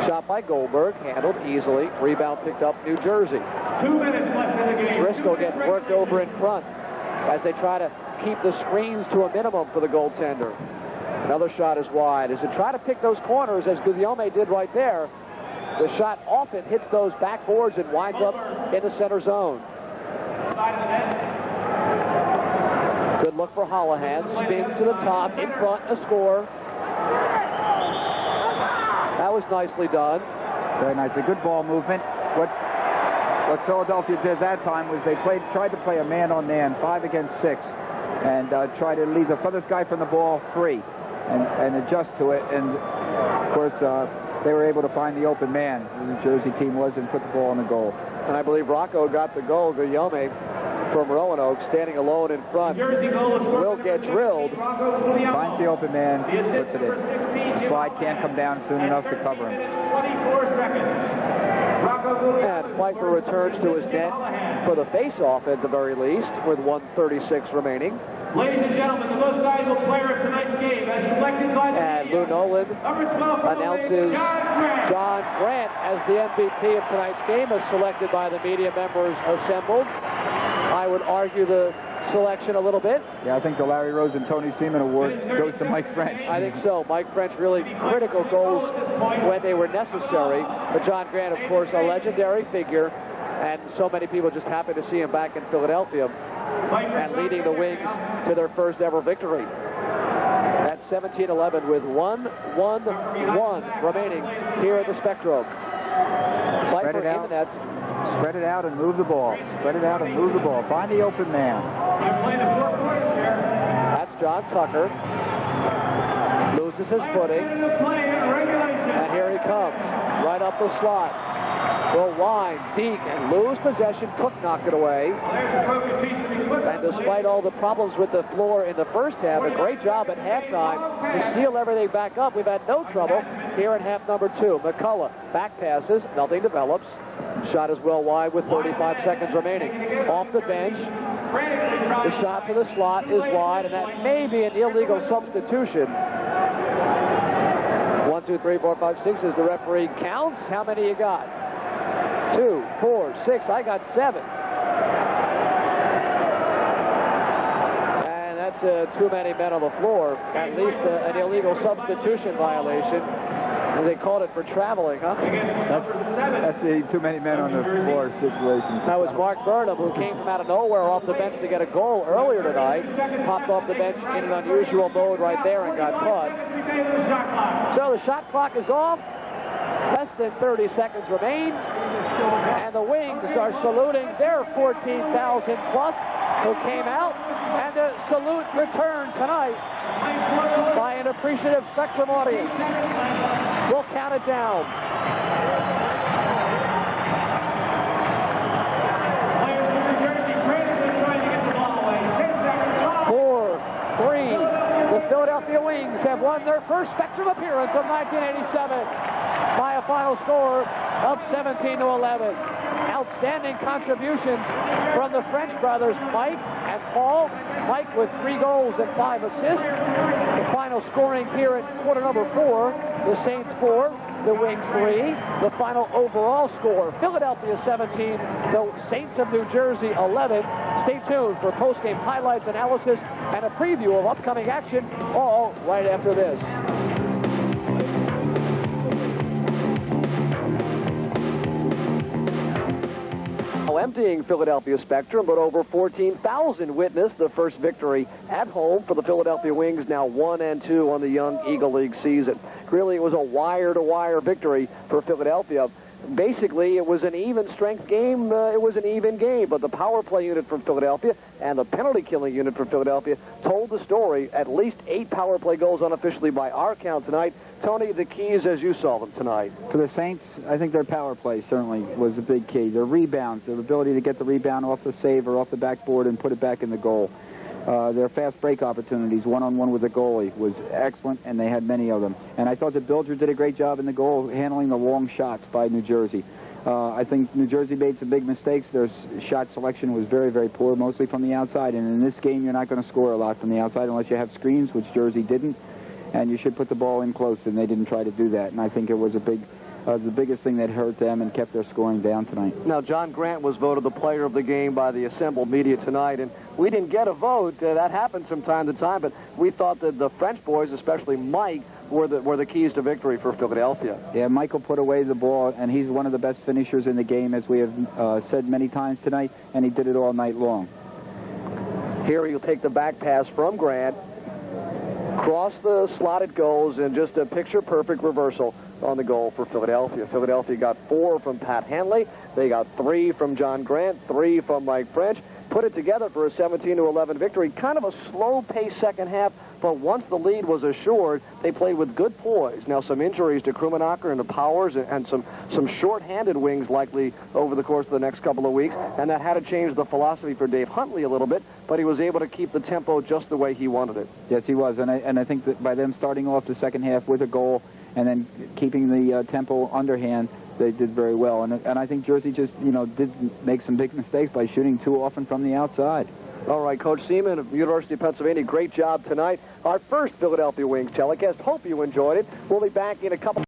Shot by Goldberg, handled easily. Rebound picked up New Jersey. 2 minutes left in the game. Driscoll gets worked over in front as they try to keep the screens to a minimum for the goaltender. Another shot is wide. As they try to pick those corners, as Guillaume did right there, the shot often hits those backboards and winds up in the center zone. Good look for Holohan. Spins to the top, in front, a score. That was nicely done. Very nicely. Good ball movement. What Philadelphia did that time was they tried to play a man-on-man, 5 against 6, and try to leave the furthest guy from the ball free and adjust to it. And, of course, they were able to find the open man, the New Jersey team was, and put the ball in the goal. And I believe Rocco got the goal. Guillaume from Roanoke, standing alone in front, will get drilled. Finds the open man, puts it in. The slide can't come down soon enough to cover him. 24 seconds. And Pfeiffer returns to his net for the face-off at the very least, with 1:36 remaining. Ladies and gentlemen, the most valuable player of tonight's game, as selected by the And Lou Nolan announces John Grant as the MVP of tonight's game, as selected by the media members assembled. I would argue the selection a little bit. Yeah, I think the Larry Rose and Tony Seaman Award goes to Mike French. I think so. Mike French really critical goals when they were necessary. But John Grant, of course, a legendary figure, and so many people just happy to see him back in Philadelphia and leading the Wings to their first ever victory. At 17-11 with 1-1-1 remaining here at the Spectrum. Pfeiffer in the nets. Spread it out and move the ball. Spread it out and move the ball. Find the open man. That's John Tucker. Loses his footing. And here he comes. Right up the slot. Will wind, Deke, and lose possession. Cook knocked it away. And despite all the problems with the floor in the first half, a great job at halftime to seal everything back up. We've had no trouble here in half number 2. McCullough back passes. Nothing develops. Shot is well wide with 35 seconds remaining. Off the bench. The shot to the slot is wide, and that may be an illegal substitution. 1, 2, 3, 4, 5, 6 as the referee counts. How many you got? 2, 4, 6. I got 7. And that's too many men on the floor. At least an illegal substitution violation. And they called it for traveling, huh? That's the too many men on the floor situation. That was Mark Burnham, who came from out of nowhere off the bench to get a goal earlier tonight. Popped off the bench in an unusual mode right there and got caught. So the shot clock is off. Less than 30 seconds remain. And the Wings are saluting their 14,000 plus who came out. And the salute returned tonight by an appreciative Spectrum audience. We'll count it down. 4, 3. The Philadelphia Wings have won their first Spectrum appearance of 1987 by a final score of 17-11. Outstanding contributions from the French brothers, Mike and Paul. Mike with 3 goals and 5 assists. The final scoring here at quarter number 4, the Saints 4, the Wings 3. The final overall score, Philadelphia 17, the Saints of New Jersey 11. Stay tuned for post-game highlights, analysis, and a preview of upcoming action, all right after this. emptying Philadelphia Spectrum, but over 14,000 witnessed the first victory at home for the Philadelphia Wings, now 1-2 on the Young Eagle League season. Really, it was a wire-to-wire victory for Philadelphia. Basically, it was an even strength game. It was an even game, but the power play unit from Philadelphia and the penalty killing unit from Philadelphia told the story. At least 8 power play goals unofficially by our count tonight. Tony, the keys as you saw them tonight. For the Saints, I think their power play certainly was a big key. Their rebounds, their ability to get the rebound off the save or off the backboard and put it back in the goal. Their fast break opportunities, one-on-one with the goalie, was excellent, and they had many of them. And I thought that Bilger did a great job in the goal handling the long shots by New Jersey. I think New Jersey made some big mistakes. Their shot selection was very, very poor, mostly from the outside. And in this game, you're not going to score a lot from the outside unless you have screens, which Jersey didn't. And you should put the ball in close, and they didn't try to do that. And I think it was the biggest thing that hurt them and kept their scoring down tonight. Now, John Grant was voted the player of the game by the assembled media tonight, and we didn't get a vote. That happens from time to time, but we thought that the French boys, especially Mike, were the keys to victory for Philadelphia. Yeah, Michael put away the ball, and he's one of the best finishers in the game, as we have said many times tonight, and he did it all night long. Here he'll take the back pass from Grant, cross the slotted goals, and just a picture-perfect reversal on the goal for Philadelphia. Philadelphia got 4 from Pat Hanley. They got 3 from John Grant, 3 from Mike French. Put it together for a 17-11 victory. Kind of a slow-paced second half, but once the lead was assured, they played with good poise. Now, some injuries to Krummenacher and to Powers and some short-handed wings likely over the course of the next couple of weeks, and that had to change the philosophy for Dave Huntley a little bit, but he was able to keep the tempo just the way he wanted it. Yes, he was, and I think that by them starting off the second half with a goal and then keeping the tempo underhand, they did very well. And I think Jersey just, did make some big mistakes by shooting too often from the outside. All right, Coach Seaman of University of Pennsylvania, great job tonight. Our first Philadelphia Wings telecast. Hope you enjoyed it. We'll be back in a couple